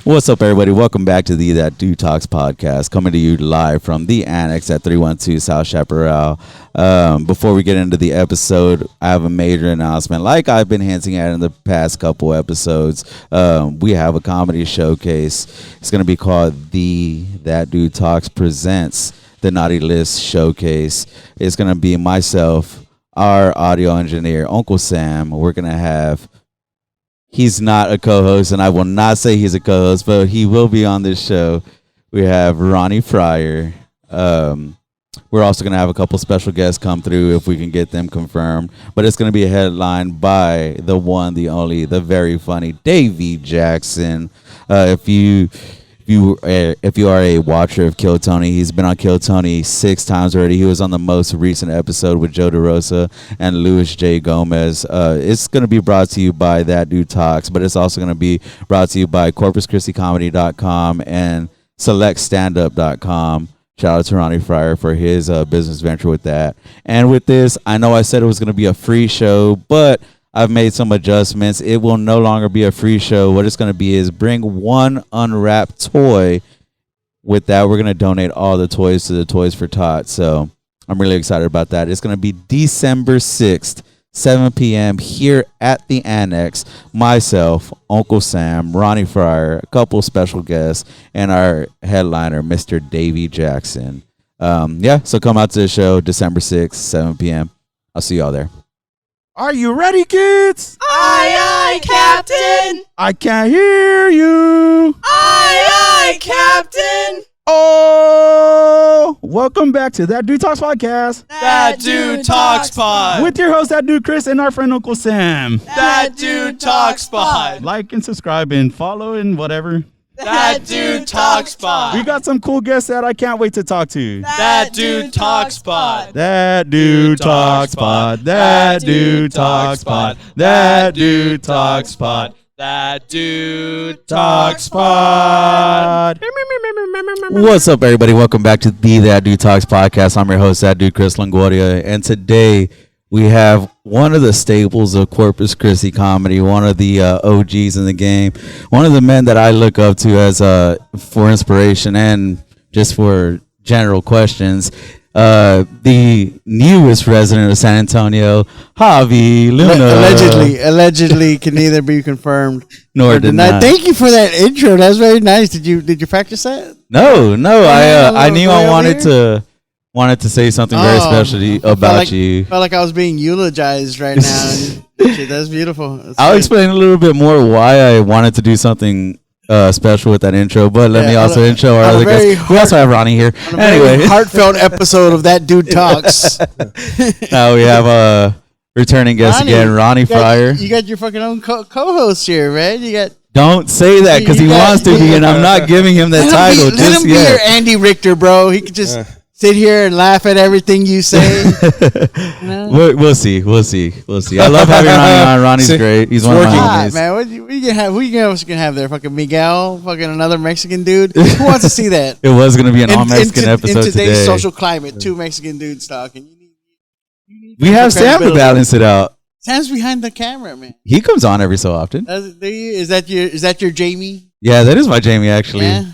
What's up, everybody? Welcome back to the That Dude Talks podcast, coming to you live from the Annex at 312 South Chaparral. Before we get into the episode, I have a major announcement. Like I've been hinting at in the past couple episodes, we have a comedy showcase. It's going to be called the That Dude Talks Presents the Naughty List Showcase. It's going to be myself, our audio engineer, Uncle Sam. We're going to have... He's not a co-host, and I will not say he's a co-host, but he will be on this show. We have Ronnie Fryar. We're also going to have a couple special guests come through if we can get them confirmed. But it's going to be a headline by the one, the only, the very funny Davey Jackson. If you are a watcher of Kill Tony, he's been on Kill Tony 6 times already. He was on the most recent episode with Joe DeRosa and Luis J. Gomez. It's going to be brought to you by That Dude Talks, but it's also going to be brought to you by CorpusChristiComedy.com and SelectStandup.com. Shout out to Ronnie Fryar for his business venture with that. And with this, I know I said it was going to be a free show, but I've made some adjustments. It will no longer be a free show. What it's going to be is bring one unwrapped toy. With that, we're going to donate all the toys to the Toys for Tots. So I'm really excited about that. It's going to be December 6th, 7 p.m. here at the Annex. Myself, Uncle Sam, Ronnie Fryar, a couple special guests, and our headliner, Mr. Davey Jackson. So come out to the show December 6th, 7 p.m. I'll see y'all there. Are you ready, kids? Aye, aye, Captain. I can't hear you. Aye, aye, Captain. Oh, welcome back to That Dude Talks podcast. That Dude Talks Pod. With your host, That Dude Chris, and our friend Uncle Sam. That Dude Talks Pod. Like and subscribe and follow and whatever. That Dude Talks Pod. We got some cool guests that I can't wait to talk to. That Dude Talks Pod. That Dude Talks Pod. That Dude Talks Pod. That Dude Talks Pod. That Dude Talks Pod. What's up, everybody? Welcome back to the That Dude Talks podcast. I'm your host, That Dude Chris Longoria, and today we have one of the staples of Corpus Christi comedy, one of the OGs in the game, one of the men that I look up to as for inspiration and just for general questions. The newest resident of San Antonio, Javi Luna. Allegedly can neither be confirmed nor denied. Thank you for that intro. That was very nice. Did you practice that? No. I knew I wanted to say something very special about you. Felt like I was being eulogized right now. Shit, that's beautiful. I'll explain a little bit more why I wanted to do something special with that intro, but let me also intro our other guests. We also have Ronnie here. Anyway, heartfelt episode of That Dude Talks. Now we have a returning guest again, Ronnie Fryar. You got your fucking own co-host here, man. You got. Don't say that because he wants to be, and I'm not giving him that title just yet. Let him be your Andy Richter, bro. He could just sit here and laugh at everything you say. We'll see. I love having Ronnie on. Ronnie's great. He's one of my homies. Man, who you gonna have there? Fucking Miguel, fucking another Mexican dude. Who wants to see that? It was gonna be an all-Mexican episode in today's today. social climate, 2 Mexican dudes talking. We have Sam to balance it out. Sam's behind the camera, man. He comes on every so often. Is that your Jamie? Yeah, that is my Jamie actually. Yeah.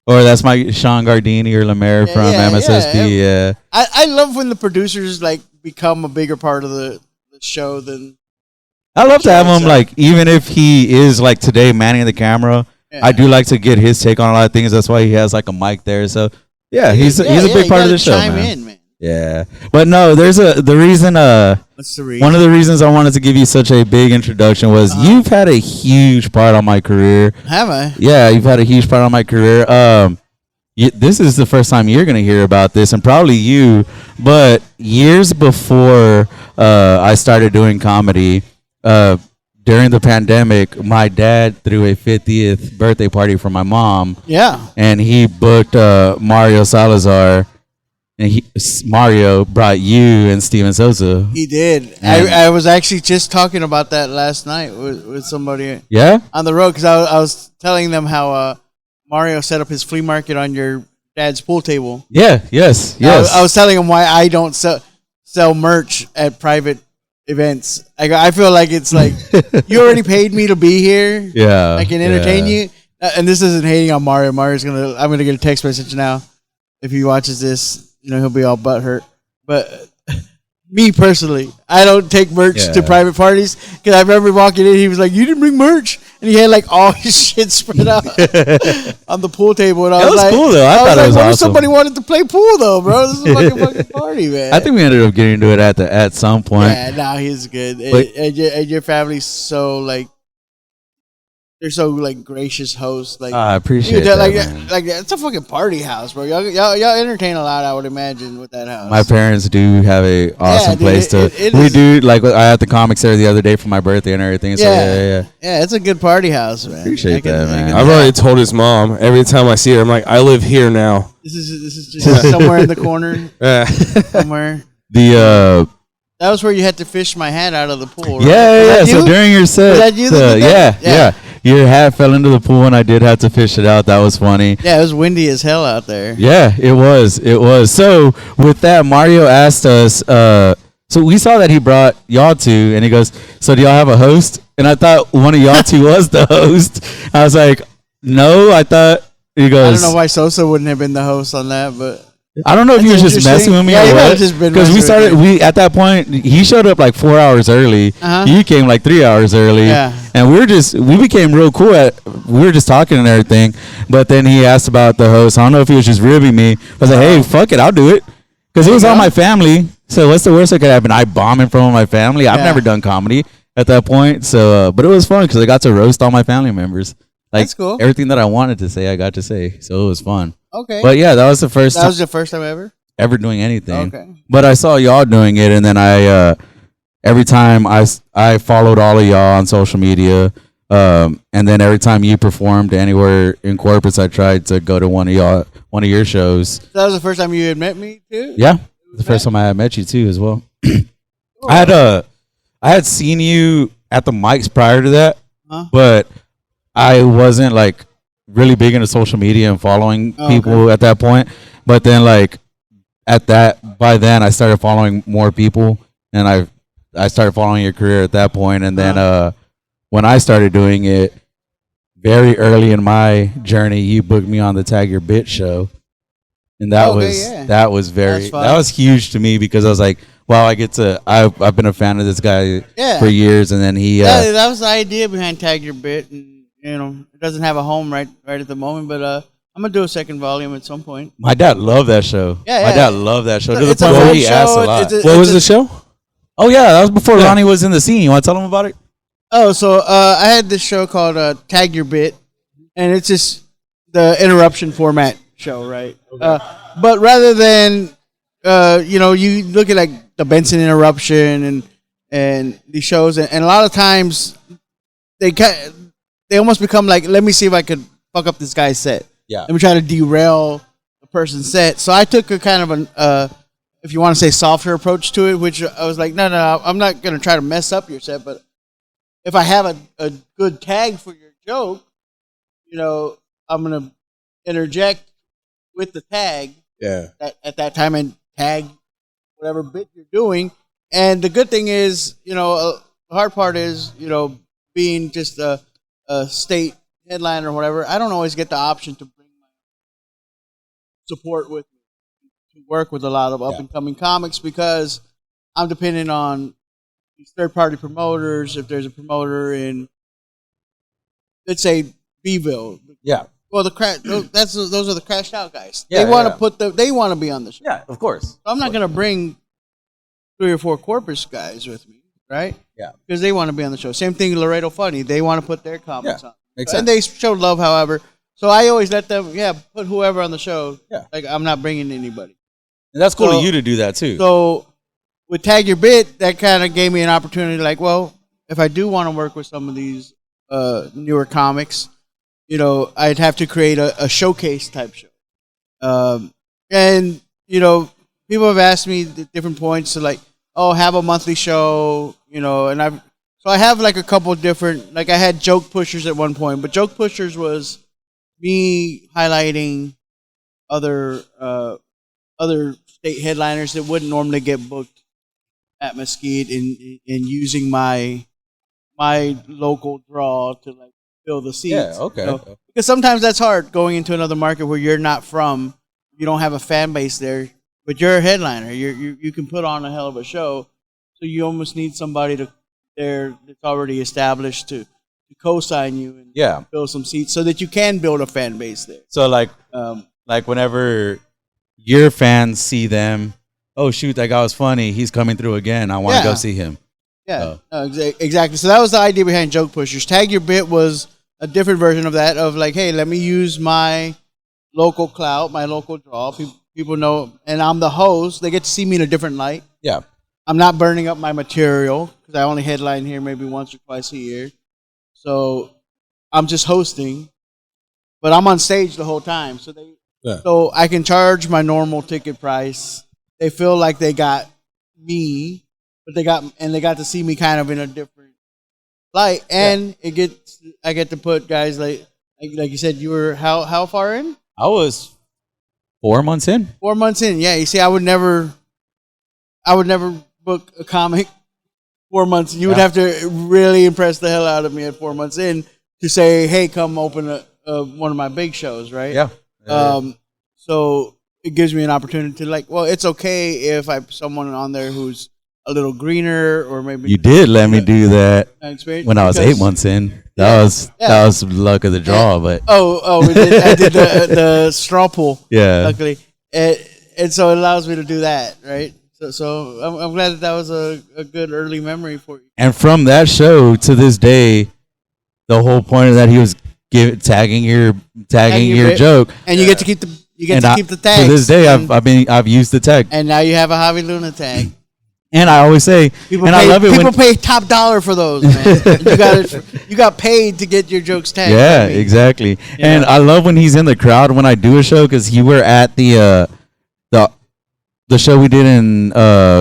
Or that's my Sean Gardini or Lemaire from MSSP. Yeah. I love when the producers like become a bigger part of the show than. I love to have him like, even if he is like today manning the camera. Yeah. I do like to get his take on a lot of things. That's why he has like a mic there. So yeah, he's a big part of the show. Man. Yeah, but no, there's the reason. What's the reason? One of the reasons I wanted to give you such a big introduction was you've had a huge part on my career. Have I? Yeah, you've had a huge part on my career. This is the first time you're gonna hear about this, and probably you. But years before I started doing comedy, during the pandemic, my dad threw a 50th birthday party for my mom. Yeah, and he booked Mario Salazar. And Mario brought you and Steven Sosa. He did. I was actually just talking about that last night with somebody. Yeah? On the road, because I was telling them how Mario set up his flea market on your dad's pool table. Yeah, yes. I was telling him why I don't sell merch at private events. I feel like it's like, you already paid me to be here. Yeah. I can entertain you. and this isn't hating on Mario. I'm gonna get a text message now. If he watches this, he'll be all butthurt. But me personally, I don't take merch to private parties because I remember walking in. He was like, "You didn't bring merch," and he had like all his shit spread out on the pool table. And I was like, cool though. I thought it was what awesome. if somebody wanted to play pool though, bro? This is a fucking party, man. I think we ended up getting into it at some point. Yeah, no, he's good. But, And your family's so like. They're so like gracious hosts. Like I appreciate that. Like it's a fucking party house, bro. Y'all entertain a lot. I would imagine with that house. My parents do have a awesome place to. We do like I had the comics there the other day for my birthday and everything. So yeah. It's a good party house, man. Appreciate that, man. I've already told his mom. Every time I see her, I'm like, I live here now. This is just somewhere in the corner. Somewhere. That was where you had to fish my hat out of the pool. Right? Yeah. So during your set, was that you that did that? Yeah. Your hat fell into the pool, and I did have to fish it out. That was funny. Yeah, it was windy as hell out there. Yeah, it was. So with that, Mario asked us. So we saw that he brought y'all two, and he goes, "So do y'all have a host?" And I thought one of y'all two was the host. I was like, "No, I thought." He goes, "I don't know why Sosa wouldn't have been the host on that, but." I don't know if he was just messing with me or what. Because at that point, he showed up like 4 hours early. He came like 3 hours early. Yeah. And we became real cool. We were just talking and everything. But then he asked about the host. I don't know if he was just ribbing me. I was like, hey, fuck it, I'll do it. Because it was all my family. So what's the worst that could happen? I bomb in front of my family. I've never done comedy at that point. So, but it was fun because I got to roast all my family members. Like, that's cool. Everything that I wanted to say, I got to say. So it was fun. Okay. But yeah, that was the first time. That was your first time ever doing anything. Okay. But I saw y'all doing it, and then I every time I followed all of y'all on social media, and then every time you performed anywhere in Corpus, I tried to go to one of your shows. So that was the first time you had met me too? Yeah. The first time I had met you too as well. I had seen you at the mics prior to that, but I wasn't like really big into social media and following people at that point. But then by then I started following more people, and I started following your career at that point. And then when I started doing it very early in my journey, you booked me on the Tag Your Bit show. And that was huge to me because I was like, wow, I've been a fan of this guy for years. And then that was the idea behind Tag Your Bit. And it doesn't have a home right at the moment, but I'm gonna do a second volume at some point. My dad loved that show. Yeah, my dad loved that show. To the It's point a where fun he asked a lot. What was the show? Oh yeah, that was before Ronnie was in the scene. You want to tell him about it? Oh, so I had this show called Tag Your Bit, and it's just the interruption format show, right? Okay. But rather than you look at like the Benson interruption and these shows, and a lot of times they almost become like, let me see if I could fuck up this guy's set. Yeah. Let me try to derail the person's set. So I took a kind of if you want to say softer approach to it, which I was like, no, I'm not going to try to mess up your set, but if I have a good tag for your joke, I'm going to interject with the tag at that time and tag whatever bit you're doing. And the good thing is, the hard part is, being just a state headliner or whatever, I don't always get the option to bring my support with me to work with a lot of up and coming comics because I'm dependent on these third party promoters. If there's a promoter in, let's say, Beeville, well, those are the crashed out guys. They want to they want to be on the show. Yeah, of course. So I'm not going to bring 3 or 4 Corpus guys with me. Right? Yeah. Because they want to be on the show. Same thing, Laredo Funny. They want to put their comments on. Makes And sense. they show love, however. So I always let them, put whoever on the show. Yeah. Like, I'm not bringing anybody. And that's cool of you to do that too. So with Tag Your Bit, that kind of gave me an opportunity. Like, well, if I do want to work with some of these newer comics, I'd have to create a showcase type show. And, people have asked me at different points to like, have a monthly show, and I have like a couple different, like I had Joke Pushers at one point, but Joke Pushers was me highlighting other state headliners that wouldn't normally get booked at Mesquite and using my local draw to like fill the seats. Yeah, okay. Because sometimes that's hard going into another market where you're not from. You don't have a fan base there, but you're a headliner. You can put on a hell of a show. So you almost need somebody that's already established to co-sign you and fill some seats so that you can build a fan base there. So like whenever your fans see them, oh shoot, that guy was funny. He's coming through again. I want to go see him. Yeah, exactly. So that was the idea behind Joke Pushers. Tag Your Bit was a different version of that. Of like, hey, let me use my local clout, my local draw. People know, and I'm the host. They get to see me in a different light. Yeah. I'm not burning up my material because I only headline here maybe once or twice a year. So I'm just hosting, but I'm on stage the whole time. So I can charge my normal ticket price. They feel like they got me, but they got to see me kind of in a different light. And I get to put guys like you said, you were how far in? I was 4 months in. 4 months in, yeah. You see, I would never book a comic 4 months. You would have to really impress the hell out of me at 4 months in to say, hey, come open one of my big shows, right? Yeah. So it gives me an opportunity to like, well, it's okay if I have someone on there who's a little greener or maybe you did let me do that when I was 8 months in. That was luck of the draw, but we did. I did the straw pull. Yeah, luckily, and so it allows me to do that, right? So I'm glad that was a good early memory for you. And from that show to this day, the whole point of that he was tagging your joke, and you get to keep the tag. To this day, I've used the tag, and now you have a Javi Luna tag. And I always say, I love it people pay top dollar for those, man. you got paid to get your jokes tagged. Yeah, exactly. Yeah. And I love when he's in the crowd when I do a show because you were at the show we did in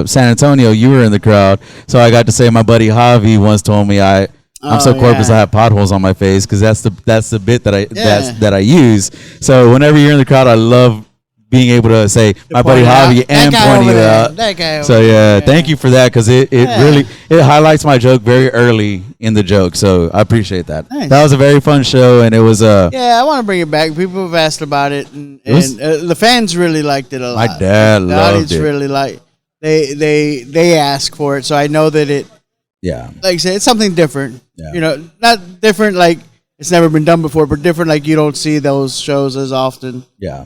San Antonio. You were in the crowd, so I got to say my buddy Javi once told me I'm so corpus I have potholes on my face because that's the bit that I use. So whenever you're in the crowd, I love being able to say my buddy Javi and pointing it out. That guy. So thank you for that because it really highlights my joke very early in the joke. So I appreciate that. Nice. That was a very fun show, and it was I want to bring it back. People have asked about it, and the fans really liked it a lot. My dad loved it. The audience really they ask for it, so I know that it. Yeah. Like I said, it's something different. Yeah. Not different like it's never been done before, but different like you don't see those shows as often. Yeah.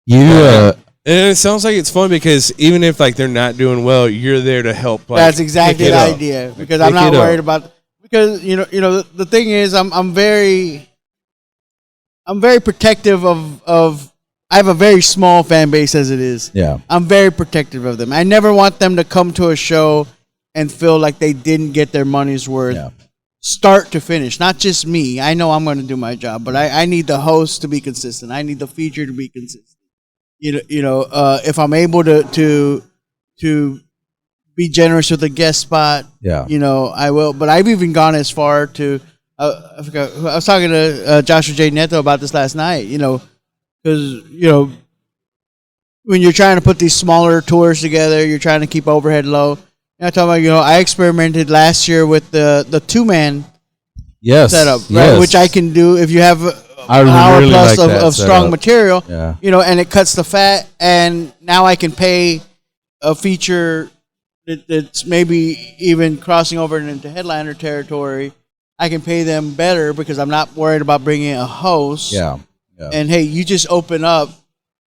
Yeah. And it sounds like it's fun because even if like they're not doing well, you're there to help. Like, that's exactly the idea because I'm not worried about because you know the thing is I'm very protective of I have a very small fan base as it is. Yeah. I'm very protective of them. I never want them to come to a show and feel like they didn't get their money's worth. Yeah. Start to finish, not just me. I know I'm going to do my job, but I need the host to be consistent. I need the feature to be consistent. If I'm able to be generous with a guest spot, I will. But I've even gone as far to I forgot. I was talking to Joshua J. Neto about this last night. Because when you're trying to put these smaller tours together, you're trying to keep overhead low. I'm talking about, I experimented last year with the 2-man setup, right? Yes. Which I can do if you have an hour really plus like of strong material, yeah. And it cuts the fat, and now I can pay a feature that's maybe even crossing over into headliner territory. I can pay them better because I'm not worried about bringing a host. Yeah. And hey, you just open up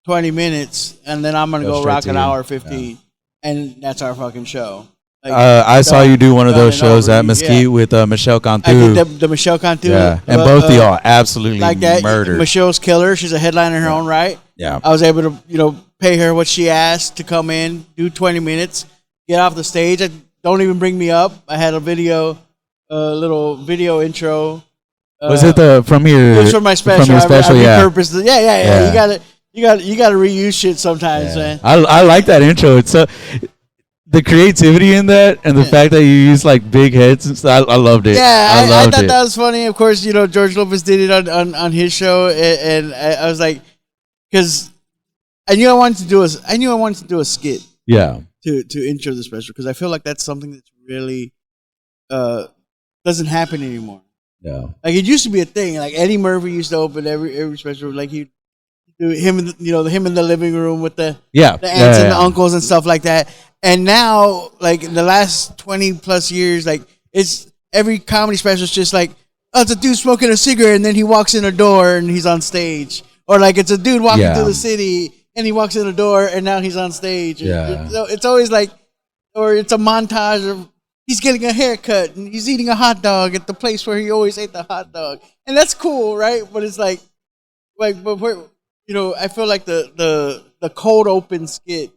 20 minutes, and then I'm going to go rock an hour 15, and that's our fucking show. Like, I saw you do one of those shows at Mesquite with Michelle Cantu. I did the Michelle Cantu. Yeah, and both of y'all absolutely like that. Murdered. Michelle's killer. She's a headliner in her own right. Yeah. I was able to, pay her what she asked to come in, do 20 minutes, get off the stage. Don't even bring me up. I had a little video intro. Was it from your? It was from my special. From your special, I repurposed it. Yeah. You gotta reuse shit sometimes, man. I like that intro. It's the creativity in that, and the fact that you use like big heads and stuff. I loved it. Yeah, I thought that was funny. Of course, George Lopez did it on his show, and I was like, because I knew I wanted to do a skit. Yeah. To intro the special because I feel like that's something that's really doesn't happen anymore. No. Like it used to be a thing. Like Eddie Murphy used to open every special. Like he do him, him in the living room with the aunts and the uncles and stuff like that. And now, like in the last 20 plus years, like it's every comedy special is just like, oh, it's a dude smoking a cigarette and then he walks in a door and he's on stage, or like it's a dude walking through the city and he walks in a door and now he's on stage. Yeah. It's always like, or it's a montage of he's getting a haircut and he's eating a hot dog at the place where he always ate the hot dog, and that's cool, right? But it's like but we're, I feel like the cold open skit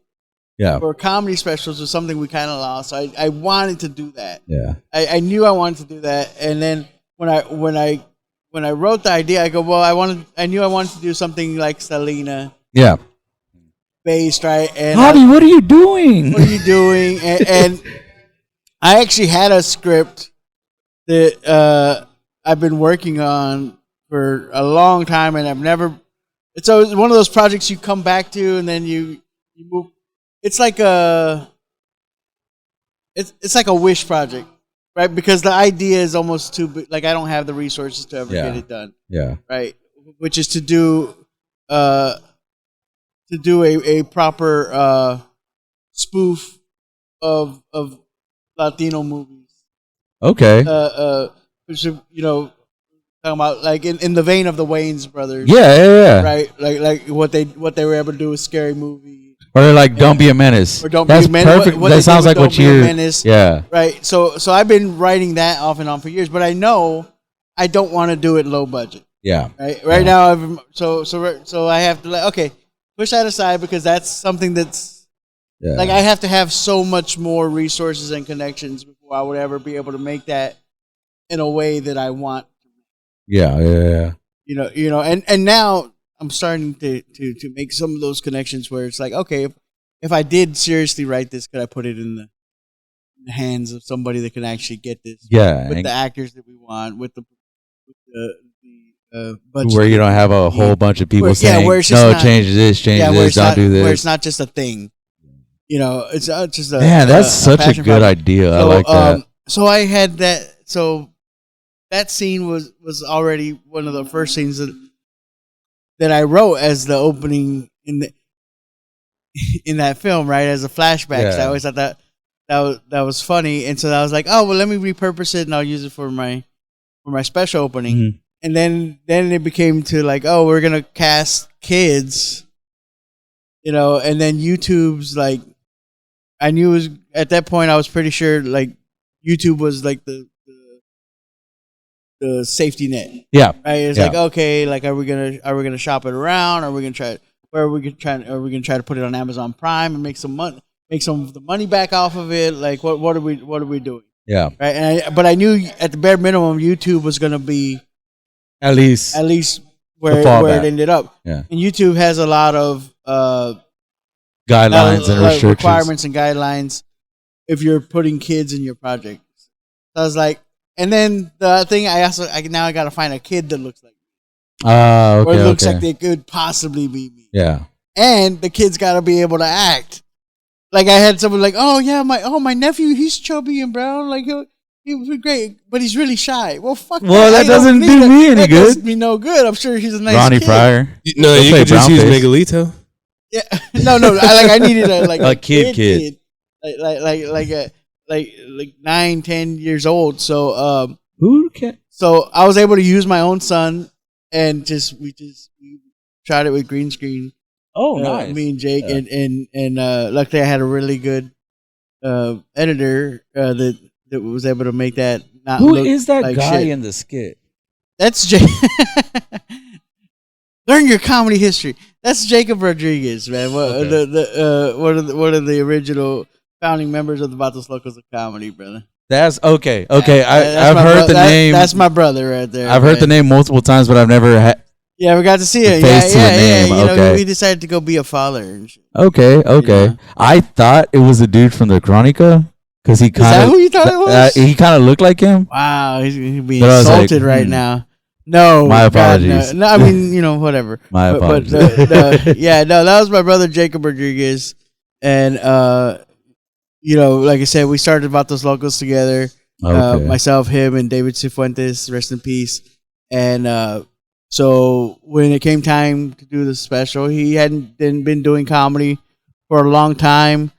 for comedy specials was something we kind of lost. So I wanted to do that. Yeah, I knew I wanted to do that, and then when I wrote the idea, I go, well, I knew I wanted to do something like Selena. Yeah. Based, right? And Javi, what are you doing? What are you doing? And I actually had a script that I've been working on for a long time, and I've never. It's always one of those projects you come back to, and then you move. It's like it's like a wish project, right? Because the idea is almost too big. Like I don't have the resources to ever get it done. Yeah. Right. Which is to do a proper spoof of Latino movies. Okay. Which, talking about like in the vein of the Wayans brothers. Yeah. Right. Like what they were able to do with Scary Movie. Or like Don't Be a Menace. Or Don't That's Be a Menace. Perfect. That sounds like what you're. Yeah. Right. So I've been writing that off and on for years, but I know I don't want to do it low budget. Yeah. Right now, so I have to push that aside because that's something that's like I have to have so much more resources and connections before I would ever be able to make that in a way that I want. Yeah. And now I'm starting to make some of those connections where it's like, okay, if I did seriously write this, could I put it in the hands of somebody that can actually get this? Yeah. With the actors that we want, with the budget where you don't have a whole bunch of people saying, change this, don't do this. Where it's not just a thing. It's just a... Man, that's such a good idea. So, I like that. So I had that... So that scene was already one of the first scenes that I wrote as the opening in that film, right? As a flashback. Yeah. So I always thought that was funny. And so I was like, oh, well, let me repurpose it and I'll use it for my special opening. Mm-hmm. And then it became to like, oh, we're gonna cast kids, and then YouTube's like, I knew it was at that point. I was pretty sure like YouTube was like the safety net. Yeah, right. It's like, okay, like are we gonna shop it around? Are we gonna try to put it on Amazon Prime and make some of the money back off of it? Like what are we doing? Yeah, right. But I knew at the bare minimum YouTube was gonna be. At least where it ended up. Yeah. And YouTube has a lot of guidelines and restrictions. Requirements and guidelines if you're putting kids in your project. So I was like, and then the thing I got to find a kid that looks like me. Or it looks like they could possibly be me. Yeah. And the kid's got to be able to act. Like I had someone like, my nephew, he's chubby and brown. Like he would be great, but he's really shy. Well, fuck. Well, that doesn't do me any good. Doesn't me no good. I'm sure he's a nice Ronnie kid. Fryar. No, you could just use Miguelito. Yeah, no. I needed a kid, like 9, 10 years old. So who can? So I was able to use my own son, and we tried it with green screen. Oh, nice. Me and Jake, and luckily I had a really good editor that was able to make that not Who look is that like guy shit. in the skit? That's Jake. Learn your comedy history. That's Jacob Rodriguez, man. One of the original founding members of the Vatos Locos of Comedy, brother. That's okay. Okay, I've heard the name. That's my brother right there. I've heard the name multiple times, but I've never had. Yeah, we got to see it. Yeah. We decided to go be a father. And shit. Okay. I thought it was a dude from the Chronica. Because he kind of. Is that who you thought it was? He kind of looked like him. Wow, he's being insulted right now. No, my apologies. No, I mean, whatever. My apologies. That was my brother Jacob Rodriguez, and like I said, we started Vatos Locos together. Okay. Myself, him, and David Cifuentes, rest in peace. And so when it came time to do the special, he hadn't been doing comedy for a long time,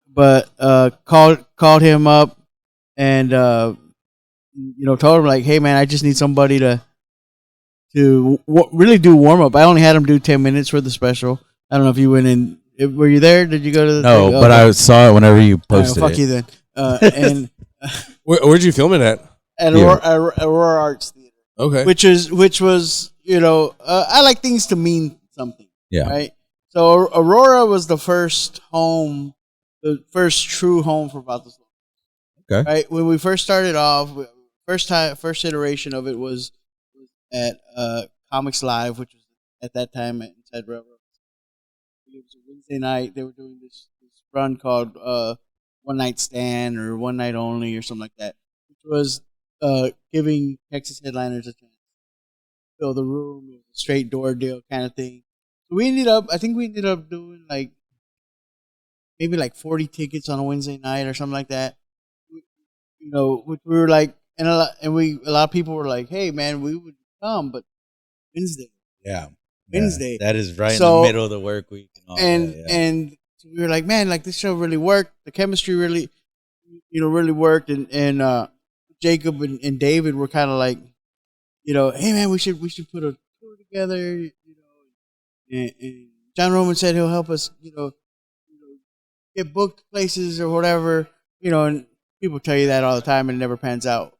but called him up and told him like, hey man, I just need somebody to really do warm up. I only had him do 10 minutes for the special. I don't know if you went in. Were you there? Did you go to the No, thing? but I saw it whenever you All right, posted fuck it. you then. And Where'd you film it at? at Here. Aurora Arts Theater, Okay. which was I like things to mean something, Yeah. right? So Aurora was the first true home for About This Long. Okay. Right when we first started off, first iteration of it was at Comics Live, which was at that time inside Railroad. It was a Wednesday night. They were doing this run called One Night Stand or One Night Only or something like that, which was giving Texas headliners a chance to fill the room. It was a straight door deal kind of thing. So I think we ended up doing maybe 40 tickets on a Wednesday night or something like that. Which we were like, and a lot of people were like, hey man, we would come, but Wednesday. Yeah. Wednesday. That is right So- in the middle of the work week. And so we were like, man, this show really worked. The chemistry really worked. And Jacob and David were kind of like, hey man, we should put a tour together. And John Roman said he'll help us, get booked places or whatever. And people tell you that all the time and it never pans out,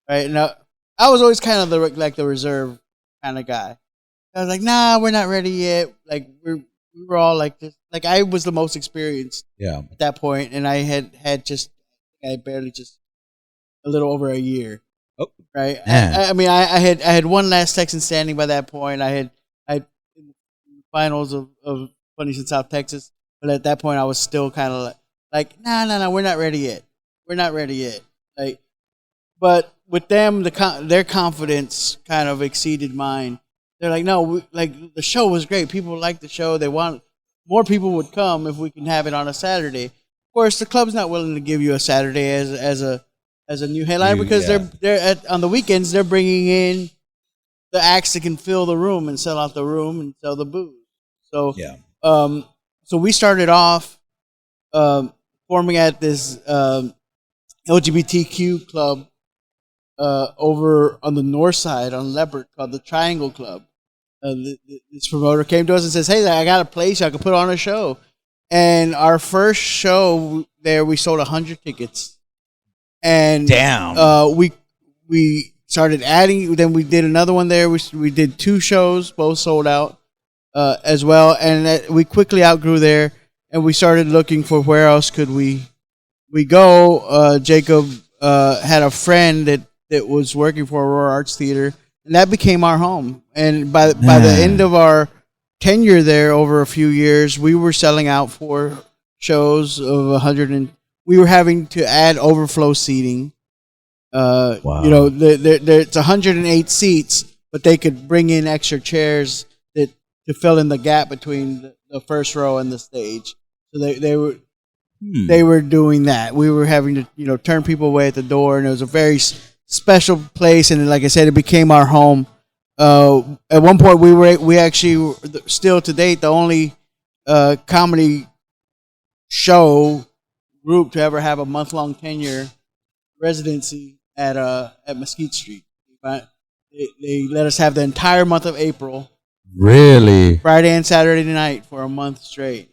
right? And I was always kind of the reserve kind of guy. I was like, nah, we're not ready yet. Like we were all like this. Like I was the most experienced at that point, and I had barely just a little over a year. Oh, right. man. I had one last Texan standing by that point. I in the finals of Funnies in South Texas, but at that point I was still kind of like, no, we're not ready yet. We're not ready yet. Like, but with them, their confidence kind of exceeded mine. They're like, no, the show was great. People liked the show. They want more people would come if we can have it on a Saturday. Of course, the club's not willing to give you a Saturday as a new headline because they're on the weekends they're bringing in the acts that can fill the room and sell out the room and sell the booze. So so we started off forming at this LGBTQ club over on the north side on Leopard called the Triangle Club. This promoter came to us and says, hey, I got a place I could put on a show. And our first show there, we sold 100 tickets. And damn. We started adding. Then we did another one there. We did 2 shows, both sold out as well. And we quickly outgrew there. And we started looking for where else could we go. Jacob had a friend that was working for Aurora Arts Theater, and that became our home. And by the end of our tenure there, over a few years, we were selling out for shows of 100, and we were having to add overflow seating. Wow. It's 108 seats, but they could bring in extra chairs to fill in the gap between the first row and the stage. So they were doing that. We were having to turn people away at the door, and it was a very special place. And like I said, it became our home. At one point, we actually were still to date the only comedy show group to ever have a month-long tenure residency at Mesquite Street. They let us have the entire month of April, Really? Friday and Saturday night for a month straight.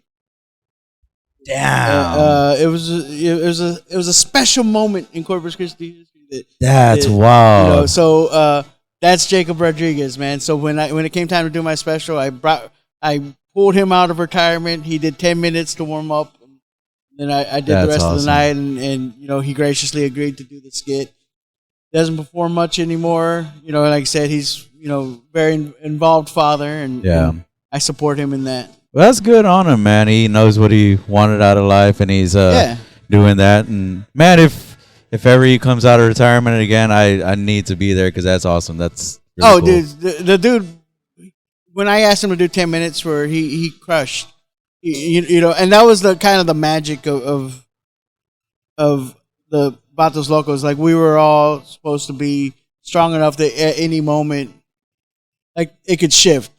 Damn. It was a special moment in Corpus Christi history. That's wild. So that's Jacob Rodriguez, man. So when it came time to do my special, I pulled him out of retirement. He did 10 minutes to warm up, and I did the rest of the night. And he graciously agreed to do the skit. Doesn't perform much anymore. Like I said, he's very involved father, and I support him in that. Well, that's good on him, man. He knows what he wanted out of life, and he's doing that. And man, if ever he comes out of retirement again, I need to be there because that's awesome. That's really cool. Dude, the dude. When I asked him to do 10 minutes, where he crushed, and that was the kind of the magic of the Vatos Locos. Like we were all supposed to be strong enough that at any moment, like it could shift.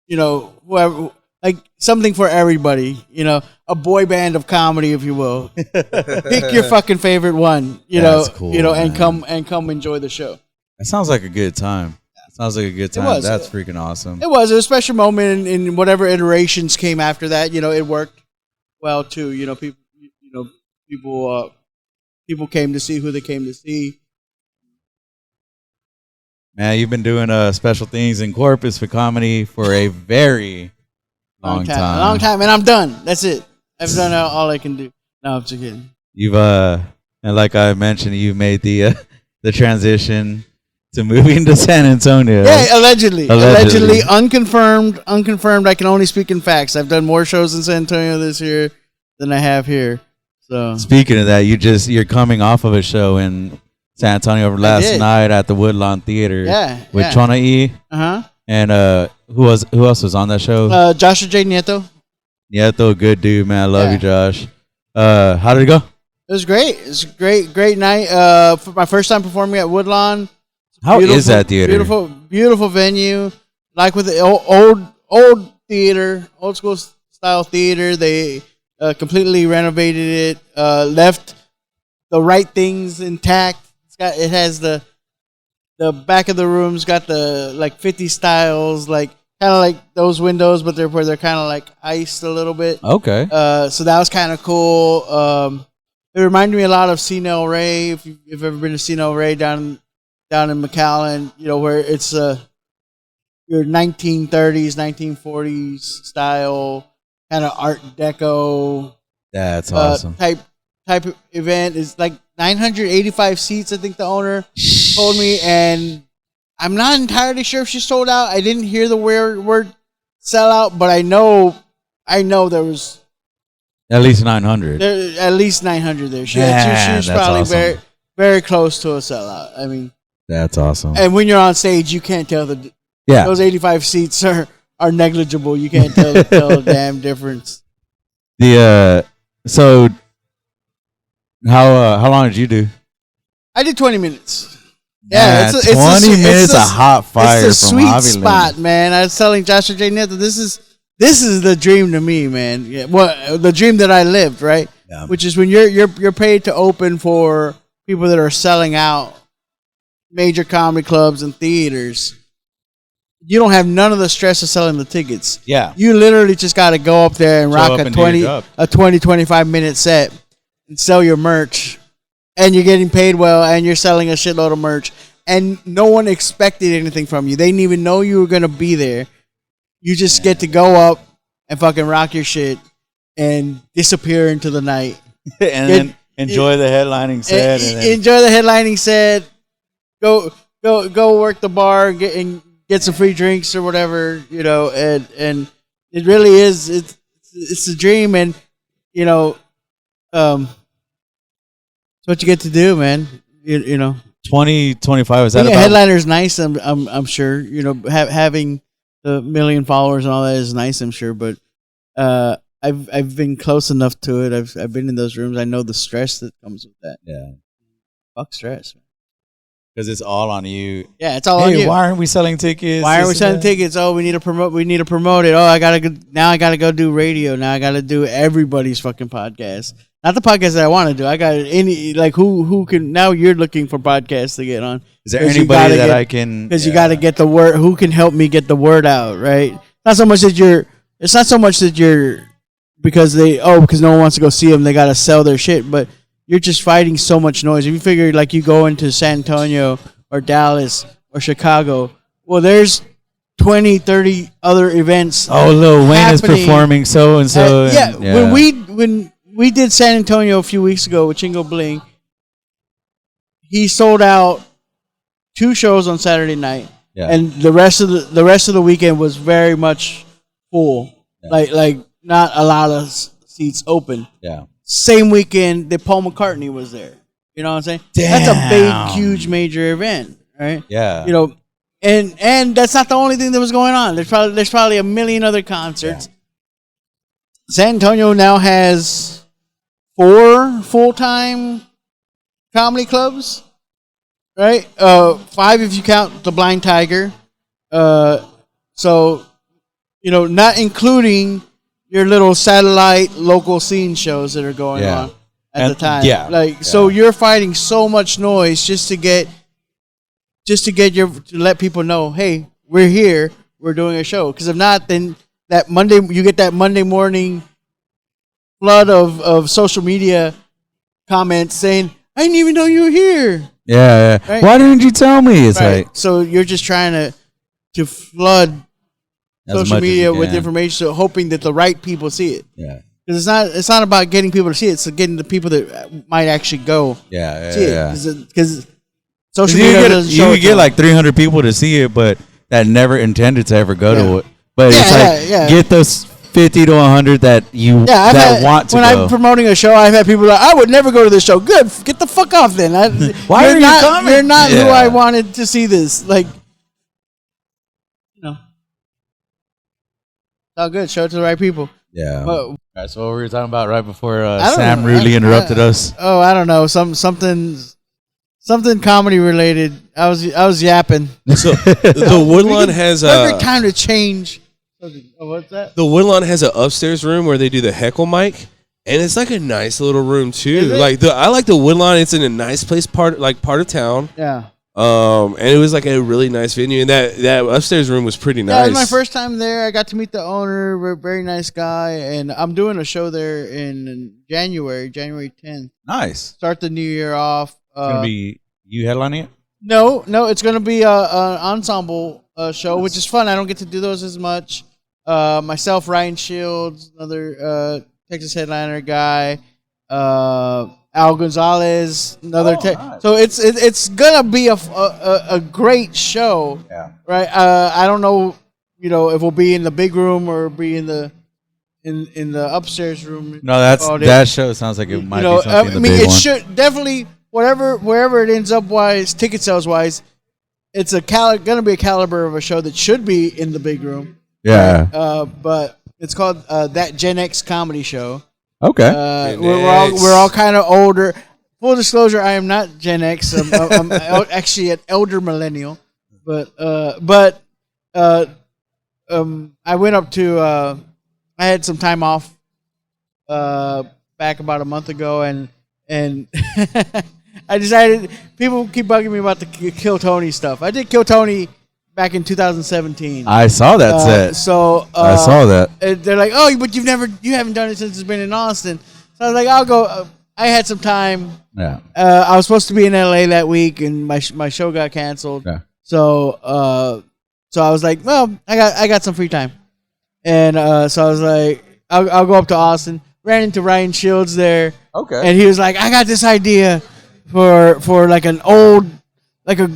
You know, whoever, like something for everybody. You know, a boy band of comedy, if you will. Pick your fucking favorite one. That's cool, and man. come enjoy the show. That sounds like a good time. Sounds like a good time. was. That's freaking awesome. It was a special moment in whatever iterations came after that. You know, it worked well too. You know, people came to see who they came to see. Man, you've been doing special things in Corpus for comedy for a very long time. A long time, and I'm done. That's it. I've done all I can do. No, I'm just kidding. You've and like I mentioned, you made the transition to moving to San Antonio. Yeah, allegedly, unconfirmed. I can only speak in facts. I've done more shows in San Antonio this year than I have here. So speaking of that, you're coming off of a show in San Antonio last night at the Woodlawn Theater. Yeah, with Chona E. And who else was on that show? Joshua J. Nieto. Nieto, good dude, man. I love you, Josh. How did it go? It was great. It was a great night. For my first time performing at Woodlawn. How is that theater? Beautiful venue. Like with the old theater, old school style theater. They completely renovated it. Left the right things intact. It has the back of the room's got the like 50 styles, like kind of like those windows, but they're kind of like iced a little bit. Okay. So that was kind of cool. It reminded me a lot of CNL Ray. If you've ever been to CNL Ray down in McAllen, you know, where it's your 1930s, 1940s style kind of Art Deco. That's awesome. Type of event. Is like 985 seats, I think the owner told me, and I'm not entirely sure if she sold out. I didn't hear the word sell out, but I know there was at least 900. At least 900 there. She was probably awesome. very close to a sellout. I mean, that's awesome. And when you're on stage, you can't tell those 85 seats are negligible. You can't tell the damn difference. So how long did you do? I did 20 minutes. Yeah, it's 20 minutes of hot fire. It's a from sweet Javi spot, Luna. man. I was telling Joshua J. Neto, this is the dream to me, man. Yeah, well, the dream that I lived, right? Yeah. Which is when you're paid to open for people that are selling out major comedy clubs and theaters. You don't have none of the stress of selling the tickets. Yeah. You literally just got to go up there and rock a 25 minute set and sell your merch. And you're getting paid well and you're selling a shitload of merch. And no one expected anything from you. They didn't even know you were going to be there. You just get to go up and fucking rock your shit and disappear into the night. And then enjoy the headlining set. Enjoy the headlining set. Go work the bar and get some free drinks or whatever, you know, and it really is it's a dream, and you know, it's what you get to do, man. You know, 2025 is that being about? A headliner's nice. I'm sure, you know, having the million followers and all that is nice. I'm sure, but I've been close enough to it. I've been in those rooms. I know the stress that comes with that. Yeah, fuck stress, man. Because it's all on you. Yeah, it's all on you. Why aren't we selling tickets? Why aren't we selling tickets? Oh, we need to promote it. Oh, I gotta go do radio. Now I gotta do everybody's fucking podcast. Not the podcast that I want to do. I got any, like, who can, now you're looking for podcasts to get on. Is there anybody that I can? Because you got to get the word. Who can help me get the word out, right? It's not so much that you're because no one wants to go see them. They got to sell their shit, but you're just fighting so much noise. If you figure, like, you go into San Antonio or Dallas or Chicago, well, there's 20, 30 other events. Oh, Lil Wayne is performing so and so. When we did San Antonio a few weeks ago with Chingo Bling, he sold out 2 shows on Saturday night, and the rest of the weekend was very much full. Yeah. Like not a lot of seats open. Yeah. Same weekend that Paul McCartney was there. You know what I'm saying? Damn. That's a big, huge, major event, right? Yeah. You know, and that's not the only thing that was going on. There's probably a million other concerts. Yeah. San Antonio now has 4 full-time comedy clubs, right? 5 if you count the Blind Tiger. So, not including your little satellite local scene shows that are going on at the time. Yeah. So you're fighting so much noise just to let people know, hey, we're here, we're doing a show. Because if not, then that Monday, you get that Monday morning flood of social media comments saying, I didn't even know you were here. Yeah. Right? Why didn't you tell me? It's like So you're just trying to flood as social much as media you with can. information, so hoping that the right people see it. Yeah. Because it's not about getting people to see it; it's getting the people that might actually go see it. Because social media doesn't show you it to get them. like 300 people to see it, but that never intended to ever go to it. But it's like get those 50 to 100 that want to when go. I'm promoting a show, I've had people like, I would never go to this show. Good, get the fuck off then. Why are you coming? You're not who I wanted to see this. Like, it's all good. Show it to the right people. Yeah. Well, All right, so what were we talking about right before I don't Sam know. rudely interrupted us? Oh, I don't know. Something comedy related. I was yapping. So the Woodlawn has Perfect time to change. What's that? the Woodlawn has an upstairs room where they do the heckle mic, and it's like a nice little room too. Is it? Like I like the Woodlawn. It's in a nice place, part of town. Yeah. And it was like a really nice venue, and that upstairs room was pretty nice. Yeah, it was my first time there. I got to meet the owner. We're a very nice guy, and I'm doing a show there in January 10th. Nice. Start the new year off. It's going to be you headlining it? No, it's going to be an ensemble show, which is fun. I don't get to do those as much. Myself, Ryan Shields, another Texas headliner guy. Al Gonzalez, another. Nice. So it's gonna be a great show. Yeah. Right. I don't know. If we'll be in the big room or be in the upstairs room. No, that show sounds like it might be something. It should definitely wherever it ends up wise, ticket sales wise, it's gonna be a caliber of a show that should be in the big room. Yeah. Right? But it's called That Gen X Comedy Show. Okay. We're all kind of older. Full disclosure, I am not Gen X. I'm actually an elder millennial. But I went up to I had some time off back about a month ago, and I decided people keep bugging me about the Kill Tony stuff. I did Kill Tony back in 2017. I saw that set. So I saw that. They're like, "Oh, but you haven't done it since it's been in Austin." So I was like, "I'll go." I had some time. Yeah. I was supposed to be in LA that week, and my show got canceled. Yeah. So I was like, "Well, I got some free time," and so I was like, "I'll go up to Austin." Ran into Ryan Shields there. Okay. And he was like, "I got this idea for like an old, like a."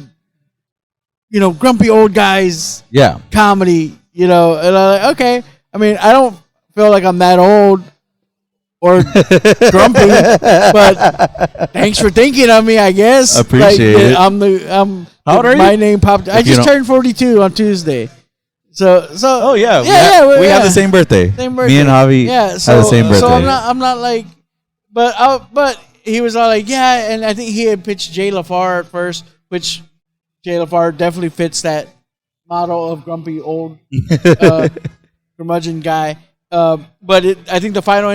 Grumpy old guys comedy, and I'm like, okay. I mean, I don't feel like I'm that old or grumpy, but thanks for thinking of me, I guess. Appreciate it. How old are you? My name popped. I just turned 42 on Tuesday. So. Oh yeah. We have the same birthday. Same birthday. Me and Javi have the same birthday. So I'm not like, but he was all like, yeah, and I think he had pitched Jay LaFar at first, which Jay LaFar definitely fits that model of grumpy old curmudgeon guy. But I think the final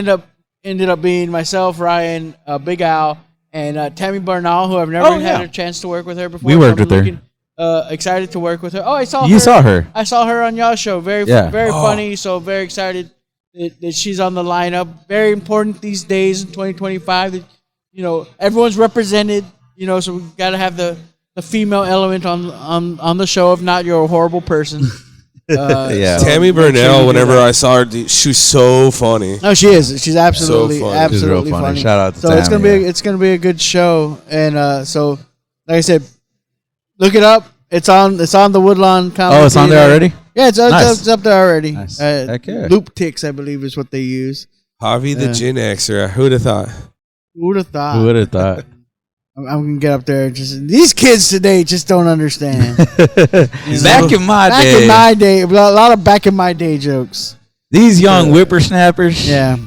ended up being myself, Ryan, Big Al, and Tammy Bernal, who I've never had a chance to work with her before. We worked with her. Excited to work with her. Oh, I saw her. You saw her. I saw her on y'all's show. Very funny. So very excited that she's on the lineup. Very important these days in 2025 that everyone's represented. So we got to have the female element on the show. If not, you're a horrible person. Yeah. Tammy Burnell, whenever I saw her, she was so funny. No, she is. She's absolutely, So funny. absolutely She's real funny. funny. Shout out to So Tammy. it's gonna be a good show, and so like I said, look it up. It's on the Woodlawn Comedy. Oh, it's on there Theater. already? Yeah, it's up there already. Nice. Heck yeah. Loop Ticks, I believe, is what they use. Javi the Gen Xer. Who'd have thought? Who would have thought? Who would have thought? I'm gonna get up there. These kids today just don't understand. Back in my day, a lot of back in my day jokes. these young whippersnappers. Yeah,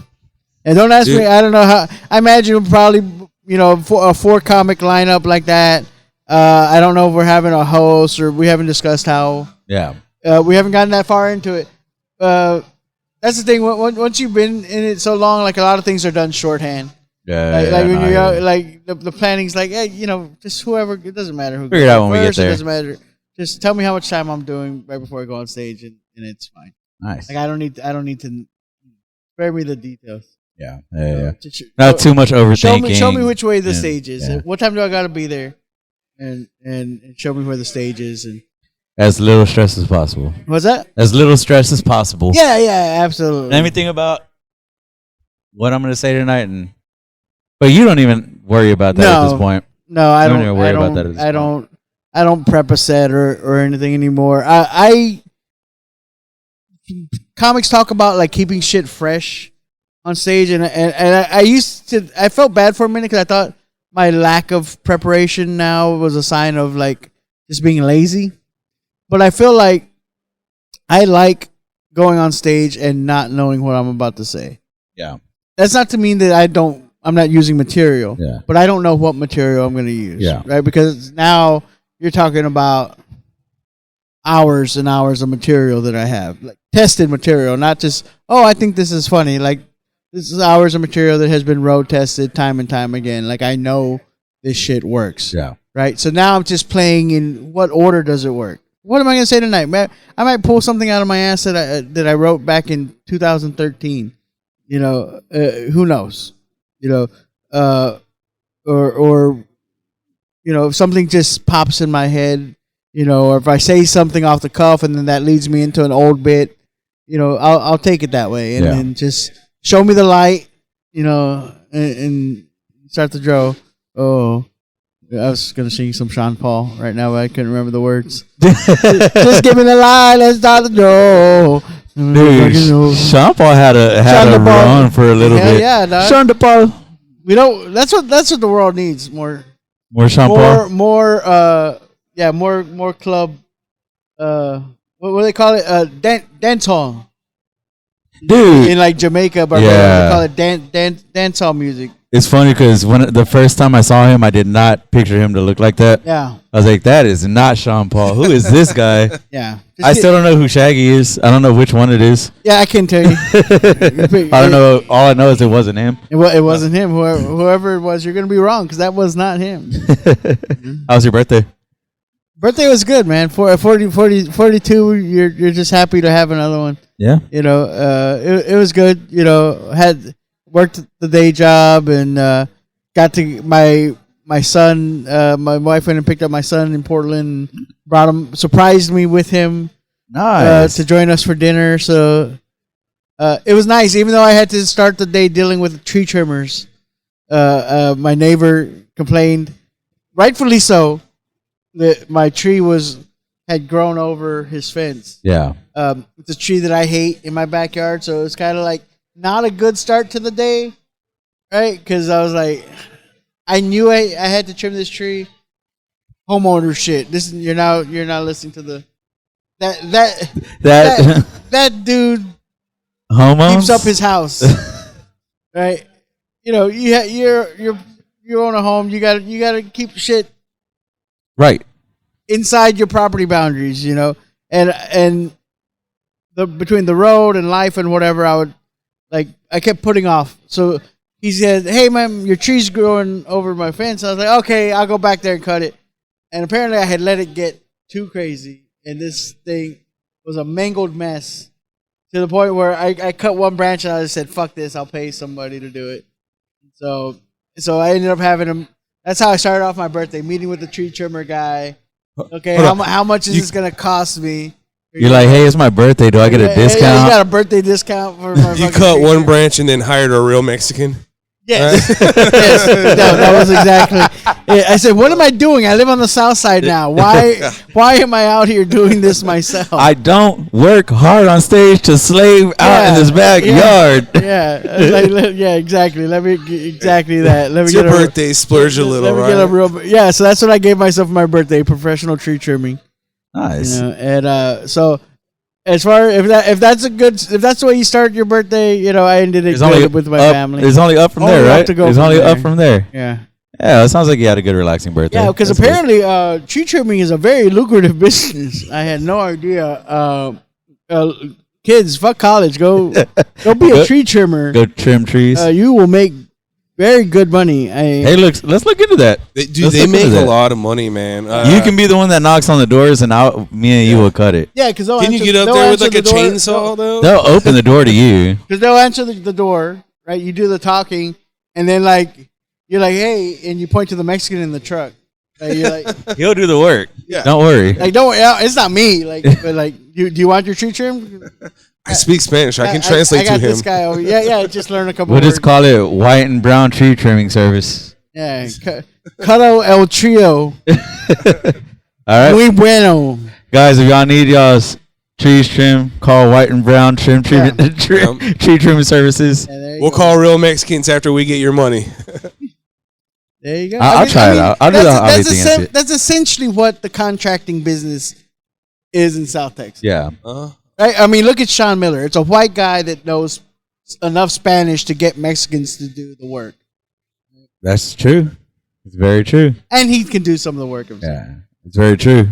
and don't ask me. I don't know how. I imagine probably a 4 comic lineup like that. I don't know if we're having a host or we haven't discussed how. Yeah. We haven't gotten that far into it. That's the thing. Once you've been in it so long, like a lot of things are done shorthand. Yeah. Like when you're out, like the planning's like, hey, just whoever. It doesn't matter who. Figure it out when we get first, there. It doesn't matter. Just tell me how much time I'm doing right before I go on stage, and it's fine. Nice. Like I don't need to spare me the details. Yeah. So, Not too much overthinking. Show me which way the stage is. Yeah. What time do I got to be there? And show me where the stage is. And As little stress as possible. what's that? As little stress as possible. Yeah, absolutely. Anything about what I'm going to say tonight, but you don't even worry about that at this point. No, I don't. even worry about that at this point. I don't prep a set or anything anymore. Comics talk about like keeping shit fresh on stage, and I used to. I felt bad for a minute because I thought my lack of preparation now was a sign of like just being lazy. But I feel like I like going on stage and not knowing what I'm about to say. Yeah. That's not to mean that I'm not using material. Yeah. But I don't know what material I'm going to use. Yeah. Right? Because now you're talking about hours and hours of material that I have. Like tested material, not just, I think this is funny. Like this is hours of material that has been road tested time and time again. Like I know this shit works. Yeah. Right? So now I'm just playing in what order does it work? What am I going to say tonight? I might pull something out of my ass that I wrote back in 2013. Who knows? Or if something just pops in my head, or if I say something off the cuff and then that leads me into an old bit, I'll take it that way and then just show me the light, and start to draw. Oh. I was going to sing some Sean Paul right now, but I couldn't remember the words. Just give me the light, let's start the draw. Dude, Sean Paul had a run for a little bit. Yeah, dog. Sean Paul. That's what the world needs. More Sean Paul. More club. What do they call it? Dance hall. Dude. In like Jamaica, but they call it dance hall music. It's funny because the first time I saw him, I did not picture him to look like that. Yeah. I was like, that is not Sean Paul. Who is this guy? Yeah. I still don't know who Shaggy is. I don't know which one it is. Yeah, I can tell you. I don't know. All I know is it wasn't him. It wasn't him. Whoever it was, you're going to be wrong because that was not him. How was your birthday? Birthday was good, man. 42, you're just happy to have another one. Yeah. It was good. Had worked the day job and got to my son. My wife went and picked up my son in Portland. Surprised me with him. Nice. To join us for dinner. So it was nice, even though I had to start the day dealing with tree trimmers. My neighbor complained, rightfully so, that my tree had grown over his fence. Yeah. It's a tree that I hate in my backyard, so it's kind of like not a good start to the day, right? Because I was like, I knew I had to trim this tree. Homeowner shit. You're now listening to the that dude Homeowners? keeps up his house, right? You own a home. You gotta keep shit right inside your property boundaries, and between the road and life and whatever, I kept putting off. So he said, "Hey man, your tree's growing over my fence." I was like, "Okay, I'll go back there and cut it." And apparently I had let it get too crazy, and this thing was a mangled mess to the point where I cut one branch and I just said, "Fuck this, I'll pay somebody to do it." So I ended up having him. That's how I started off my birthday, meeting with the tree trimmer guy. Okay, how much is this gonna cost me? You're like, hey, it's my birthday. Do I get a discount? Yeah, you got a birthday discount for my You cut one branch and then hired a real Mexican? Yes. Yes. That was exactly. Yeah, I said, what am I doing? I live on the south side now. Why am I out here doing this myself? I don't work hard on stage to slave out in this backyard. Yeah. Exactly. Let me that. Let me It's get your birthday, splurge a little, right? Get a real, so that's what I gave myself for my birthday, professional tree trimming. Nice. And so as far if that's the way you start your birthday, I ended it good with my family. It's only up from there, right? It's only up from there. Yeah. Yeah, it sounds like you had a good relaxing birthday. Yeah, because That's good. apparently tree trimming is a very lucrative business. I had no idea. Kids, fuck college. Go be a tree trimmer. Go trim trees. You will make very good money. Hey, let's look into that. They make a lot of money, man. You can be the one that knocks on the doors, and me and you will cut it. Yeah, because Can you get up there with like a chainsaw though? They'll open the door to you. Because they'll answer the door, right? You do the talking, and then like you're like, hey, and you point to the Mexican in the truck. You're like, He'll do the work. Yeah. Don't worry. like don't worry, it's not me. Like, but like, do you want your tree trimmed? I speak Spanish. I can translate I got to him. This guy over. Yeah. Just learn a couple. We'll words. just call it white and brown tree trimming service. Yeah, Cuto el trio. All right, Muy bueno. guys. If y'all need y'all's trees trimmed, call White and Brown Tree Trimming Services. Yeah, We'll call real Mexicans after we get your money. There you go. I'll try it out. I'll do the hobby thing. That's essentially what the contracting business is in South Texas. Yeah. Right? I mean, look at Sean Miller. It's a white guy that knows enough Spanish to get Mexicans to do the work. That's true. It's very true. And he can do some of the work himself. Yeah, it's very true.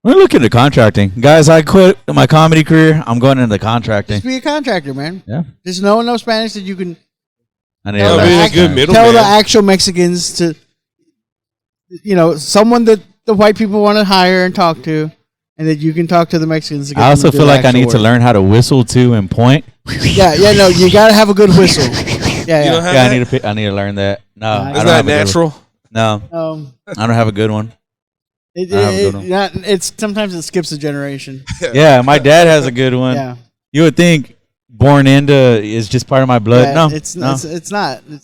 We're looking at contracting. Guys, I quit my comedy career. I'm going into contracting. Just be a contractor, man. Yeah. Just know enough Spanish that you can I need That'll to be learn a good that. middleman. tell the actual Mexicans to, someone that the white people want to hire and talk to, and that you can talk to the Mexicans. To get I also them to do feel the like I actual need to work. learn how to whistle too and point. Yeah, no, you gotta have a good whistle. Yeah, You don't have Yeah, that? I need to learn that. No, I Isn't don't Isn't that have a good one. natural? No, I don't have a good one. It's sometimes it skips a generation. Yeah, my dad has a good one. Yeah, You would think born into is just part of my blood. yeah, No, it's no. it's not. It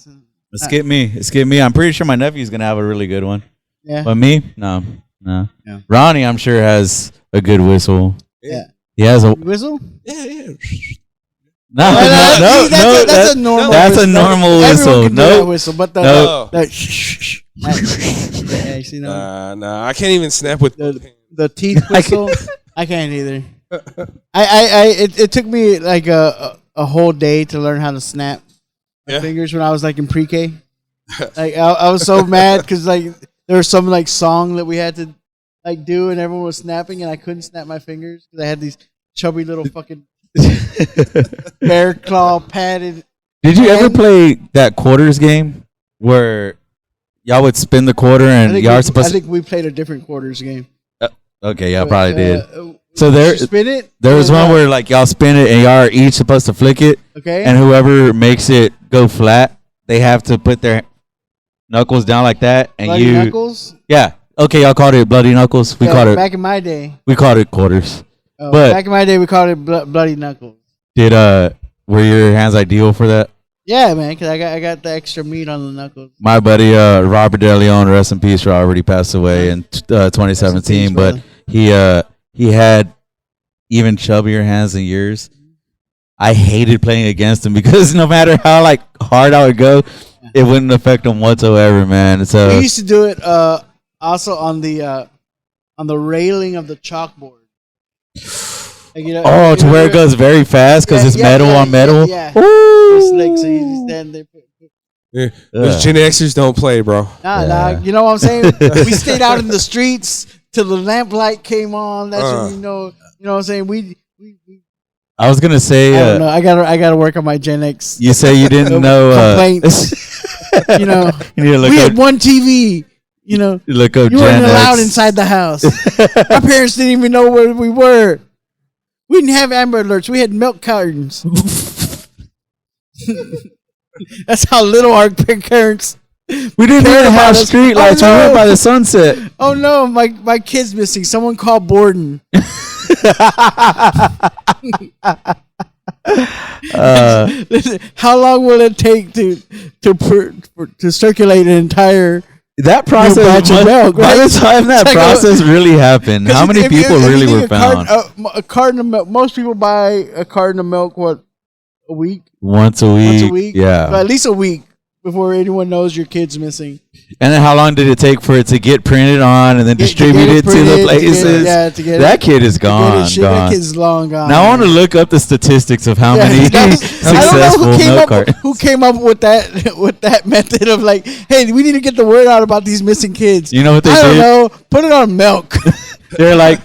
skipped me. It skipped me. I'm pretty sure my nephew's gonna have a really good one. Yeah. But me, no. Yeah. Ronnie, I'm sure has a good whistle. Yeah. He has a Whistle? Yeah. no. That's a normal. That's a whistle. normal Everyone whistle. can do that Nope. whistle, but the Nope. yeah, you see, no, Nah. I can't even snap with. the teeth whistle. I can't either. It took me like a whole day to learn how to snap my fingers when I was like in pre-K. Like I was so mad because like there was some like song that we had to like do and everyone was snapping and I couldn't snap my fingers because I had these chubby little fucking bear claw padded. Did you ever And- play that quarters game where y'all would spin the quarter and y'all are I supposed think we played a different quarters game. Okay, y'all probably did. There, So there spin it. there was and, one where like y'all spin it and y'all are each supposed to flick it, okay, and whoever makes it go flat, they have to put their knuckles down like that, and Bloody you knuckles. yeah. Okay, y'all called it bloody knuckles. We Yeah, called it back in my day. quarters. But- Back in my day, we called it bloody knuckles. Did were your hands ideal for that? Yeah, man, because I got the extra meat on the knuckles. My buddy Robert De Leon, rest in peace, already passed away in 2017. brother. But he had even chubbier hands than yours. I hated playing against him because no matter how like hard I would go, it wouldn't affect him whatsoever, man. So We used to do it also on the railing of the chalkboard. Like, to where it goes very fast because it's metal on metal. Yeah. Ooh. It's like, so you just stand there. Those Gen Xers don't play, bro. Nah, you know what I'm saying? We stayed out in the streets till the lamplight came on. That's when you know what I'm saying? We I was gonna say, I don't know. I gotta work on my Gen X you say you didn't know. complaints. You know, You need to look we up. had one TV. You know, Look up you Gen weren't allowed X. inside the house. Our parents didn't even know where we were. We didn't have Amber Alerts. We had milk cartons. That's how little our parents. We didn't cared even have about us. street lights. Oh, We went no. by the sunset. Oh no, my kid's missing. Someone call Borden. How long will it take to circulate an entire? That process, batch of milk, by right? the time that It's like process really happened, how many people really were found? A carton of milk. Most people buy a carton of milk. What, a week? Once a week. Once a week. Yeah. At least a week. before anyone knows your kid's missing. And then how long did it take for it to get printed on and then distributed to the places? That kid is gone. That kid's long gone. Now I want to look up the statistics of how many successful I don't milk know cartons. who came up with that method of like, hey, we need to get the word out about these missing kids. You know what they did? I don't know. Put it on milk. They're like,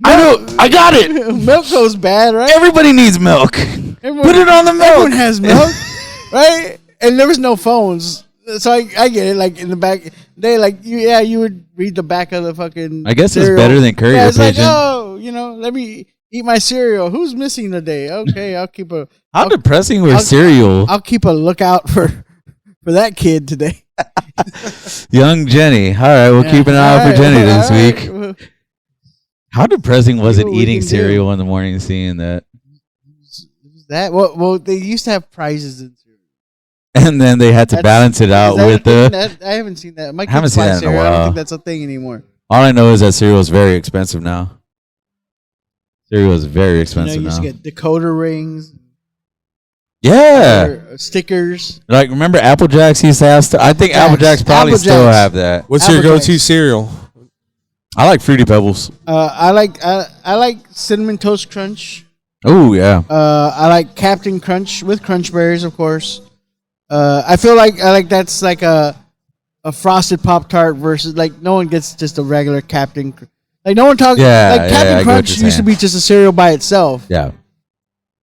I got it. Milk goes bad, right? Everybody needs milk. Put it on the milk. Everyone has milk, right? And there was no phones. So I get it. Like in the back, you would read the back of the fucking. I guess cereal. it's better than courier it's pigeon. Like, let me eat my cereal. Who's missing today? Okay, I'll keep a. How depressing was cereal? I'll keep a lookout for that kid today. Young Jenny. All right, we'll keep an eye out for Jenny this week. Right. How depressing was it what we eating can cereal do. in the morning, seeing that? Well, they used to have prizes in cereal. And then they had to balance it out with the. I haven't seen that. My kids haven't seen buy that in a cereal. I don't while. think that's a thing anymore. All I know is that cereal is very expensive now. Cereal is very expensive You now. used to get decoder rings. Yeah. Or stickers. Like, remember Apple Jacks used to have stuff? I think Apple Jacks probably Apple still Jacks. have that. What's Apple your go-to Jacks. cereal? I like Fruity Pebbles. I like Cinnamon Toast Crunch. Oh, yeah. I like Captain Crunch with Crunch Berries, of course. I feel like that's like a frosted Pop-Tart versus like no one gets just a regular Captain. Like no one talks. Yeah, like I Captain get what Crunch you're used to saying. be just a cereal by itself. Yeah.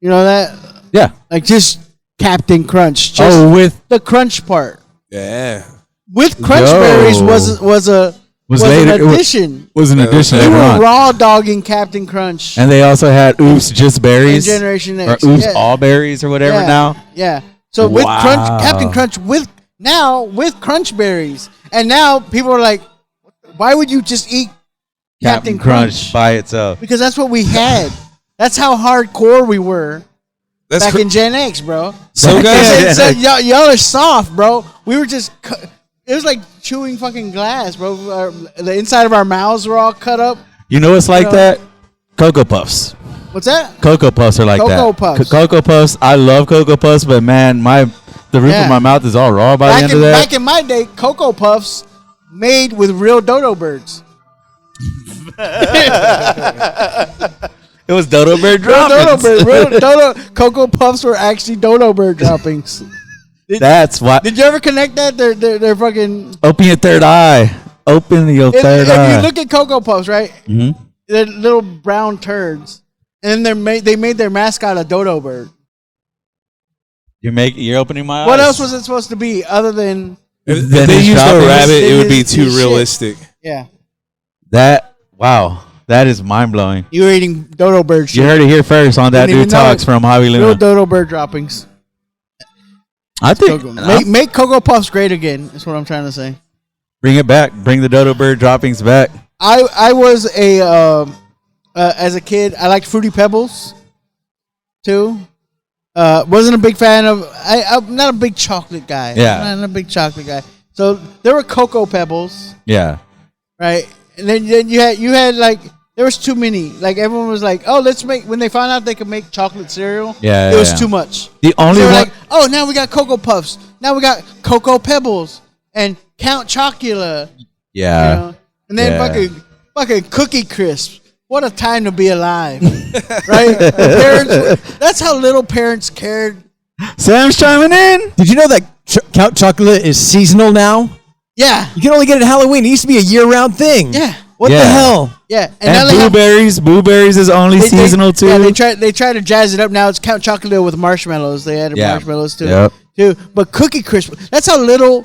You know that? Yeah. Like just Captain Crunch. Just with the crunch part. Yeah. With Crunch Berries was later, an addition. was an addition They later were on. raw dogging Captain Crunch. And they also had Oops Just Berries. And Generation Or X. Oops Yeah. All Berries or whatever Yeah. now. Yeah. So with Wow. Captain Crunch with Crunch Berries. And now people are like, why would you just eat Captain Crunch? by itself. Because that's what we had. That's how hardcore we were That's back in Gen X, bro. Some guys. Y'all are soft, bro. We were just. It was like chewing fucking glass, bro. The inside of our mouths were all cut up. You know what's like know? that? Cocoa Puffs. What's that? Cocoa Puffs are like Cocoa that. Puffs. Cocoa Puffs. I love Cocoa Puffs, but man, the roof of my mouth is all raw by the end of that. Back in my day, Cocoa Puffs made with real dodo birds. It was dodo bird Real dodo droppings. bird. Real dodo. Cocoa Puffs were actually dodo bird droppings. That's why. Did you ever connect that? They're fucking. Open your third eye. Open your third If eye. you look at Cocoa Puffs, right? Mhm. They're little brown turds, and they made their mascot a dodo bird. You're opening my eyes. What else was it supposed to be other than If Then they he's used a dropping rabbit, his- it would be his too shit. realistic. yeah? Wow. That is mind blowing. You were eating dodo bird shit. You heard it here first on That Didn't Dude even know Talks it. from Javi Real Luna. dodo bird droppings. I think Make Cocoa Puffs great again. Is what I'm trying to say. bring it back. Bring the dodo bird droppings back. I was as a kid, I liked Fruity Pebbles too. Wasn't a big fan of. I'm not a big chocolate guy. Yeah. I'm not a big chocolate guy. So there were Cocoa Pebbles, Yeah. right? And then you had like there was too many. Like everyone was like, oh, let's make. When they found out they could make chocolate cereal, Yeah, it was yeah. too much. The only They were one. like, oh, now we got Cocoa Puffs. Now we got Cocoa Pebbles and Count Chocula. Yeah. You know? And then fucking Cookie Crisp. What a time to be alive, right? That's how little parents cared. Sam's chiming in. Did you know that Count Chocula is seasonal now? Yeah, You can only get it at Halloween. It used to be a year-round thing. yeah, What Yeah. the hell? yeah. And now they have- blueberries. Blueberries is only seasonal too. Yeah, they try to jazz it up now. It's Count Chocula with marshmallows. They added marshmallows too. Yep. Too. But Cookie Crisp. That's how little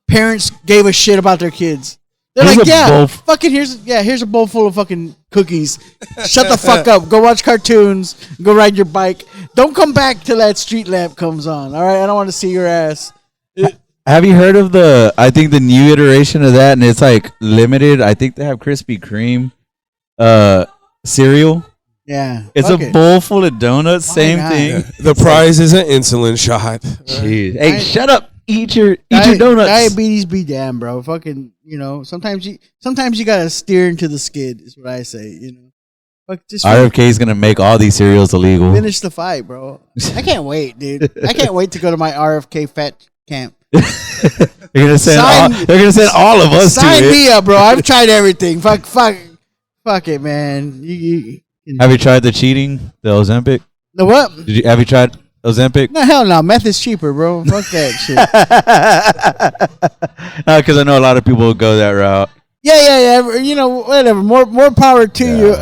parents gave a shit about their kids. They're Here's like, a yeah, bowl fucking here's a bowl full of fucking cookies. Shut the fuck up. Go watch cartoons. Go ride your bike. Don't come back till that street lamp comes on. All right, I don't want to see your ass. Have you heard of I think the new iteration of that, and it's like limited. I think they have Krispy Kreme cereal. Yeah, It's fuck a it. bowl full of donuts. Same not? thing. The prize is an insulin shot. Jeez. Hey, Right. shut up. Eat your donuts. Diabetes be damned, bro. Fucking, sometimes you gotta steer into the skid. Is what I say. Fuck, just RFK is gonna make all these cereals illegal. finish the fight, bro. I can't wait, dude. I can't wait to go to my RFK fat camp. They're gonna send all of us to Sign it. me up, bro. I've tried everything. Fuck it, man. Have you tried the cheating, the Ozempic? The what? Have you tried Ozempic? No, hell no. Meth is cheaper, bro. Fuck that shit. Because I know a lot of people go that route. Yeah. You know, whatever. More power to you.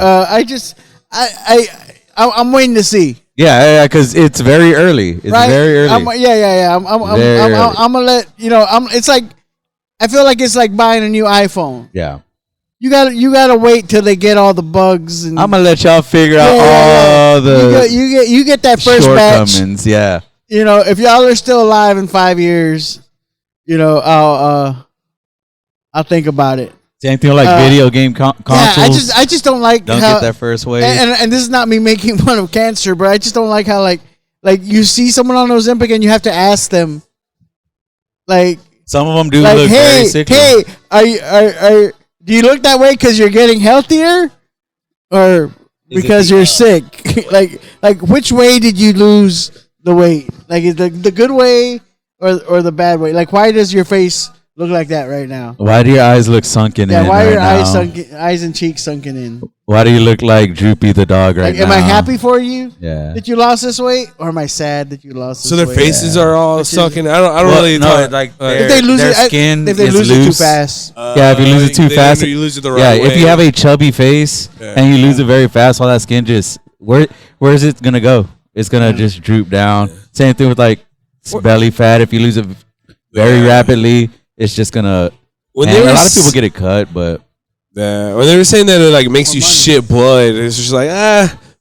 I'm waiting to see. Yeah, because it's very early. It's right? very early. I'm gonna let you know. It's like I feel like it's like buying a new iPhone. Yeah. You gotta wait till they get all the bugs. And I'm gonna let y'all figure out all the you get that first batch. shortcomings. Yeah. You know, if y'all are still alive in 5 years, you know, I'll think about it. Same thing like video game consoles. Yeah, I just don't like don't how, get that first wave. And this is not me making fun of cancer, but I just don't like how like you see someone on Ozempic and you have to ask them, like some of them do like, look very sick. Hey, are do you look that way because you're getting healthier, or because you're sick? like which way did you lose the weight? Like is the good way or the bad way? Like why does your face look like that right now? Why do your eyes look sunken in? Yeah, why are your right eyes and cheeks sunken in? Why do you look like Droopy the dog right now? Am I happy for you? Yeah. That you lost this weight, or am I sad that you lost this So their weight? faces are all sunken. I don't really talk like If they lose their it, skin if they is lose it too loose. fast. Yeah, if you lose it too fast, you lose it the right way. if you have a chubby face and you lose it very fast, all that skin just where is it gonna go? It's gonna just droop down. Same thing with like belly fat. If you lose it very rapidly, it's just gonna. A lot of people get it cut, but when they were saying that it like makes you shit blood, it's just like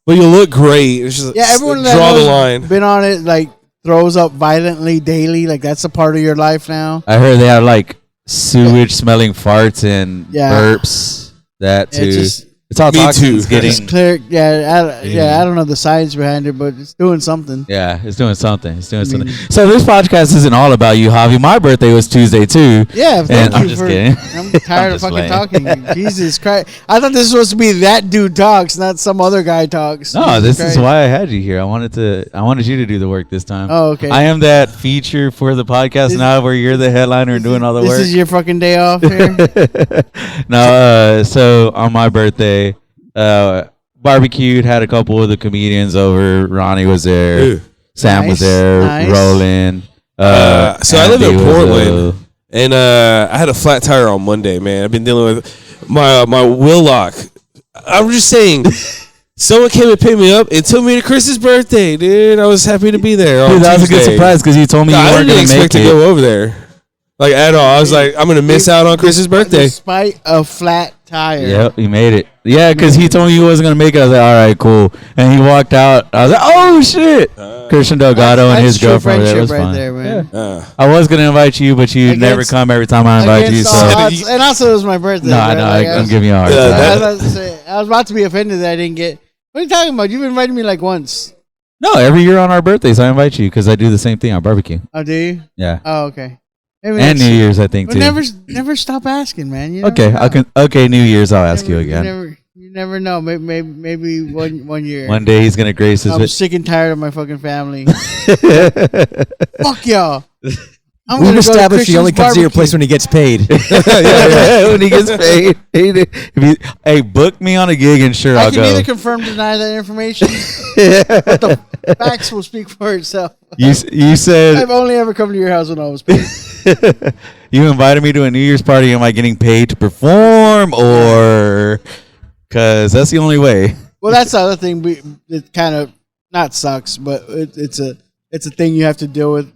but you look great. It's just everyone that draw the knows line. Been on it like throws up violently daily. Like that's a part of your life now. I heard they have like sewage smelling farts and burps. That too. It's all toxins getting. It's clear. I don't know the science behind it, but it's doing something. Yeah, it's doing something. So this podcast isn't all about you, Javi. My birthday was Tuesday too. Yeah, thank you I'm just kidding. I'm tired of fucking talking. Jesus Christ! I thought this was supposed to be that dude talks, not some other guy talks. No, this is why I had you here. I wanted you to do the work this time. Oh, okay. I am that feature for the podcast now, where you're the headliner and doing all the work. This is your fucking day off here. No, so on my birthday. Barbecued, had a couple of the comedians over. Ronnie was there. Sam was there. Roland. So I live in Portland, and I had a flat tire on Monday. Man, I've been dealing with my wheel lock. I'm just saying. Someone came and picked me up and took me to Chris's birthday, dude. I was happy to be there. Dude, that was a good surprise because you told me you weren't going to make it. I didn't expect to go over there, like at all. I was like, I'm going to miss out on Chris's birthday. Despite a flat tire. Yep, he made it. Yeah, because he told me he wasn't going to make it. I was like, all right, cool. And he walked out. I was like, oh, shit. Christian Delgado and his girlfriend were there. It was fun. There, man. Yeah. I was going to invite you, but you never come every time I invite you. And also, it was my birthday. No, I know. I'm giving you a hard time. I was about to be offended that I didn't get. What are you talking about? You've invited me like once. No, every year on our birthdays, I invite you because I do the same thing on barbecue. Oh, do you? Yeah. Oh, okay. And New Year's, I think, too. Never stop asking, man. You Okay, New Year's, I'll ask you again. You never know. Maybe one year. One day he's going to grace his... I'm sick and tired of my fucking family. Fuck y'all. We've established he only comes to your place when he gets paid. When he gets paid. Hey, book me on a gig and sure I'll go. I can neither confirm or deny that information, but the facts will speak for itself. You said... I've only ever come to your house when I was paid. You invited me to a New Year's party. Am I getting paid to perform or... Because that's the only way. Well, that's the other thing. It kind of not sucks, but it's a thing you have to deal with.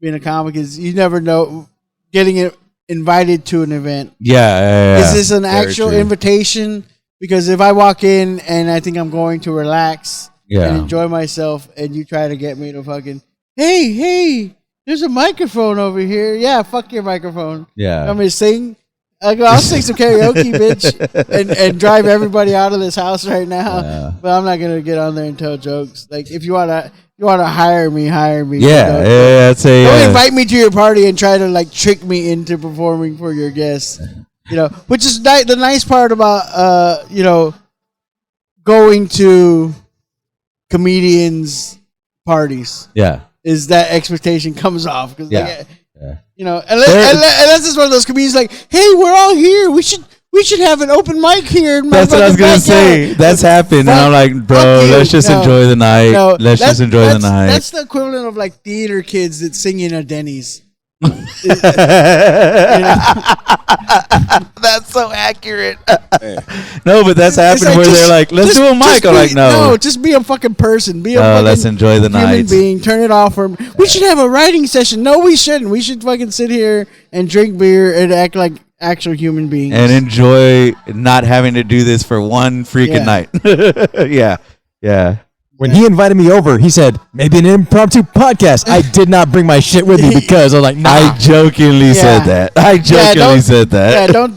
Being a comic is you never know getting invited to an event. Yeah. Is this an actual invitation? Because if I walk in and I think I'm going to relax and enjoy myself, and you try to get me to fucking hey, there's a microphone over here. Yeah, fuck your microphone. Yeah, I'm gonna sing. I'll sing some karaoke, bitch, and drive everybody out of this house right now. Yeah. But I'm not gonna get on there and tell jokes. Like if you wanna hire me. Yeah. Don't invite me to your party and try to like trick me into performing for your guests. Which is the nice part about going to comedians' parties. Yeah. is that expectation comes off because Yeah. you know, and that's just one of those comedians like, hey, we're all here. We should have an open mic here. In my That's what I was fucking gonna backyard. say. That's happened, and I'm like, bro, fuck you. let's just enjoy the night. No, let's just enjoy the night. That's the equivalent of like theater kids that sing in a Denny's. That's so accurate. No, but that's happened like, where they're like, let's do a mic. I'm like, no, just be a fucking person. Be a fucking let's enjoy the human night. being. Turn it off. We should have a writing session. No, we shouldn't. We should fucking sit here and drink beer and act like actual human beings. And enjoy not having to do this for one freaking night. Yeah. When he invited me over, he said, maybe an impromptu podcast. I did not bring my shit with me because I was like, nah. I jokingly said that. Said that. Don't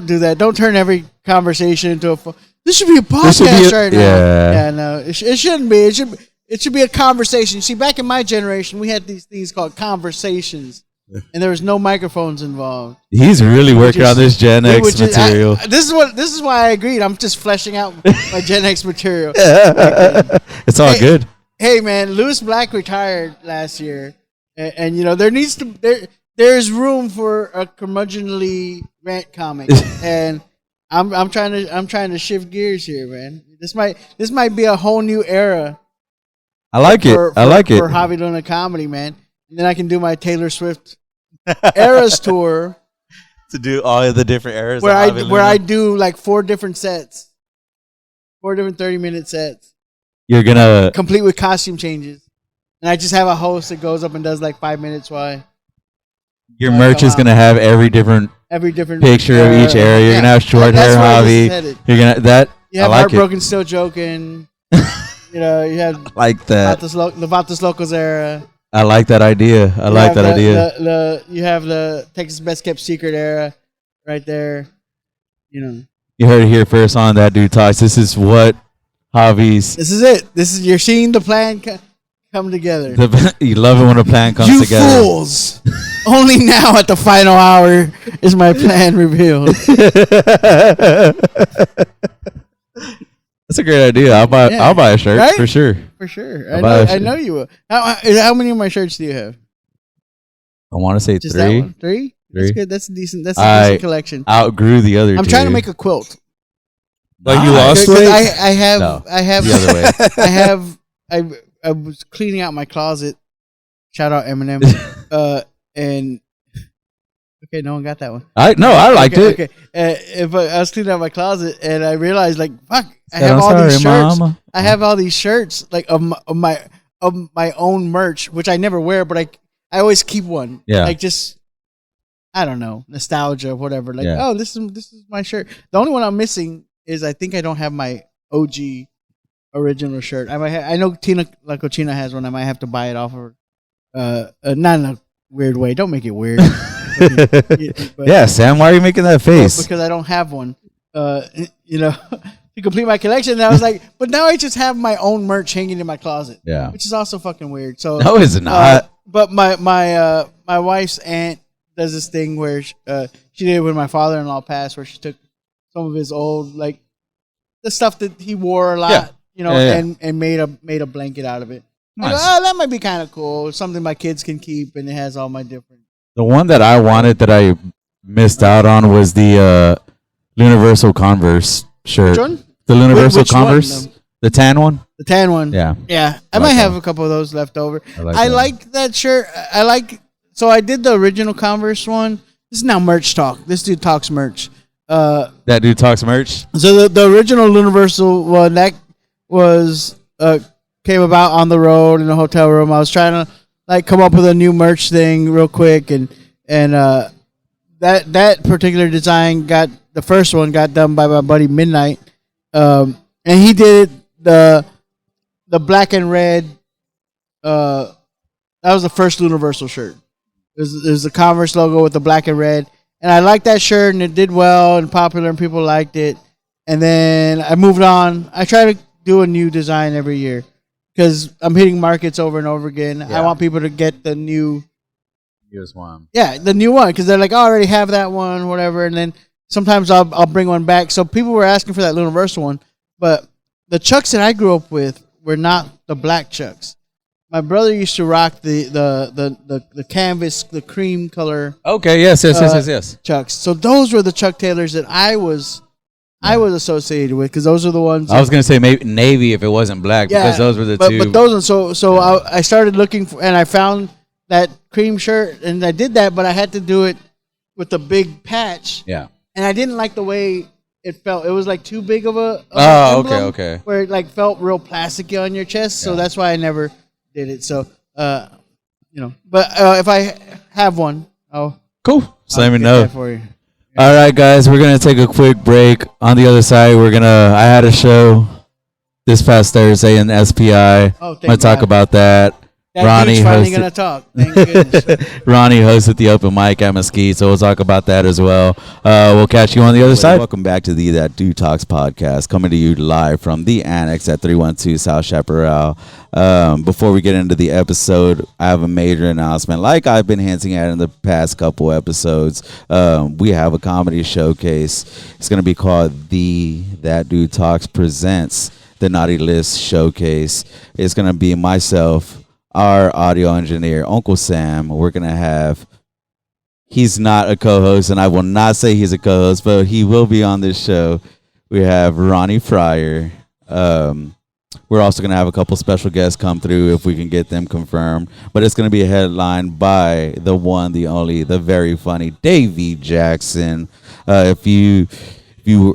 do that. Don't turn every conversation into a. This should be a podcast right now. Yeah, no, it shouldn't be. It should be a conversation. See, back in my generation, we had these things called conversations, and there was no microphones involved. He's really working on this Gen X material. This is why I agreed. I'm just fleshing out my Gen X material. It's all good. Hey man, Lewis Black retired last year, and you know there's room for a curmudgeonly rant comic, and I'm trying to shift gears here, man. This might be a whole new era. I like it. For Javi Luna comedy, man. And then I can do my Taylor Swift Eras tour to do all of the different eras. Where I do like 4 different 30-minute sets. You're gonna complete with costume changes, and I just have a host that goes up and does like 5 minutes. Your merch is gonna have every different picture of each area. You're gonna have short hair, Javi. You're gonna that. You have I like Heartbroken Still Joking. You know, you had like that. Levantos Locos era. I like that idea. I like that idea. You have the Texas Best Kept Secret era right there. You know. You heard it here first on That Dude Talks. This is what Javi's. This is it. You're seeing the plan come together. You love it when a plan comes together. You fools! Only now at the final hour is my plan revealed. That's a great idea. I'll buy a shirt, right? For sure. For sure. I know you will. How many of my shirts do you have? I want to say just 3. That one? 3? That's good. That's a decent collection. Outgrew the other 2. I'm trying to make a quilt. Like you lost weight? I have the other way. I was cleaning out my closet. Shout out Eminem. And okay, no one got that one. I liked it. Okay. If I was cleaning out my closet and I realized, like, fuck, I have all these shirts. Mama. I have all these shirts, like of my own merch, which I never wear, but I always keep one. Yeah. Like just, I don't know, nostalgia, whatever. Like, oh, this is my shirt. The only one I'm missing is I think I don't have my OG original shirt. I know Tina La Cochina has one. I might have to buy it off of her. Not in a weird way. Don't make it weird. Yeah, Sam, why are you making that face? Because I don't have one. You know, to complete my collection. And I was like, but now I just have my own merch hanging in my closet. Yeah, which is also fucking weird. So no, it's not. But my wife's aunt does this thing where she did it when my father-in-law passed, where she took some of his old, like, the stuff that he wore a lot, you know, and made a blanket out of it. Nice. Go, that might be kind of cool. Something my kids can keep, and it has all my different. The one that I wanted that I missed out on was the Lunaversal Converse shirt. Which one? The Lunaversal Converse, one? The tan one. The tan one. Yeah. Yeah. I might have a couple of those left over. I like that shirt. So I did the original Converse one. This is now merch talk. This dude talks merch. That Dude Talks merch. So the original Lunaversal one, that was came about on the road in a hotel room. I was trying to like come up with a new merch thing real quick, and that particular design the first one got done by my buddy Midnight, and he did the black and red. That was the first Lunaversal shirt. There's the Converse logo with the black and red, and I liked that shirt, and it did well and popular, and people liked it. And then I moved on. I try to do a new design every year because I'm hitting markets over and over again. Yeah. I want people to get the new. Newest one. Yeah, the new one, because they're like, oh, I already have that one, whatever. And then sometimes I'll bring one back. So people were asking for that Lunaversal one, but the Chucks that I grew up with were not the black Chucks. my brother used to rock the canvas, the cream color Okay, yes. Chucks. So those were the Chuck Taylors that I was associated with because those are the ones. I was gonna say maybe navy if it wasn't black because those were the two. But those ones. So I started looking for, and I found that cream shirt, and I did that, but I had to do it with a big patch. Yeah. And I didn't like the way it felt. It was like too big of a okay. Where it like felt real plasticky on your chest. So that's why I never did it. So but if I have one, Cool. Just let me get know. that for you. All right, guys, we're gonna take a quick break. On the other side, I had a show this past Thursday in SPI. I'm gonna talk about that. That Ronnie dude's finally hosted- gonna talk. Thank goodness. Ronnie hosted the open mic at Mesquite, so we'll talk about that as well. We'll catch you on the other side. Welcome back to the That Dude Talks podcast, coming to you live from the Annex at 312 South Chaparral. Before we get into the episode, I have a major announcement. Like I've been hinting at in the past couple episodes, we have a comedy showcase. It's going to be called the That Dude Talks Presents the Naughty List Showcase. It's going to be myself, our audio engineer, Uncle Sam. We're going to have, he's not a co-host, and I will not say he's a co-host, but he will be on this show. We have Ronnie Fryar. We're also going to have a couple special guests come through if we can get them confirmed. But it's going to be a headline by the one, the only, the very funny Davy Jackson. If you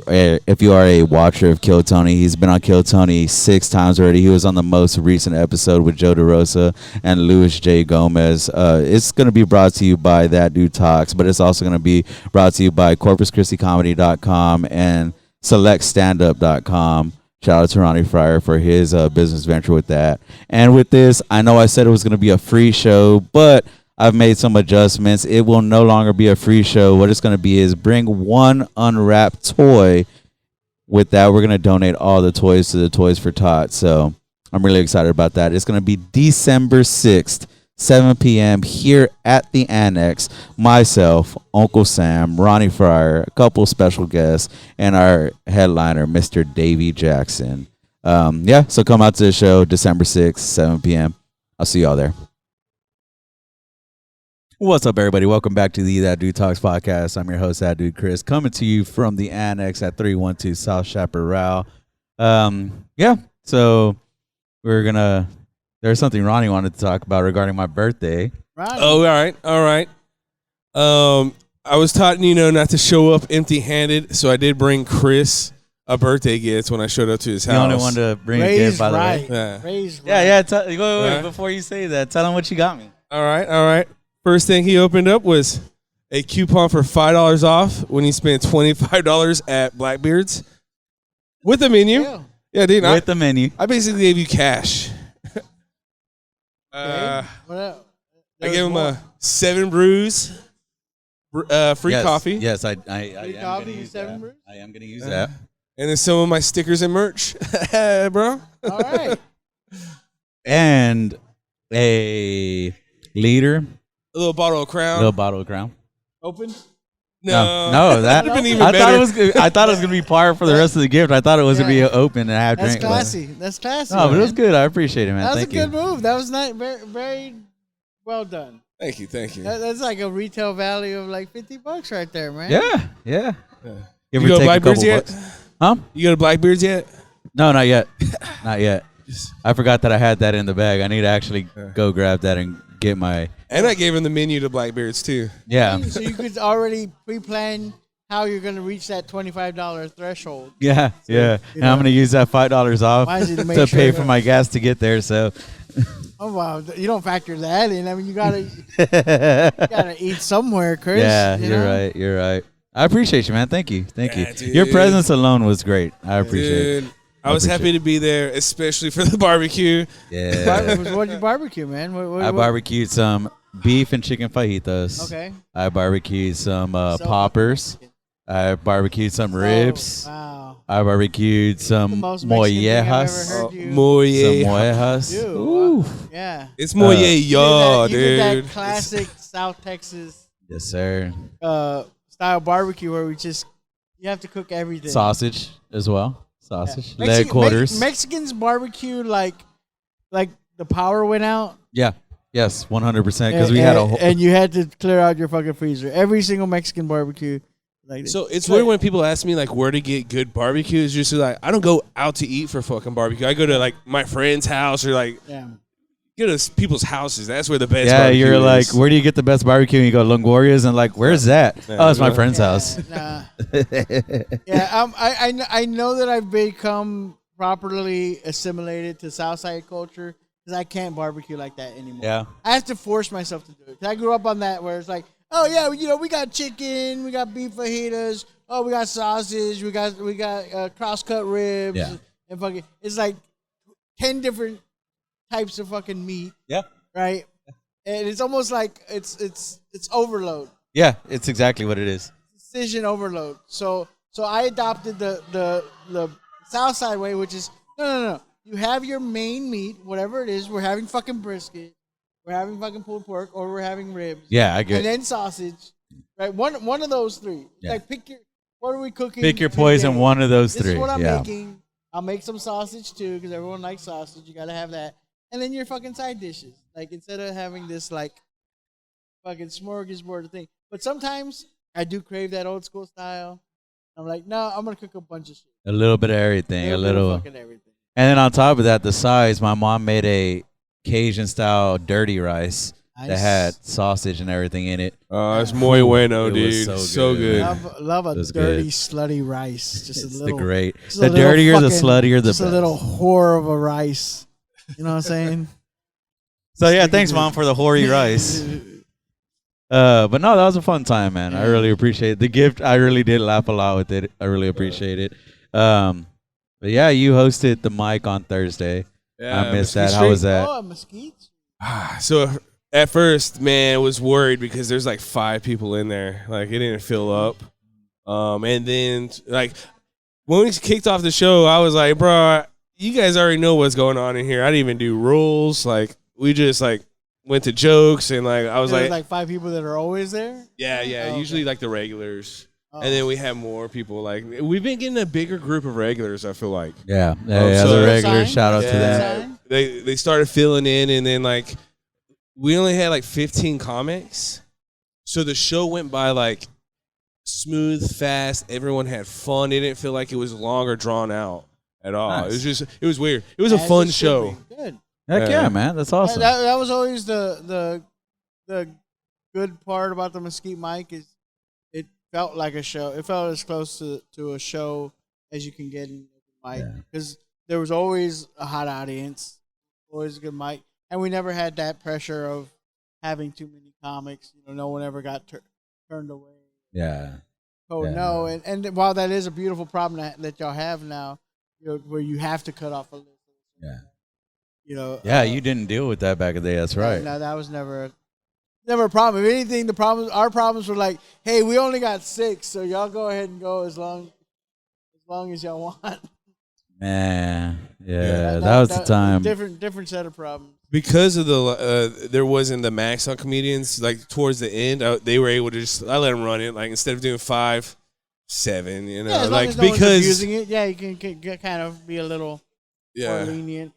are a watcher of Kill Tony, he's been on Kill Tony 6 times already. He was on the most recent episode with Joe DeRosa and Louis J. Gomez. It's going to be brought to you by That Dude Talks, but it's also going to be brought to you by CorpusChristiComedy.com and SelectStandup.com. Shout out to Ronnie Fryar for his business venture with that. And with this, I know I said it was going to be a free show, but I've made some adjustments. It will no longer be a free show. What it's going to be is bring one unwrapped toy. With that, we're going to donate all the toys to the Toys for Tots. So I'm really excited about that. It's going to be December 6th, 7 p.m. here at the Annex. Myself, Uncle Sam, Ronnie Fryar, a couple special guests, and our headliner, Mr. Davy Jackson. So come out to the show December 6th, 7 p.m. I'll see y'all there. What's up, everybody? Welcome back to the That Dude Talks podcast. I'm your host, That Dude Chris, coming to you from the Annex at 312 South Chaparral. So there's something Ronnie wanted to talk about regarding my birthday. Ronnie. Oh, all right. I was taught, not to show up empty-handed, so I did bring Chris a birthday gift when I showed up to his house. The only one to bring a gift, by the way. Yeah. Raised Yeah. right. Wait, before you say that, tell him what you got me. All right. First thing he opened up was a coupon for $5 off when he spent $25 at Blackbeard's with the menu. Yeah, dude. With the menu. I basically gave you cash. Okay. What else? I gave him a 7 brews, free coffee. Yes, I Free am coffee, going to use 7 that. brews? I am going to use that. And then some of my stickers and merch, bro. All right. And a liter, A little bottle of Crown. little bottle of Crown. Open. No, that would've been even I better. thought it was gonna be par for the rest of the gift. I thought it was gonna be open and have That's drink. but- classy. That's classy. No, but it was man. good. I appreciate it, man. That was Thank a you. good move. That was not very, very well done. Thank you. That's like a retail value of like $50 right there, man. Yeah. You go to Blackbeard's yet? Huh? You go to Blackbeard's yet? No, not yet. Not yet. I forgot that I had that in the bag. I need to actually go grab that and get my. And I gave him the menu to Blackbeard's too. Yeah. So you could already pre-plan how you're going to reach that $25 threshold. Yeah. And know. I'm gonna use that $5 off Why is it to make to sure pay that- for my gas to get there. So. Oh wow, you don't factor that in. I mean, you gotta eat somewhere, Chris. Yeah, you you're know? right. You're right. I appreciate you, man. Thank you. Yeah, you. Your dude. presence alone was great. I appreciate it. Dude, I was happy to be there, especially for the barbecue. Yeah. What did you barbecue, man? I barbecued some beef and chicken fajitas. Okay. I barbecued some So- poppers. I barbecued some ribs. Wow. I barbecued The some most Mexican thing I've ever mollejas. heard you. Moye. Some mollejas. do. Ooh. Yeah. It's Moye, You did that dude. classic South Texas Yes, sir. style barbecue where you have to cook everything. Sausage as well. Sausage. Yeah. Leg quarters. Mexicans barbecue like the power went out. Yeah. Yes, 100%. Because we had a whole. And you had to clear out your fucking freezer. Every single Mexican barbecue. Like So it's weird when people ask me like where to get good barbecue. It's just like I don't go out to eat for fucking barbecue. I go to like my friend's house or like go to people's houses. That's where the best. Yeah, barbecue you're is. like, where do you get the best barbecue? And you go Longoria's and like, where's that? Oh, it's my friend's house. Nah. I know that I've become properly assimilated to Southside culture because I can't barbecue like that anymore. Yeah. I have to force myself to do it. 'Cause I grew up on that where it's like, oh yeah, we got chicken, we got beef fajitas, oh we got sausage, we got cross-cut ribs, and fucking it's like 10 different types of fucking meat. Yeah. Right. And it's almost like it's overload. Yeah, it's exactly what it is. Decision overload. So I adopted the Southside way, which is no. You have your main meat, whatever it is. We're having fucking brisket, we're having fucking pulled pork, or we're having ribs. Yeah, I get And it. then sausage. Right, one of those three. Yeah. Like pick your. What are we cooking? Pick your today? poison, one of those This three. is what I'm yeah. making. I'll make some sausage too because everyone likes sausage. You gotta have that, and then your fucking side dishes. Like instead of having this like fucking smorgasbord thing. But sometimes I do crave that old school style. I'm like, no, I'm gonna cook a bunch of shit. A little bit of everything. A bit of little. fucking everything. And then on top of that, the sides, my mom made a Cajun style dirty rice that had sausage and everything in it. Oh, it's muy bueno, It was dude. so So good. good. Love a It was dirty, good. slutty rice. Just It's a little. the great. just a The little dirtier, the fucking- sluttier, the just best. a little whore of a rice. You know what I'm saying? So yeah, thanks, Mom, for the hoary rice. But no, that was a fun time, man. I really appreciate it. The gift. I really did laugh a lot with it. I really appreciate it. But yeah, you hosted the mic on Thursday. Yeah, I missed that. Mesquite How was Street. that? Oh, mesquite. So at first, man, I was worried because there's like 5 people in there. Like it didn't fill up. And then like when we kicked off the show, I was like, bro, you guys already know what's going on in here. I didn't even do rules. Like we just like went to jokes and like I was There's like, like 5 people that are always there. yeah, Oh, usually okay. like the regulars. Oh. And then we have more people. Like we've been getting a bigger group of regulars, I feel like. Yeah, so- the regular Sign? shout out to Yeah. them. Sign? They started filling in, and then like we only had like 15 comics, so the show went by like smooth, fast. Everyone had fun. It didn't feel like it was long or drawn out at all. Nice. It was weird. It was a As fun it should show. be. Good. Heck yeah, man, that's awesome. That was always the good part about the Mesquite mic is it felt like a show. It felt as close to a show as you can get in the mic because there was always a hot audience, always a good mic, and we never had that pressure of having too many comics. You know, no one ever got turned away. Yeah. Oh Yeah. no, and while that is a beautiful problem that y'all have now, you know, where you have to cut off a list. Yeah. You know. Yeah, you didn't deal with that back in the day. That's right. No, that was never a problem. If anything, our problems were like, hey, we only got 6, so y'all go ahead and go as long as y'all want. Man, yeah, that was the time. Different set of problems. Because of the there wasn't the max on comedians. Like towards the end, they were able to I let them run it. Like instead of doing 5, 7, you know, Yeah, as long like as no one's because abusing it, yeah, you can kind of be a little more yeah. lenient.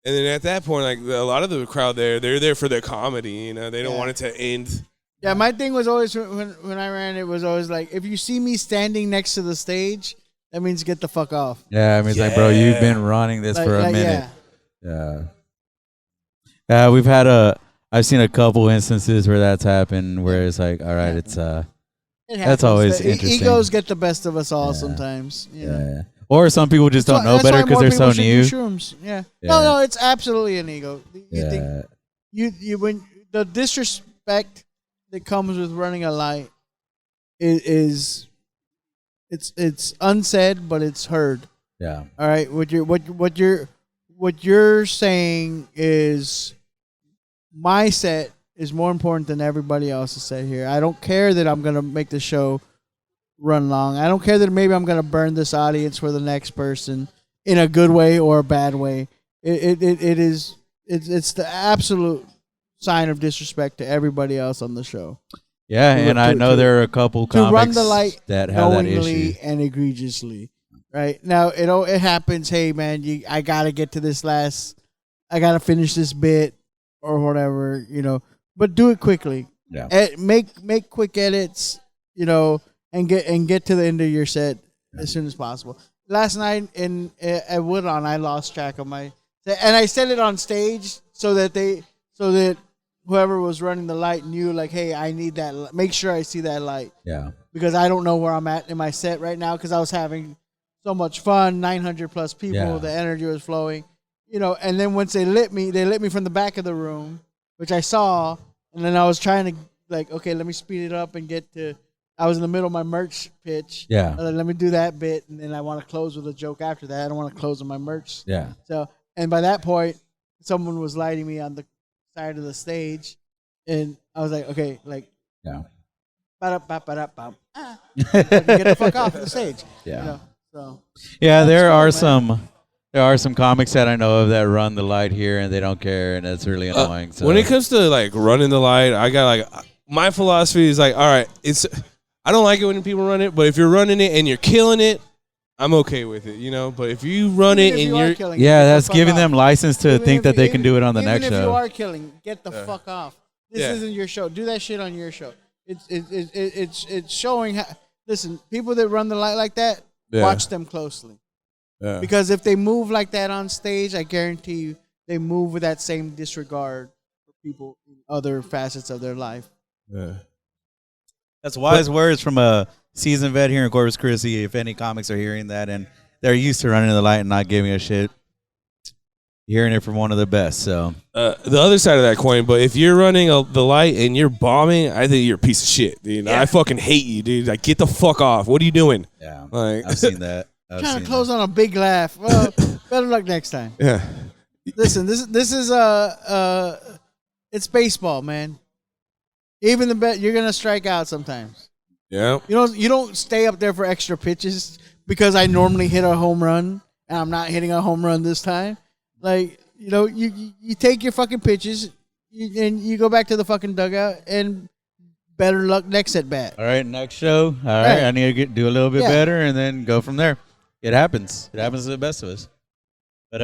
And then at that point, like a lot of the crowd they're there for their comedy. You know, they don't want it to end. Yeah, my thing was always when I ran it was always like, if you see me standing next to the stage, that means get the fuck off. Yeah, I mean, it's like, bro, you've been running this for a minute. Yeah. Yeah, I've seen a couple instances where that's happened, where it's like, all right, it's It happens. That's always The interesting. Egos get the best of us all sometimes. You know. yeah. Or some people just don't know That's better why because more they're so people should do new. shrooms. Yeah. Yeah. No, it's absolutely an ego. You think Yeah, you when the disrespect that comes with running a light is it's unsaid, but it's heard. yeah, All right. What you're saying is my set is more important than everybody else's set here. I don't care that I'm gonna make the show run long. I don't care that maybe I'm gonna burn this audience for the next person in a good way or a bad way. It's the absolute sign of disrespect to everybody else on the show. yeah. And I know there are a couple To run comics the light that have that knowingly issue. and egregiously. Right now, it happens. Hey, man, I gotta get to this last I gotta finish this bit or whatever, but do it quickly. Yeah. Make quick edits, and get to the end of your set as soon as possible. Last night at Woodlawn, I lost track of and I set it on stage so that whoever was running the light knew, like, hey, I need that. Make sure I see that light. Yeah. Because I don't know where I'm at in my set right now because I was having so much fun, 900 plus people, Yeah. the energy was flowing, and then once they lit me from the back of the room, which I saw, and then I was trying to, like, okay, let me speed it up and I was in the middle of my merch pitch. Yeah. Let me do that bit, and then I want to close with a joke after that. I don't want to close with my merch. Yeah. So, and by that point, someone was lighting me on the side of the stage, and I was like, okay, like, Yeah. get the fuck off the stage. Yeah. So Yeah, there are cool, man. some comics that I know of that run the light here and they don't care, and it's really annoying. So When it comes to like running the light, I got like my philosophy is like, all right, I don't like it when people run it, but if you're running it and you're killing it, I'm okay with it, But if you run it and you're killing, yeah, get the that's fuck giving off. them license to Even think if- that they can even- do it on the even next if you show. are killing, get the fuck off. This Yeah. isn't your show. Do that shit on your show. It's showing how. Listen, people that run the light like that, watch them closely. Yeah. Because if they move like that on stage, I guarantee you they move with that same disregard for people in other facets of their life. Yeah. That's wise words from a seasoned vet here in Corpus Christi. If any comics are hearing that and they're used to running the light and not giving a shit, hearing it from one of the best. So The other side of that coin, but if you're running the light and you're bombing, I think you're a piece of shit, dude. I fucking hate you, dude. Like, get the fuck off. What are you doing? yeah, Like, I've seen that. Trying to close on a big laugh. Well, better luck next time. Yeah. Listen, this is it's baseball, man. Even the bet, you're gonna strike out sometimes. Yeah. You don't stay up there for extra pitches because I normally hit a home run and I'm not hitting a home run this time. Like, you take your fucking pitches and you go back to the fucking dugout and better luck next at bat. All right, next show. All right, Right. I need to do a little bit Yeah. better and then go from there. It happens. It happens to the best of us. But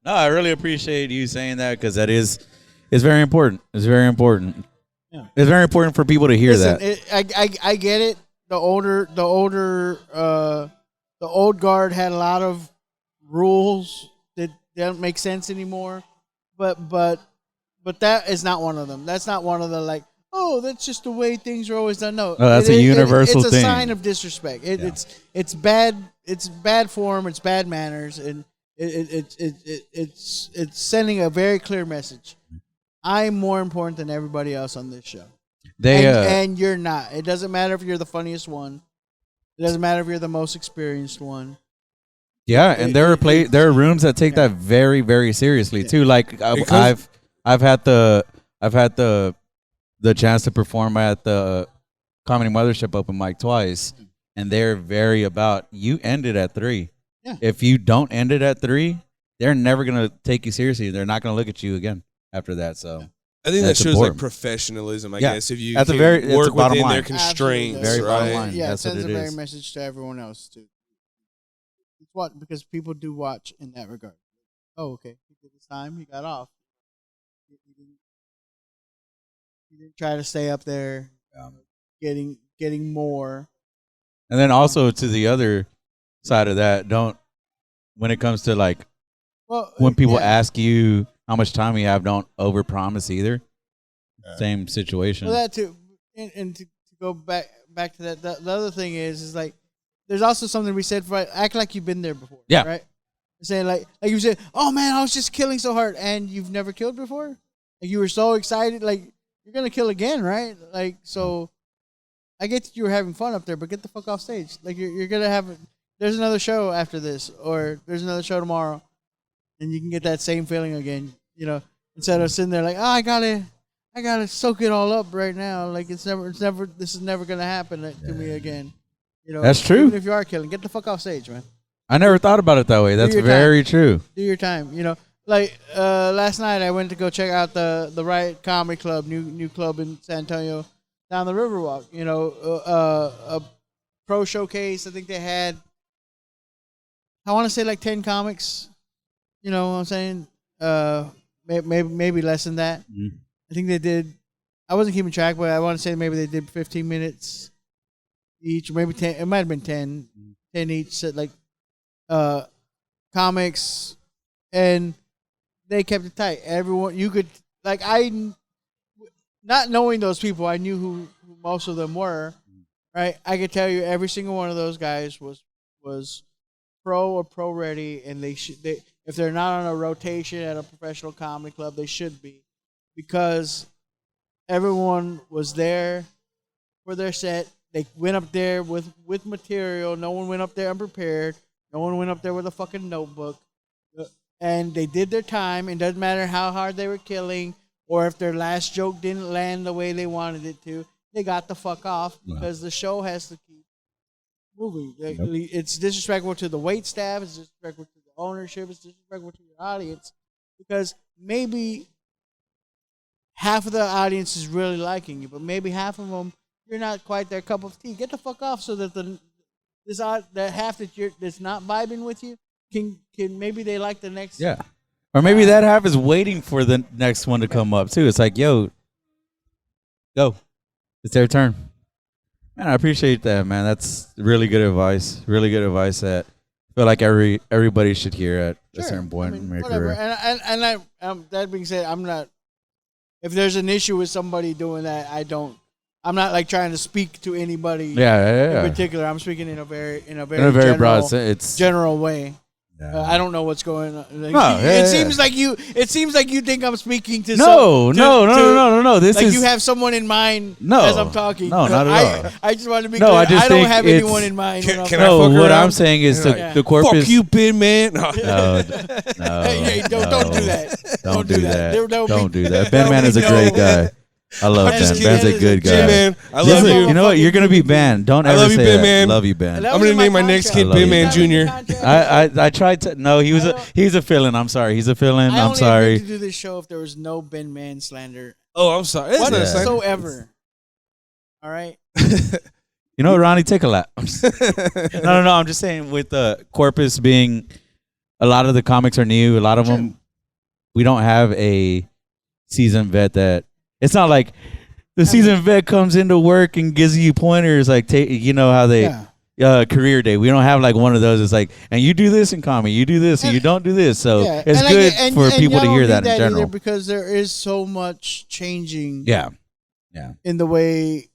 no, I really appreciate you saying that because it's very important. It's very important. Yeah. It's very important for people to hear Listen, that. I get it. The old guard had a lot of rules that don't make sense anymore. But that is not one of them. That's not one of the, like, oh, that's just the way things are always done. No, that's a universal it's thing. It's a sign of disrespect. It's bad. It's bad form. It's bad manners, and it's sending a very clear message. I'm more important than everybody else on this show. And you're not. It doesn't matter if you're the funniest one. It doesn't matter if you're the most experienced one. Yeah, and there are rooms that take that very, very seriously too. Like I've had the chance to perform at the Comedy Mothership open mic twice, and they're very about you end it at 3. Yeah. If you don't end it at 3, they're never gonna take you seriously. They're not gonna look at you again after that. So I think that That's shows important. like professionalism, I Yeah. guess, if you That's a can very- that's work the bottom within line. their constraints, Absolutely. Very bottom right? line. Yeah, That's it what sends it a very is. message to everyone else too. It's what, because people do watch in that regard. Oh, okay. He did his time. He got off. He didn't try to stay up there, getting more. And then also to the other side of that, when it comes to like Well, when people yeah. ask you how much time you have, don't overpromise either. Same situation. Well, that too, and to go back to that, the other thing is like, there's also something we said for act like you've been there before. Yeah. Right. Saying like you said, oh man, I was just killing so hard, and you've never killed before. Like you were so excited, like you're gonna kill again, right? Like so, I get that you were having fun up there, but get the fuck off stage. Like you're gonna have. There's another show after this, or there's another show tomorrow, and you can get that same feeling again. Instead of sitting there like, oh, I gotta soak it all up right now. Like this is never gonna happen to me again. That's true. Even if you are killing, get the fuck off stage, man. I never thought about it that way. That's your very true. Do your time. Like last night I went to go check out the Riot Comedy Club, new club in San Antonio, down the Riverwalk. A pro showcase. I think they had, I want to say like 10 comics. You know what I'm saying? maybe less than that. Mhm. I think they did. I wasn't keeping track, but I want to say maybe they did 15 minutes each, maybe 10. It might have been 10, 10 each. Said like comics, and they kept it tight. Everyone, you could like not knowing those people, I knew who most of them were. Right, I could tell you every single one of those guys was pro or pro ready, and they if they're not on a rotation at a professional comedy club, they should be, because everyone was there for their set. They went up there with material. No one went up there unprepared. No one went up there with a fucking notebook. And they did their time. It doesn't matter how hard they were killing or if their last joke didn't land the way they wanted it to. They got the fuck off because the show has to keep moving. It's disrespectful to the wait staff. It's disrespectful to the ownership. It's disrespectful to your audience, because maybe half of the audience is really liking you, but maybe half of them, you're not quite their cup of tea. Get the fuck off, so that that half that's not vibing with you can maybe they like the next. Yeah. Or maybe that half is waiting for the next one to come up too. It's like, yo, go. It's their turn. Man, I appreciate that, man. That's really good advice. Really good advice that I feel like everybody should hear at a certain point in their whatever. career. And that being said, I'm not. If there's an issue with somebody doing that, I'm not like trying to speak to anybody. Yeah. In particular, I'm speaking in a very very broad sense. general way. Yeah. I don't know what's going on. Like, No, it seems like you think I'm speaking to No. This like is you have someone in mind No. as I'm talking. No, not at all. I just want to be No, clear. I just don't think have it's- anyone in mind. when I'm Can I talking. fuck no. What around? I'm saying is the Corpus. Fuck you, Ben, man. No. No, Hey, don't do that. Don't do that. There'll Don't be- do that. Ben there'll Man be is a no- great guy. I love I'm just Ben. Ben's a kidding. good guy. Hey, man. I love Listen, you. you know what? You're gonna be banned. Don't I ever love you, say Ben that. Man. Love you, Ben. That I'm was gonna in my name my next contract. kid Ben Man That was in the Jr. contract. I tried to. No, he's a villain. I'm sorry. He's a villain. I I'm only sorry. agreed to do this show if there was no Ben Man slander Oh, I'm sorry. It's not a slander. whatsoever. All right. You know what, Ronnie? Take a lap. No. I'm just saying, with the Corpus being, a lot of the comics are new. A lot of them, we don't have a seasoned vet that. It's not like the seasoned vet comes into work and gives you pointers like, you know how they. Yeah. Career day. We don't have like one of those. It's like, and you do this in comedy, you do this, and you don't do this. So Yeah. it's And good and for people y'all to don't hear need that in either, general. because there is so much changing. Yeah. In the way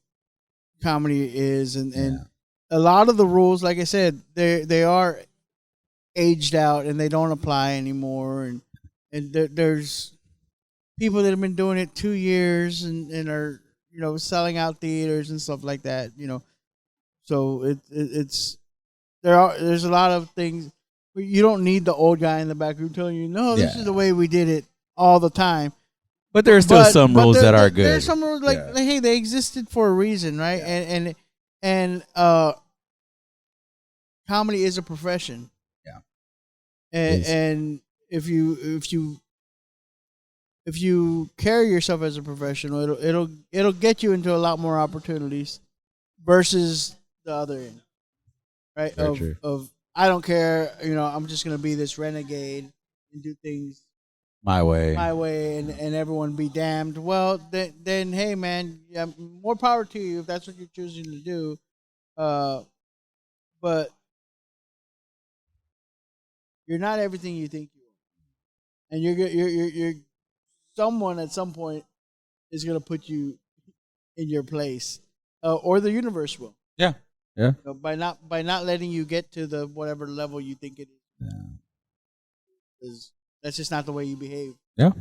comedy is, and a lot of the rules, like I said, they are aged out and they don't apply anymore. And there's people that have been doing it 2 years and are selling out theaters and stuff like that. So there's a lot of things. You don't need the old guy in the back room telling you, no, this is the way we did it all the time. But there's still some rules that are good. There's some rules like hey, they existed for a reason, right? And comedy is a profession. Yeah. And if you carry yourself as a professional, it'll get you into a lot more opportunities versus the other end, right? Very true. Of I don't care, I'm just gonna be this renegade and do things my way, and everyone be damned. Well, then hey, man, more power to you if that's what you're choosing to do. But you're not everything you think you are, and you're someone at some point is gonna put you in your place, or the universe will. Yeah. By not letting you get to the whatever level you think it is. Because that's just not the way you behave. Yeah.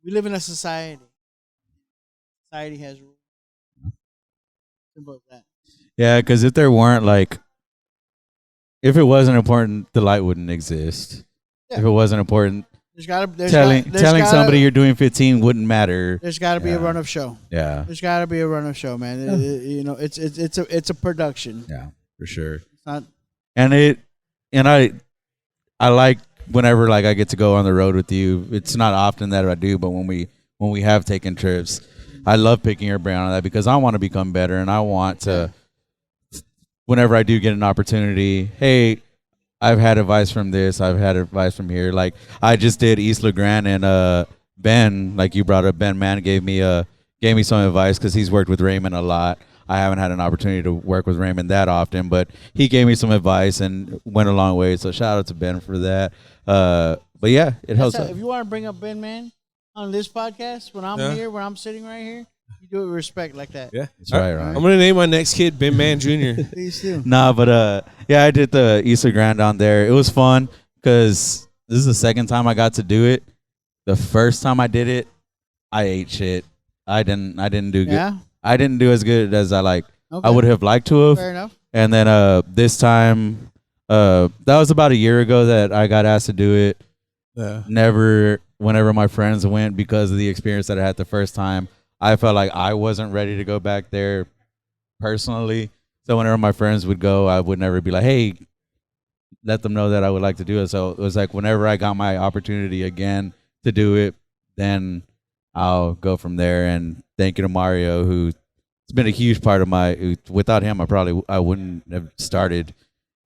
We live in a society. Society has rules. Simple as that. Yeah, because if there weren't if it wasn't important, the light wouldn't exist. Yeah. If it wasn't important, telling telling somebody you're doing 15 wouldn't matter. There's got to be a run of show. Yeah. There's got to be a run of show, man. It's a production. Yeah, for sure. It's not. And I like whenever I get to go on the road with you. It's not often that I do, but when we have taken trips, I love picking your brain on that because I want to become better and I want to. Whenever I do get an opportunity, hey, I've had advice from this. I've had advice from here. Like I just did Isla Grande, and Ben, like you brought up, Ben Man gave me some advice because he's worked with Raymond a lot. I haven't had an opportunity to work with Raymond that often, but he gave me some advice and went a long way. So shout out to Ben for that. But yeah, it helps. If you want to bring up Ben Man on this podcast, when I'm here, when I'm sitting right here, you do it with respect like that. Yeah, That's right, Ryan. I'm gonna name my next kid Ben Man Jr. Please do. Nah, but yeah, I did the Isla Grande down there. It was fun because this is the second time I got to do it. The first time I did it, I ate shit. I didn't do good. Yeah. I didn't do as good as I Okay. would have liked to have. Fair enough. And then this time, that was about a year ago that I got asked to do it. Whenever my friends went, because of the experience that I had the first time, I felt like I wasn't ready to go back there personally. So whenever my friends would go, I would never be like, hey, let them know that I would like to do it. So it was like whenever I got my opportunity again to do it, then I'll go from there. And thank you to Mario, who's been a huge part of without him, I wouldn't have started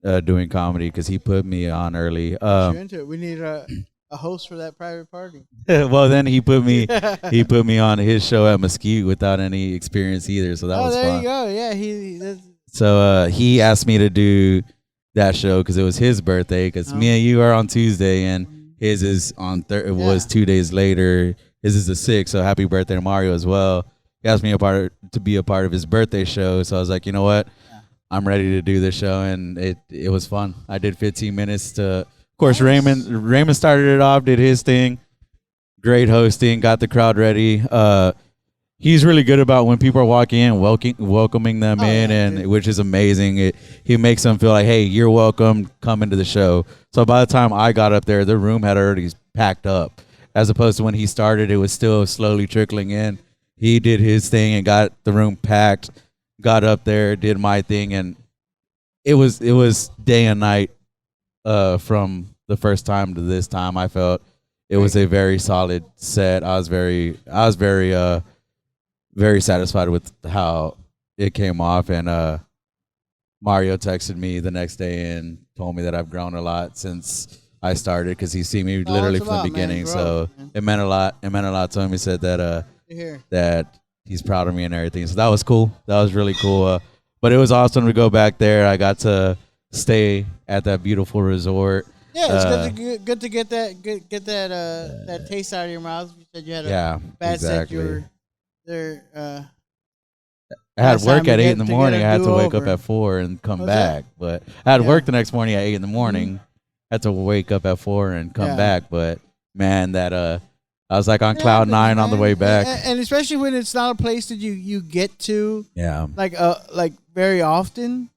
doing comedy because he put me on early. You're into it. We need a host for that private party. Well, then he put me on his show at Mesquite without any experience either. So that was there fun. you go. Yeah, So he asked me to do that show because it was his birthday. Because me and you are on Tuesday, and his is on was 2 days later. His is the 6th. So happy birthday to Mario as well. He asked me to be a part of his birthday show. So I was like, you know what? I'm ready to do this show, and it was fun. I did 15 minutes to. Of course, nice. Raymond started it off, did his thing. Great hosting, got the crowd ready. He's really good about when people are walking in, welcoming them in, which is amazing. He makes them feel like, hey, you're welcome, come into the show. So by the time I got up there, the room had already packed up. As opposed to when he started, it was still slowly trickling in. He did his thing and got the room packed, got up there, did my thing, and it was day and night from the first time to this time. I felt it was a very solid set. I was very very satisfied with how it came off, and Mario texted me the next day and told me that I've grown a lot since I started because he's seen me literally from the beginning. So it meant a lot. It meant a lot to him. He said that that he's proud of me and everything. So that was cool. That was really cool. But it was awesome to go back there. I got to stay at that beautiful resort. Yeah, it's good to get that taste out of your mouth. You said you had a bad set. You were there. I had work at 8 in the morning. I had to wake up at 4 and come back. But I had work the next morning at 8 in the morning. I had to wake up at 4 and come back. But man, that I was like on cloud 9 on the way back. And especially when it's not a place that you get to. Yeah. Like very often.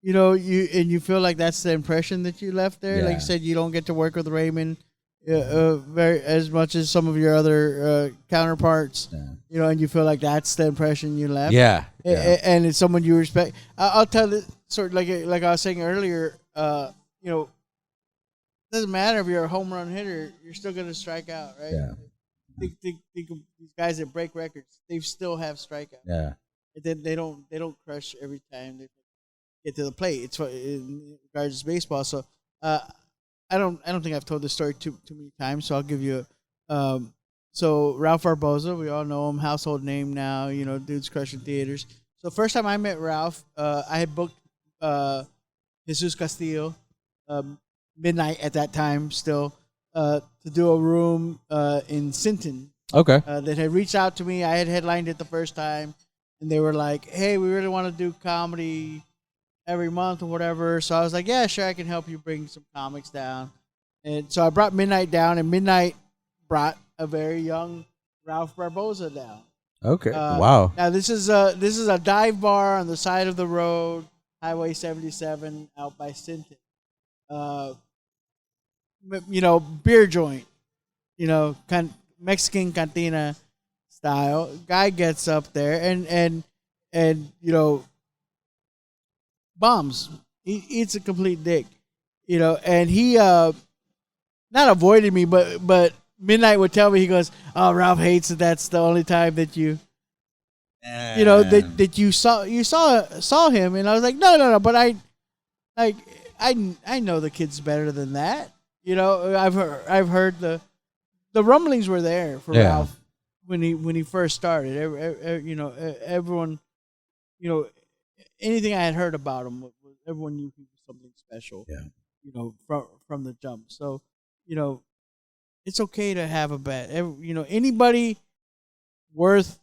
You know, you feel like that's the impression that you left there. Yeah. Like you said, you don't get to work with Raymond very as much as some of your other counterparts. Yeah. You know, and you feel like that's the impression you left. Yeah. And it's someone you respect. I'll tell it sort of like I was saying earlier. You know, it doesn't matter if you're a home run hitter, you're still gonna strike out, right? Yeah. Think of these guys that break records. They still have strikeouts. Yeah. They don't crush every time they get to the plate. It's in regards to baseball. So I don't think I've told this story too many times. So I'll give you so Ralph Barboza, we all know him, household name now. You know, dude's crushing theaters. So first time I met Ralph, I had booked Jesus Castillo, midnight at that time still, to do a room in Sinton. Okay. That had reached out to me. I had headlined it the first time, and they were like, "Hey, we really want to do comedy every month or whatever." So I was like, "Yeah, sure, I can help you bring some comics down." And so I brought Midnight down, and Midnight brought a very young Ralph Barboza down. Okay. Wow. Now this is a dive bar on the side of the road, Highway 77, out by Sinton. You know, beer joint. You know, Mexican cantina style. Guy gets up there and you know, bombs. He eats a complete dick. You know, and he not avoided me, but Midnight would tell me, he goes, "Oh, Ralph hates that that's the only time that you know that you saw him." And I was like, no, but I I know the kids better than that. You know, I've heard the rumblings were there for Ralph when he first started. Everyone, anything I had heard about him, everyone knew he was something special. Yeah. From the jump. So, it's okay to have a bad. Anybody worth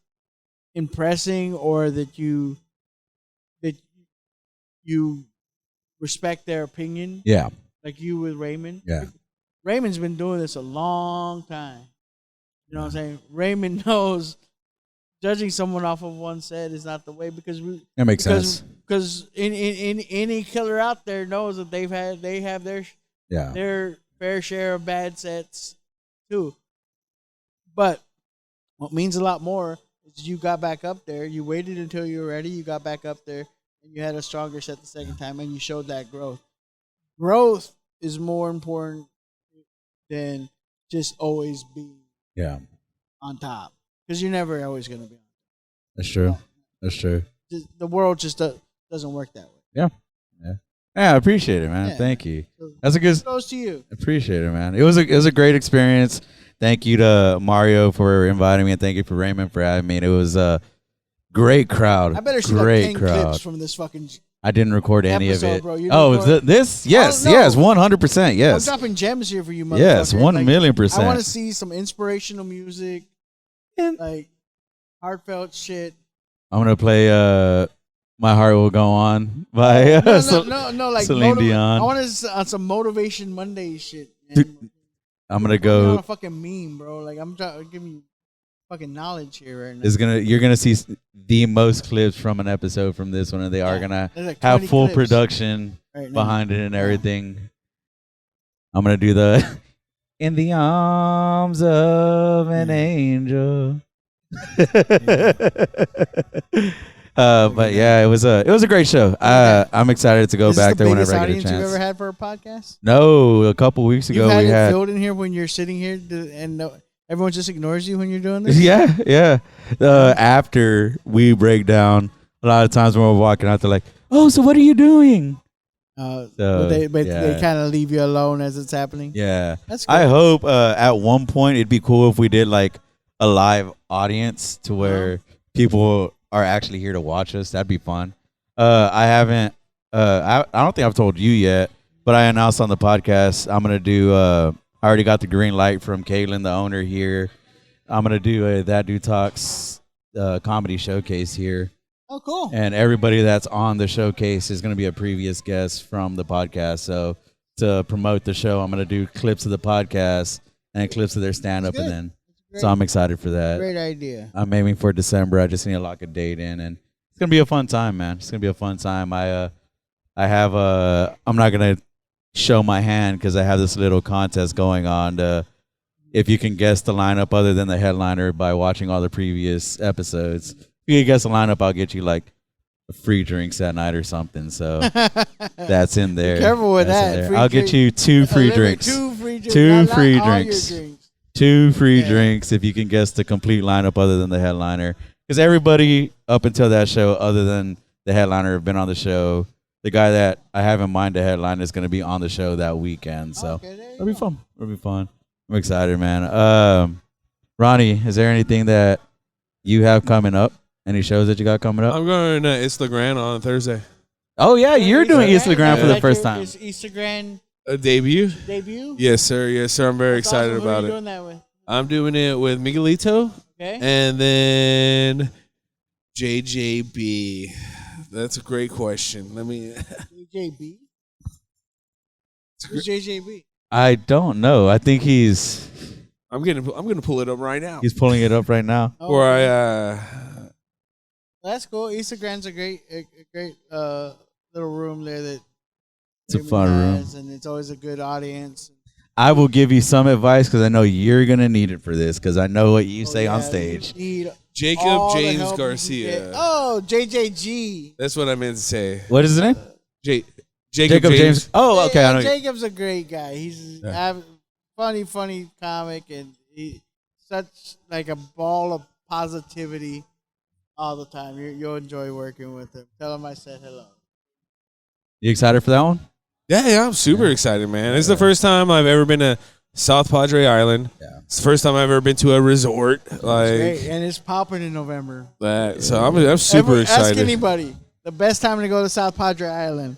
impressing or that you respect their opinion. Yeah. Like you with Raymond. Yeah. Raymond's been doing this a long time. You know what I'm saying? Raymond knows judging someone off of one set is not the way because That makes sense. Because any killer out there knows that they have their fair share of bad sets too. But what means a lot more is you got back up there. You waited until you were ready. You got back up there, and you had a stronger set the second time, and you showed that growth. Growth is more important than just always being on top, because you're never always going to be on top. That's true. That's true. The world just doesn't work that way. Yeah. Yeah, I appreciate it, man. Yeah. Thank you. That's a good. Goes to you. Appreciate it, man. It was a great experience. Thank you to Mario for inviting me, and thank you for Raymond for having me. And it was a great crowd. I better see great like 10 crowd. clips from this fucking. I didn't record any episode, of it. bro. You Oh, didn't record- this? Yes, no. yes, 100%. Yes, I'm dropping gems here for you, motherfucker. yes, 1,000,000%. I want to see some inspirational music, like heartfelt shit. I'm gonna play "My Heart Will Go On" by No, like Celine Dion. I want to on some Motivation Monday shit. Man. Dude, I'm gonna I'm go. on a fucking meme, bro. Like I'm trying to give you fucking knowledge here right now. You're gonna see the most clips from an episode from this one, and they are gonna There's like have 20 full clips production right now. behind it and everything. I'm gonna do the "In the Arms of an Angel." But yeah, it was a great show. I'm excited to go Is this back the there whenever biggest I get a audience you've chance. ever had for a podcast? No, a couple weeks ago You've had we it had. filled in here when you're sitting here, and everyone just ignores you when you're doing this. Yeah. After we break down, a lot of times when we're walking out, they're like, "Oh, so what are you doing?" They kind of leave you alone as it's happening. Yeah. That's cool. I hope at one point it'd be cool if we did like a live audience to where people are actually here to watch us. That'd be fun. I haven't. I don't think I've told you yet, but I announced on the podcast I'm gonna do. I already got the green light from Kaylin, the owner here. I'm gonna do a That Dude Talks comedy showcase here. Oh, cool. And everybody that's on the showcase is going to be a previous guest from the podcast. So to promote the show, I'm going to do clips of the podcast and clips of their stand-up. That's And good. then, Great. so I'm excited for that. Great idea. I'm aiming for December. I just need to lock a date in. And it's going to be a fun time, man. It's going to be a fun time. I'm not going to show my hand because I have this little contest going on. If you can guess the lineup other than the headliner by watching all the previous episodes. If you can guess the lineup, I'll get you like free drinks that night or something. So that's in there. Be careful with That's in that. there. Free I'll get you two free drinks. Two free drinks. Two Not free all your drinks. drinks. Two free Yeah. drinks if you can guess the complete lineup other than the headliner. Because everybody up until that show, other than the headliner, have been on the show. The guy that I have in mind to headline is going to be on the show that weekend. So Okay, there you it'll be go. fun. It'll be fun. I'm excited, man. Ronnie, is there anything that you have coming up? Any shows that you got coming up? I'm going to Isla Grande on Thursday. Oh yeah, you're doing Isla Grande for the Like first your- time. Is Isla Grande A debut? debut? Yes, sir. Yes, sir. I'm very That's excited awesome. Who are about you it. doing that with? I'm doing it with Miguelito Okay. and then JJB. That's a great question. Let me. JJB. Who's JJB? I don't know. I think he's I'm gonna pull it up right now. pulling it up right now. Oh, Or okay. I That's cool. Isla Grande's a great little room there that It's a Raymond fun room. has, and it's always a good audience. I will give you some advice because I know you're gonna need it for this because I know what you say on Yeah, stage. you need Jacob all the James help you can Garcia. get. Oh, JJG. That's what I meant to say. What is his name? Jacob James. Oh, okay. I know. Jacob's a great guy. He's funny comic, and he's such like a ball of positivity all the time. You'll enjoy working with him. Tell him I said hello. You excited for that one? Yeah, I'm super excited, man. It's the first time I've ever been to South Padre Island. Yeah. It's the first time I've ever been to a resort like Great, and it's popping in November. that. So I'm super excited. Ask anybody. The best time to go to South Padre Island.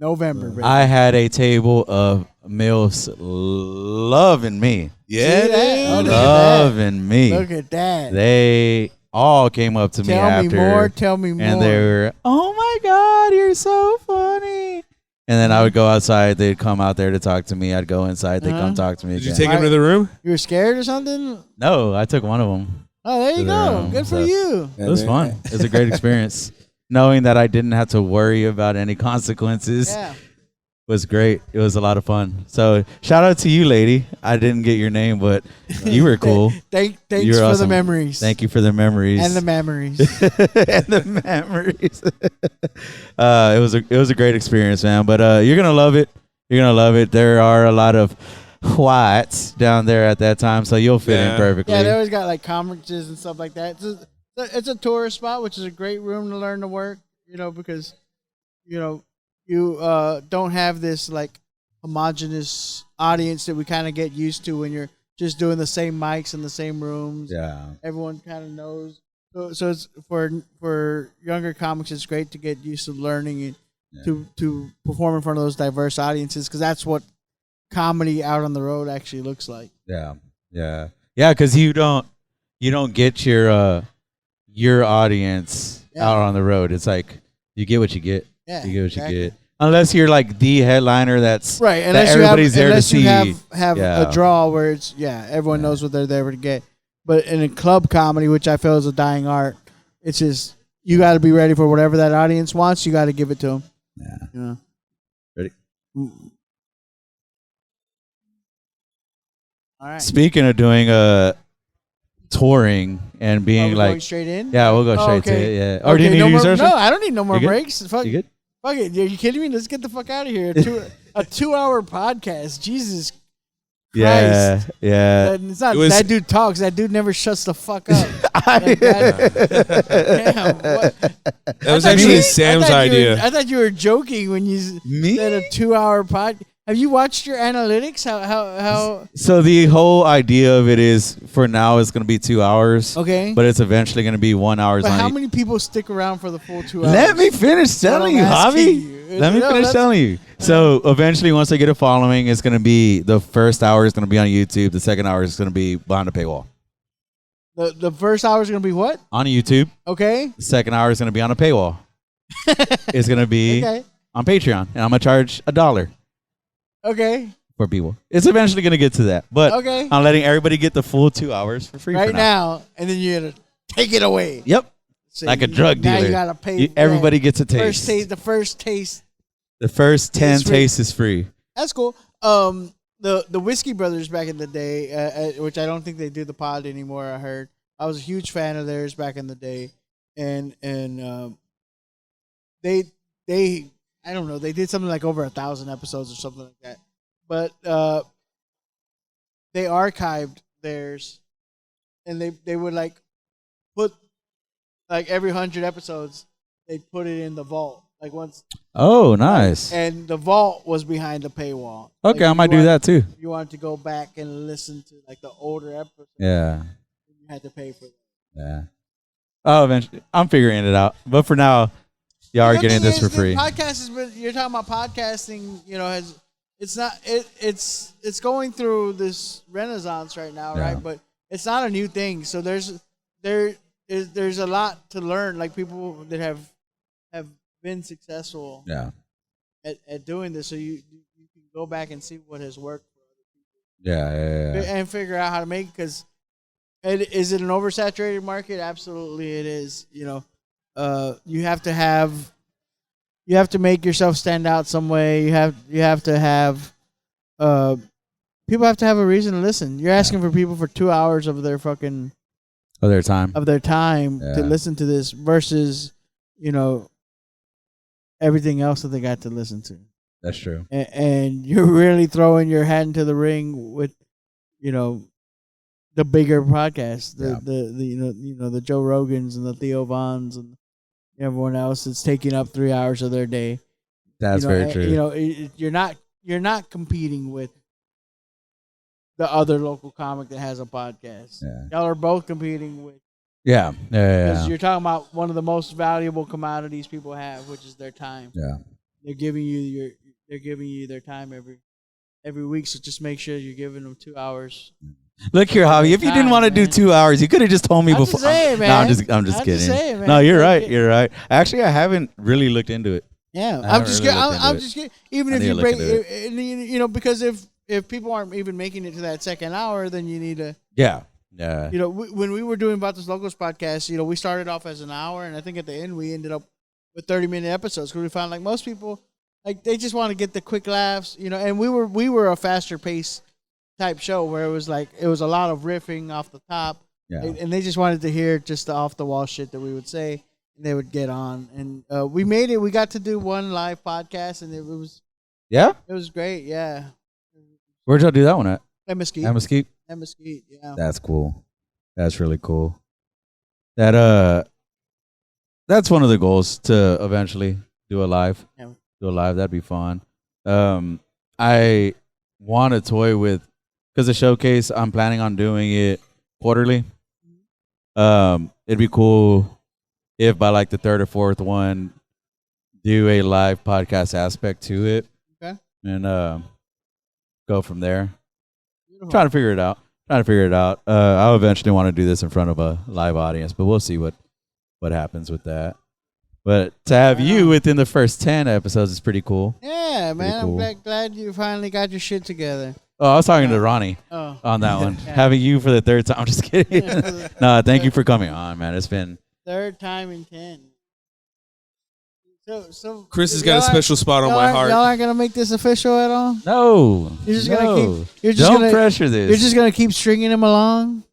November, baby. I had a table of MILFs loving me. Yeah, See that? dude. Oh, look at Loving me. Look at that. They all came up to me after. Tell me more. And they were, oh my God, you're so funny. And then I would go outside. They'd come out there to talk to me. I'd go inside. They'd come talk to me Did you again. take him to the room? You were scared or something? No, I took one of them. Oh, there you To the go. room, Good for so- you. It was fun. It was a great experience. Knowing that I didn't have to worry about any consequences Yeah. was great. It was a lot of fun. So shout out to you, lady. I didn't get your name, but you were cool. Thanks You're for the awesome. memories. Thank you for the memories. And the memories. and the memories. It was a great experience, man. But you're gonna love it. You're gonna love it. There are a lot of whites down there at that time, so you'll fit in perfectly. Yeah, they always got like conferences and stuff like that. It's a tourist spot, which is a great room to learn to work. Because you don't have this like homogenous audience that we kind of get used to when you're just doing the same mics in the same rooms. Yeah. Everyone kind of knows. So it's for younger comics, it's great to get used to learning and to perform in front of those diverse audiences, because that's what comedy out on the road actually looks like. Yeah. Yeah, because you don't get your audience out on the road. It's like you get what you get. Yeah, You get what exactly. you get. Unless you're like the headliner, that's Right, that unless everybody's there to unless see. you have Yeah. a draw where it's everyone knows what they're there to get. But in a club comedy, which I feel is a dying art, it's just you got to be ready for whatever that audience wants. You got to give it to them. Yeah. Ready? All right. Speaking of doing touring and being Are we like, going straight in? yeah, we'll go straight to okay. it. Yeah. Or do you need no to use more, yours? No, I don't need no more You good? breaks. Fuck, You good? fuck it. Are you kidding me? Let's get the fuck out of here. A 2-hour podcast. Jesus Christ. Yeah, yeah. It's not It was- that dude talks. That dude never shuts the fuck up. Damn. What? That was I thought actually you- Sam's I thought you were- idea. I thought you were joking when you Me? said a 2-hour pod. Have you watched your analytics? How? So the whole idea of it is, for now, it's going to be 2 hours. Okay. But it's eventually going to be 1 hour. But on how each- many people stick around for the full 2 hours? Let me finish telling you, I'm asking Javi. you. Let me No, finish that's- telling you. So eventually, once I get a following, it's going to be the first hour is going to be on YouTube. The second hour is going to be behind the paywall The first hour is gonna be what? on YouTube. Okay. The second hour is going to be on a paywall. It's going to be Okay. on Patreon, and I'm going to charge $1 Okay. for people. It's eventually going to get to that, but Okay. I'm letting everybody get the full 2 hours for free Right for now. now, and then you're gonna take it away. Yep, So like a drug now dealer. you gotta pay. Everybody gets a taste. First taste. The first taste. The first 10 It's free. tastes is free. That's cool. The Whiskey Brothers back in the day, which I don't think they do the pod anymore. I heard. I was a huge fan of theirs back in the day, and they I don't know, they did something like over 1,000 episodes or something like that, but they archived theirs, and they would like put like every 100 episodes they'd put it in the vault like once. Oh, nice. And the vault was behind the paywall. Okay, Like, I might you do want- that too. If you wanted to go back and listen to like the older episodes, Yeah. you had to pay for it. Yeah. Oh, eventually, I'm figuring it out. But for now, y'all are The getting thing this is, for the free. Podcast is, but you're talking about podcasting. It's going through this renaissance right now, Yeah. right? But it's not a new thing. So there's a lot to learn. Like people that have been successful Yeah. at doing this, so you can go back and see what has worked for other people. Yeah. And figure out how to make it. Because is it an oversaturated market? Absolutely, it is. You have to make yourself stand out some way. You have to have people have to have a reason to listen. You're asking for people for 2 hours of their fucking Other time. time Yeah. to listen to this versus everything else that they got to listen to. That's true. And you're really throwing your hat into the ring with, the bigger podcasts, the Joe Rogans and the Theo Vons and everyone else that's taking up 3 hours of their day. That's very true. You know, you're not competing with the other local comic that has a podcast. Yeah. Y'all are both competing with. Yeah. Because you're talking about one of the most valuable commodities people have, which is their time. Yeah. They're giving you their time every week. So just make sure you're giving them 2 hours. Look here, Javi. If you didn't want to do 2 hours, you could have just told me I'm before. just saying, man. No, I'm just kidding. Saying, man. No, you're right. You're right. Actually, I haven't really looked into it. Yeah, I I'm just really kidding. looked into I'm it. just kidding. Even I if need you to break, look into you know, because if people aren't even making it to that second hour, then you need to. Yeah. Yeah. You know, when we were doing About This Locals podcast, you know, we started off as an hour, and I think at the end we ended up with 30-minute episodes because we found like most people, like they just want to get the quick laughs, you know. And we were a faster pace type show where it was a lot of riffing off the top, Yeah. and they just wanted to hear just the off the wall shit that we would say, and they would get on. And we made it. We got to do one live podcast, and it was great. Yeah. Where'd y'all do that one at? At Mesquite. At Mesquite? At Mesquite, yeah. That's cool. That's really cool. That's one of the goals to eventually do a live. Yeah. Do a live. That'd be fun. I want to toy with, because the showcase, I'm planning on doing it quarterly. It'd be cool if by like the third or fourth one, do a live podcast aspect to it. Okay. And go from there. Trying to figure it out. I'll eventually want to do this in front of a live audience, but we'll see what happens with that. But to have you within the first 10 episodes is pretty cool. Yeah, man. cool. I'm glad you finally got your shit together. Oh, I was talking to Ronnie on that one. Having you for the third time. I'm just kidding. No, thank you for coming on, man. It's been Third time in 10. So Chris has got a special spot on my heart. Y'all aren't gonna make this official at all. no. You're just no. gonna keep. You're just Don't gonna pressure this. You're just gonna keep stringing him along.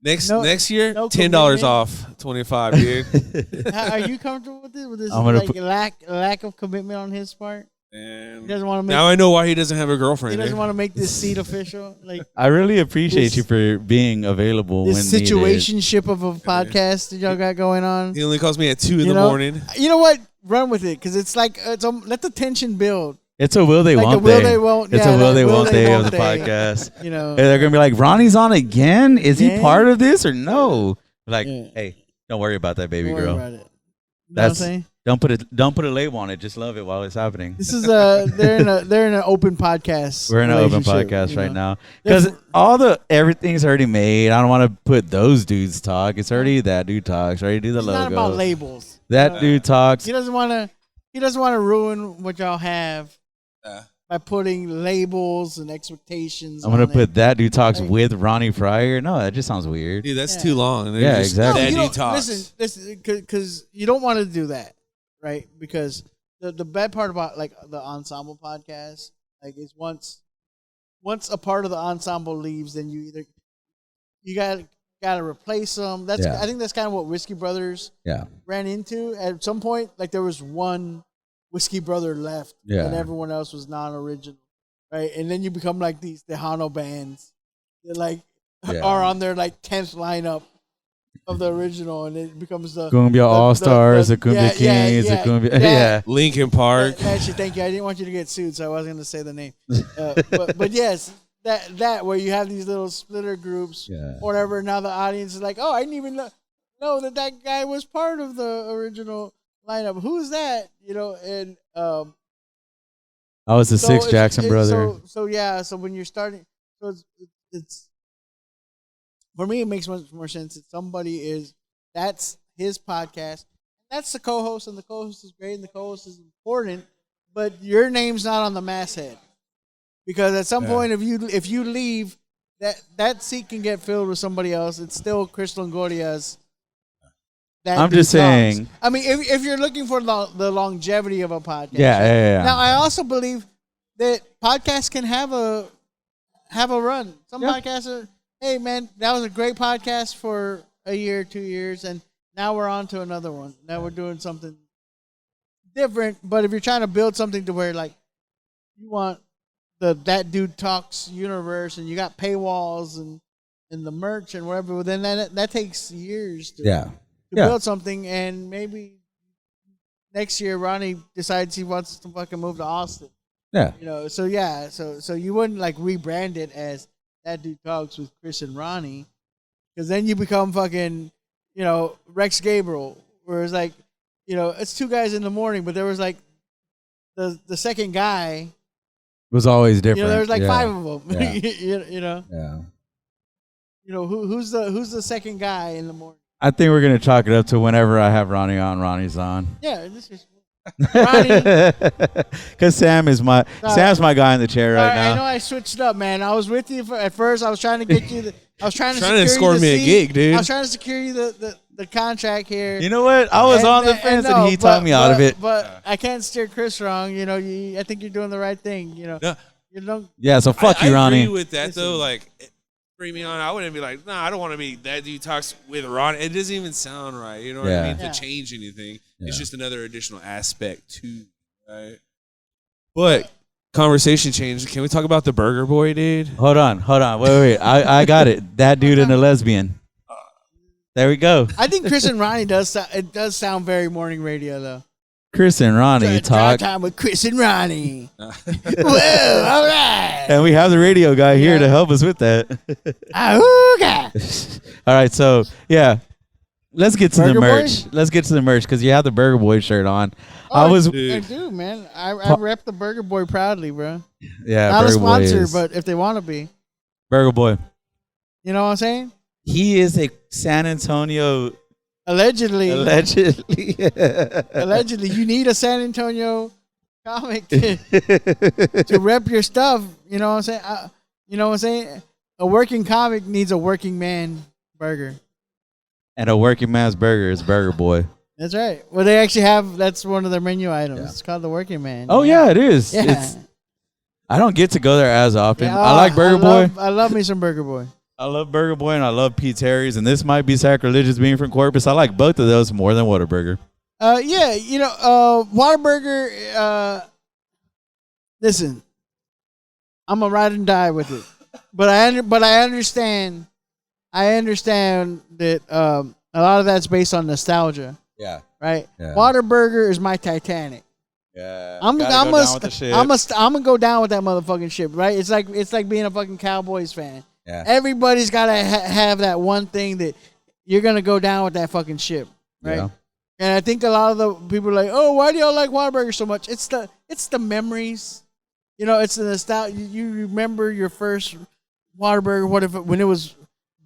Next year, no $10 commitment. off, 25, dude. Are you comfortable with this? With this I'm gonna like put- lack of commitment on his part? He And doesn't want to make. now I know why he doesn't have a He girlfriend. doesn't eh? want to make this seat official. Like I really appreciate This- you for being available this when needed. situationship of a podcast that y'all got going on. He only calls me at 2 in You the know? morning. You know what? Run with it, because it's like let the tension build. It's a will they Like won't a will they. they won't. It's yeah, a will that they won't they of won't the they. podcast. You know. And they're gonna be like, Ronnie's on again? Is he Yeah. part of this or no? Like, Yeah. hey, don't worry about that, baby Don't worry girl. about it. You know what I'm That's saying? don't put a label on it. Just love it while it's happening. This is they're in an open podcast. We're in an open relationship, podcast you right know? now because everything's already made. I don't want to put those dudes talk. It's already that dude talks. Already do the It's logo. not about labels. That dude talks. He doesn't want to ruin what y'all have by putting labels and expectations. I'm gonna on it. put that dude talks Like- with Ronnie Fryer. No, that just sounds weird. Dude, that's Yeah. too long. They're Yeah, just exactly. That you dude don't- talks. Listen, because you don't want to do that, right? Because the bad part about like the ensemble podcast, like, is once a part of the ensemble leaves, then you gotta replace them. That's Yeah. I think that's kind of what Whiskey Brothers Yeah, ran into at some point. Like there was one Whiskey Brother left, Yeah. and everyone else was non-original, right? And then you become like these Tejano bands that like Yeah. are on their like 10th lineup of the original, and it becomes the Cumbia All Stars, the Cumbia yeah, Kings, yeah, the Cumbia. that- Yeah, Lincoln Park. Actually, thank you. I didn't want you to get sued, so I wasn't going to say the name. But yes, that where you have these little splitter groups, Yeah. or whatever. Now the audience is like, oh, I didn't even know that guy was part of the original lineup. Who's that? You know, and I was the so Six it's- Jackson it's- brother. So yeah, so when you're starting, so it's for me, it makes much more sense that that's his podcast. That's the co-host, and the co-host is great, and the co-host is important, but your name's not on the masthead. Because at some point, if you leave, that seat can get filled with somebody else. It's still Chris Longoria's. I'm just saying. I mean, if you're looking for the longevity of a podcast. Yeah. Now, I also believe that podcasts can have a run. Some podcasts are, hey man, that was a great podcast for a year, 2 years, and now we're on to another one. Now we're doing something different. But if you're trying to build something to where like you want that dude talks universe, and you got paywalls and the merch and whatever, well, then that takes years to build something, and maybe next year Ronnie decides he wants to fucking move to Austin. Yeah. You know, so yeah, so you wouldn't like rebrand it as That Dude Talks with Chris and Ronnie, because then you become fucking, you know, Rex Gabriel, where it's like, you know, it's two guys in the morning, but there was like the second guy was always different. You know, there was like Yeah. 5 of them. Yeah. You know, Yeah. you know who's the second guy in the morning? I think we're gonna chalk it up to whenever I have Ronnie on, Ronnie's on. Yeah, this is Ronnie. Because Sam's my guy in the chair right I know now. I switched up, man. I was with you at first. I was trying to get you. I was trying to Trying to secure score you me a seat. gig, dude. I was trying to secure you the contract here. You know what? I was on the fence and he talked me out of it. But I can't steer Chris wrong. You know, I think you're doing the right thing. You know, No. you don't. Yeah, so fuck you, I Ronnie. agree with that though. Like, bring me on. I wouldn't be like, nah, I don't want to be That Dude Talks with Ron. It doesn't even sound right. You know what Yeah. I mean? Yeah. To change anything, Yeah. it's just another additional aspect too, right? But conversation changed. Can we talk about the Burger Boy, dude? Hold on. Wait. I got it. That dude and a lesbian. There we go. I think Chris and Ronnie does sound very morning radio though. Chris and Ronnie Drive talk. time with Chris and Ronnie. Whoa, all right. And we have the radio guy here Yeah. to help us with that. Ahooga. All right, so yeah, let's get to Burger the Boy? merch. Let's get to the merch because you have the Burger Boy shirt on. I Oh, was, Dude. I do, man. I rep the Burger Boy proudly, bro. yeah, Not Burger a sponsor, Boy is, but if they want to be, Burger Boy. you know what I'm saying? He is a San Antonio Allegedly, allegedly. allegedly, you need a San Antonio comic to rep your stuff. You know what I'm saying? You know what I'm saying? A working comic needs a working man burger. And a working man's burger is Burger Boy. That's right. Well, they actually have. That's one of their menu items. Yeah. It's called the Working Man. Oh yeah, it is. Yeah. It's, I don't get to go there as often. Yeah, I like Burger Boy. I love me some Burger Boy. I love Burger Boy and I love Pete's Harry's, and this might be sacrilegious being from Corpus. I like both of those more than Whataburger. Yeah, you know, Whataburger. Listen, I'm a ride and die with it, but I understand. I understand that a lot of that's based on nostalgia, Yeah. right? Yeah. Whataburger is my Titanic. Yeah. I'm Gotta I'm go a, down with the ship. I'm gonna go down with that motherfucking ship, right? It's like being a fucking Cowboys fan. Yeah. Everybody's gotta have that one thing that you're gonna go down with that fucking ship, right? Yeah. And I think a lot of the people are like, oh, why do y'all like Whataburger so much? It's the memories, you know. It's the nostalgia. You remember your first Whataburger, when it was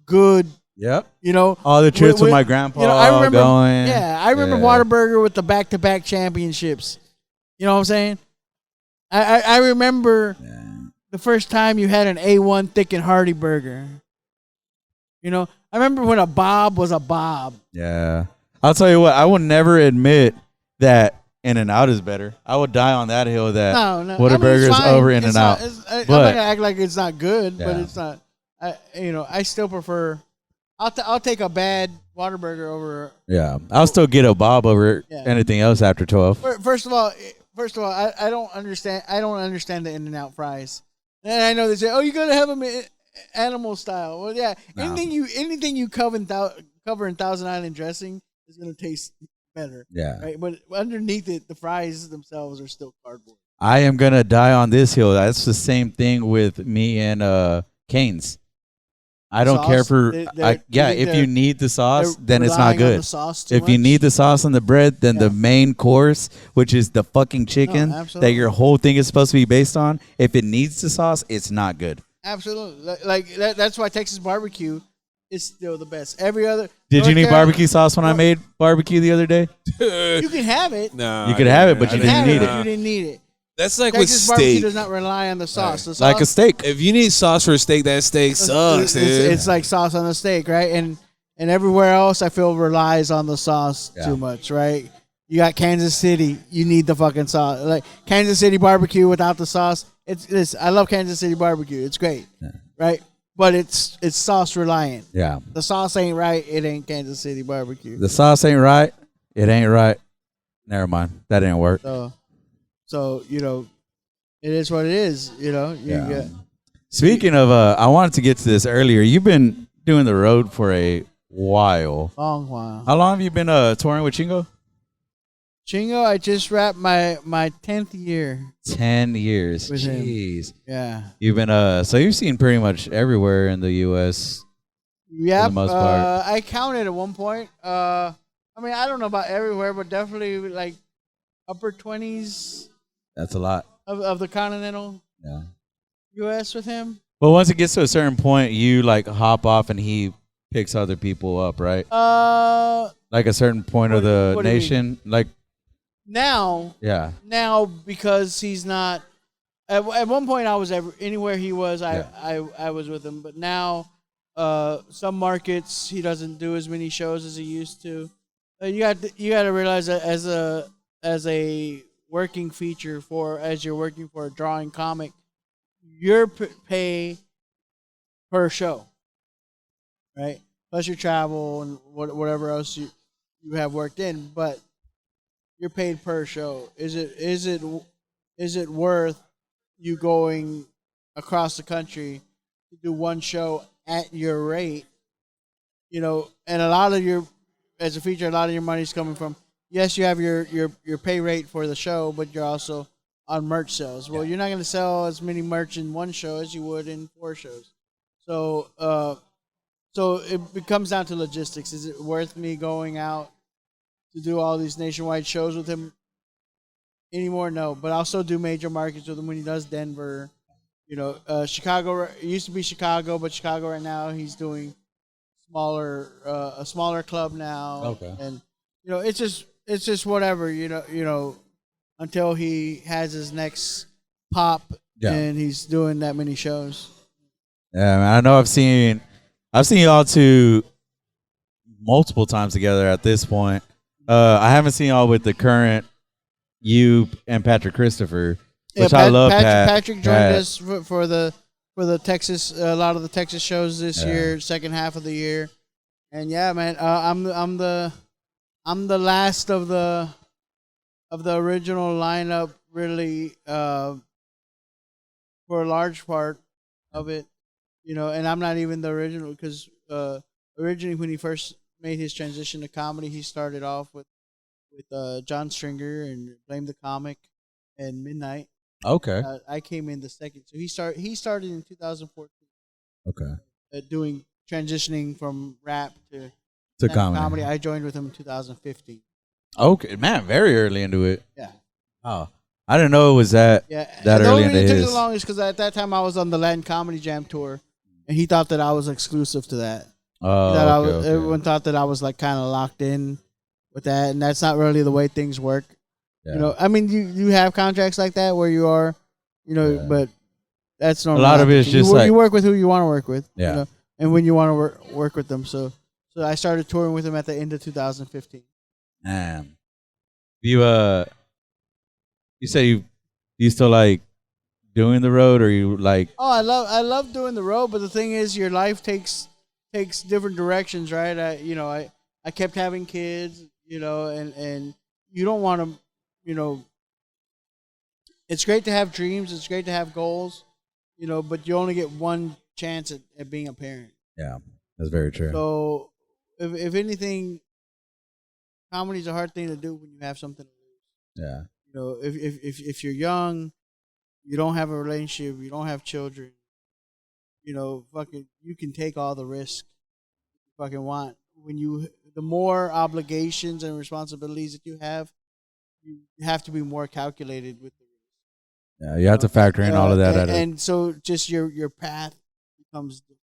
good, Yep. you know. All the trips with my grandpa You know, I remember. going. Yeah, I remember Yeah. Whataburger with the back-to-back championships. You know what I'm saying? I remember the first time you had an A1 thick and hearty burger. You know, I remember when a Bob was a Bob. Yeah. I'll tell you what, I will never admit that In-N-Out is better. I would die on that hill that No. Whataburger it's is fine. over It's In-N-Out. not- I'm not But- gonna act like it's not good, but Yeah. it's not. I still prefer. I'll take a bad Whataburger over. Yeah. I'll still get a Bob over Yeah. anything else after 12. First of all, I don't understand. I don't understand the In-N-Out fries. And I know they say, "Oh, you gotta have them animal style." Well, yeah. No. Anything you cover in Thousand Island dressing is gonna taste better, Yeah. right? But underneath it, the fries themselves are still cardboard. I am going to die on this hill. That's the same thing with me and Cane's. I don't Sauce, care for they're- if you need the sauce, They're then it's not relying on good. the sauce too If you much. need the sauce on the bread, then Yeah. the main course, which is the fucking chicken that absolutely. your whole thing is supposed to be based on, if it needs the sauce, it's not good. Absolutely, like that's why Texas barbecue is still the best. Every other Did North you need Carolina- barbecue sauce when I made barbecue the other day? You can have it. No, You could have it, but you You can didn't have need it, it. but you didn't need it. That's like with Texas barbecue steak. does not rely on the sauce. The sauce Like a steak. If you need sauce for a steak, that steak sucks, dude. It's like sauce on a steak, right? And everywhere else, I feel relies on the sauce Yeah. too much, right? You got Kansas City, you need the fucking sauce. Like Kansas City barbecue without the sauce, I love Kansas City barbecue. It's great, right? But it's sauce reliant. Yeah. The sauce ain't right, it ain't Kansas City barbecue. The sauce ain't right. It ain't right. Never mind. That didn't work. So you know, it is what it is. You know, you Yeah. get Speaking of, I wanted to get to this earlier. You've been doing the road for a while. long while. How long have you been touring with Chingo? Chingo, I just wrapped my 10th year. 10 years. With him. Jeez. Yeah. You've been so you've seen pretty much everywhere in the US. Yep. For the most part. I counted at one point. I mean, I don't know about everywhere, but definitely like upper 20s That's a lot. of the continental Yeah. US with him. But once it gets to a certain point, you like hop off and he picks other people up, right? Like a certain point of the what do you nation, like now because he's not. At one point, I was anywhere he was. I was with him, but now some markets he doesn't do as many shows as he used to. You got to realize that as a working feature as you're working for a drawing comic, your pay per show, right? Plus your travel and whatever else you have worked in, but you're paid per show. Is it worth you going across the country to do one show at your rate? You know, and as a feature, a lot of your money's coming from, yes, you have your pay rate for the show, but you're also on merch sales. Well, you're not going to sell as many merch in one show as you would in 4 shows. So it comes down to logistics. Is it worth me going out to do all these nationwide shows with him anymore? No, but I'll still do major markets with him when he does Denver. You know, Chicago. It used to be Chicago, but Chicago right now he's doing a smaller club now. Okay. And you know, it's just whatever. You know, until he has his next pop and he's doing that many shows. Yeah, man, I know I've seen y'all two multiple times together at this point. I haven't seen y'all with the current you and Patrick Christopher, which I love. Patrick joined us for the Texas, a lot of the Texas shows this year, second half of the year, and yeah, man, I'm the last of the original lineup, really, for a large part of it. You know, and I'm not even the original because originally when he first made his transition to comedy, he started off with John Stringer and Blame the Comic and Midnight. Okay. I came in the second, so he started in 2014. Okay. Doing transitioning from rap to comedy. I joined with him in 2015. Okay, man, very early into it. Yeah. Oh, I didn't know it was that early into the only reason it his. took so long is because at that time I was on the Latin Comedy Jam tour, and he thought that I was exclusive to that. Oh, Everyone thought that I was like kind of locked in with that, and that's not really the way things work. Yeah. You know, I mean, you have contracts like that where you are, you know, but that's normal. A lot of it is just you work with who you want to work with. Yeah. You know, and when you want to work with them. So I started touring with him at the end of 2015. Man, you say you still like doing the road, or you like? Oh, I love doing the road, but the thing is, your life takes different directions, right? I kept having kids, you know, and you don't want to, you know. It's great to have dreams. It's great to have goals, you know, but you only get one chance at being a parent. Yeah, that's very true. So, if anything, comedy's a hard thing to do when you have something to lose. Yeah. You know, if you're young, you don't have a relationship, you don't have children, you know, fucking, you can take all the risk you fucking want. The more obligations and responsibilities that you have to be more calculated with the risk. Yeah, you have to factor in all of that. And so just your path becomes different.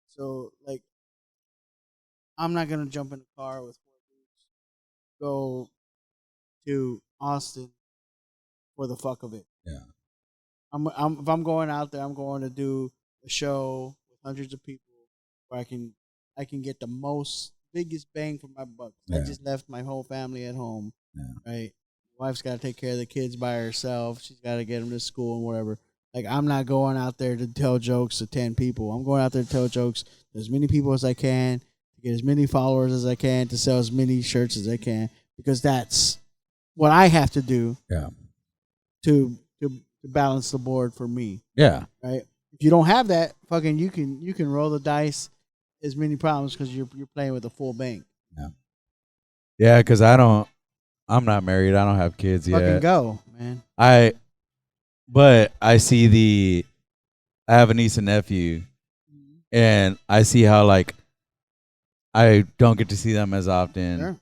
So, like, I'm not going to jump in a car with 4 dudes, go to Austin for the fuck of it. Yeah. If I'm going out there, I'm going to do a show with hundreds of people where I can get the biggest bang for my buck. Yeah. I just left my whole family at home, Yeah. right? Wife's got to take care of the kids by herself. She's got to get them to school and whatever. Like, I'm not going out there to tell jokes to 10 people. I'm going out there to tell jokes to as many people as I can, to get as many followers as I can, to sell as many shirts as I can, because that's what I have to do. Yeah. To balance the board for me. Yeah. Right. If you don't have that, fucking, you can roll the dice as many problems because you're playing with a full bank. Yeah. Yeah, because I don't. I'm not married. I don't have kids Fucking yet. go, man. But I see I have a niece and nephew, and I see how like I don't get to see them as often, Sure.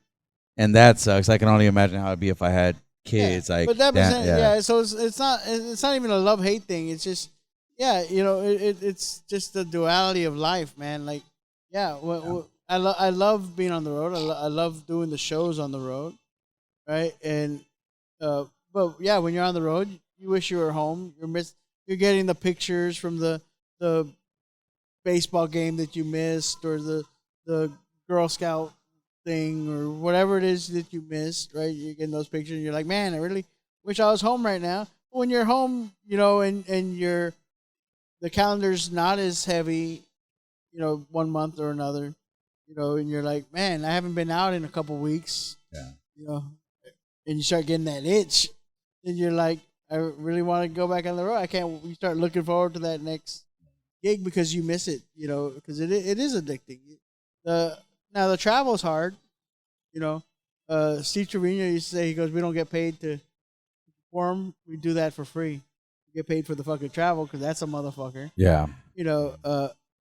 and that sucks. I can only imagine how it'd be if I had kids. Yeah. Like, but that damn, yeah. So it's not even a love hate thing. It's just it's just the duality of life, man. Like I love being on the road. I love doing the shows on the road, right? And but yeah, when you're on the road, you wish you were home. You're getting the pictures from the baseball game that you missed, or the Girl Scout thing, or whatever it is that you missed, right? You're getting those pictures, and you're like, man, I really wish I was home right now. When you're home, and the calendar's not as heavy, 1 month or another, and you're like, man, I haven't been out in a couple weeks, and you start getting that itch, and you're like, I really want to go back on the road. I can't. You start looking forward to that next gig because you miss it, because it is addicting. Now the travel's hard, Steve Trevino used to say, he goes, we don't get paid to perform, we do that for free. We get paid for the fucking travel because that's a motherfucker. yeah.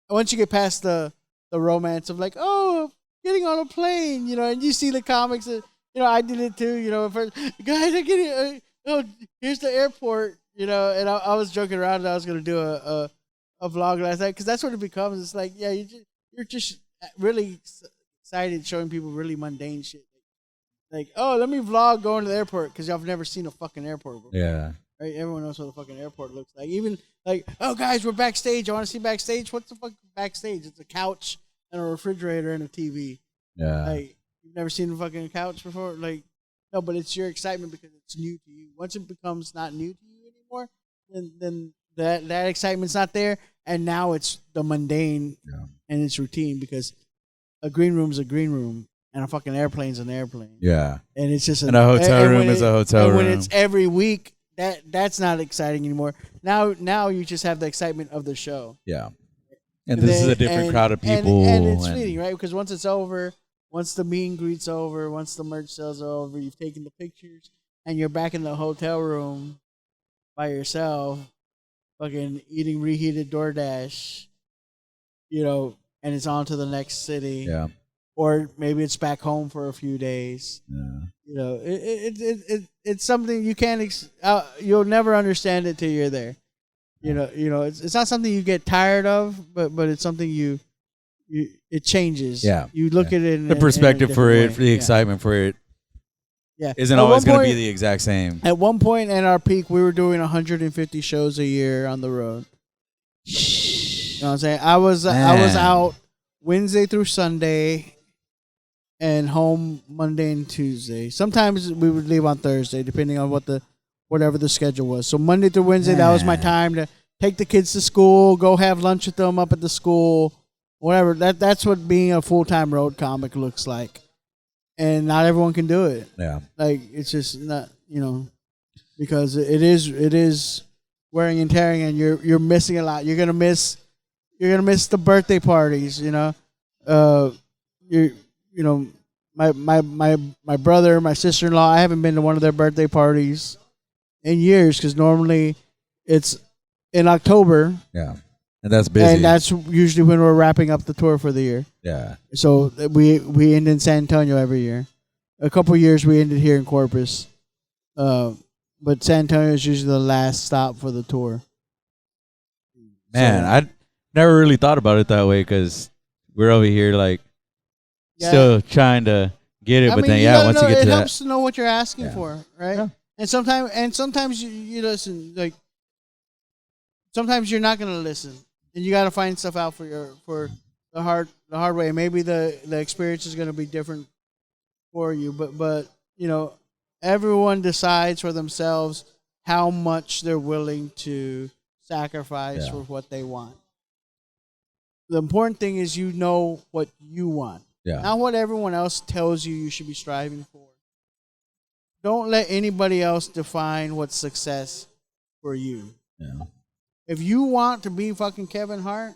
Once you get past the romance of like, oh, getting on a plane, and you see the comics that, I did it too, first, guys, I'm getting, here's the airport, and I was joking around and I was going to do a vlog last night because that's what it becomes. It's like, yeah, you're just really excited showing people really mundane shit. Like, oh, let me vlog going to the airport because y'all have never seen a fucking airport before. Yeah. Right? Everyone knows what the fucking airport looks like. Even like, oh, guys, we're backstage. I want to see backstage. What's the fuck backstage? It's a couch and a refrigerator and a TV. Yeah. Like, you've never seen a fucking couch before? Like, no, but it's your excitement because it's new to you. Once it becomes not new to you anymore, then that excitement's not there, and now it's the mundane and it's routine because a green room's a green room and a fucking airplane's an airplane. Yeah. And it's just and a hotel room is a hotel room. And when it's every week, that's not exciting anymore. Now you just have the excitement of the show. Yeah. And this is a different crowd of people. And it's fleeting, right? Because once it's over, once the meet and greet's over, once the merch sales are over, you've taken the pictures, and you're back in the hotel room by yourself, fucking eating reheated DoorDash, and it's on to the next city. Yeah. Or maybe it's back home for a few days. Yeah. It's something you can't. You'll never understand it till you're there. It's not something you get tired of, but it's something it changes. Yeah. You look at it. The perspective for it, for the excitement for it, isn't always going to be the exact same. At one point in our peak, we were doing 150 shows a year on the road. You know what I'm saying? I was out Wednesday through Sunday, and home Monday and Tuesday. Sometimes we would leave on Thursday, depending on whatever the schedule was. So Monday through Wednesday, that was my time to take the kids to school, go have lunch with them up at the school, whatever. That's what being a full-time road comic looks like. And not everyone can do it. Yeah. Like, it's just not, because it is wearing and tearing, and you're missing a lot. You're gonna miss the birthday parties, my brother, my sister-in-law, I haven't been to one of their birthday parties in years because normally it's in October. Yeah. And that's busy. And that's usually when we're wrapping up the tour for the year. Yeah. So we end in San Antonio every year. A couple years we ended here in Corpus. But San Antonio is usually the last stop for the tour. Man, I never really thought about it that way because we're over here still trying to get it, but then once you get to that, it helps to know what you're asking for, right? Yeah. And sometimes you listen. Like sometimes you're not gonna listen, and you got to find stuff out for the hard way. Maybe the experience is gonna be different for you, but everyone decides for themselves how much they're willing to sacrifice for what they want. The important thing is what you want. Yeah. Not what everyone else tells you should be striving for. Don't let anybody else define what's success for you. Yeah. If you want to be fucking Kevin Hart,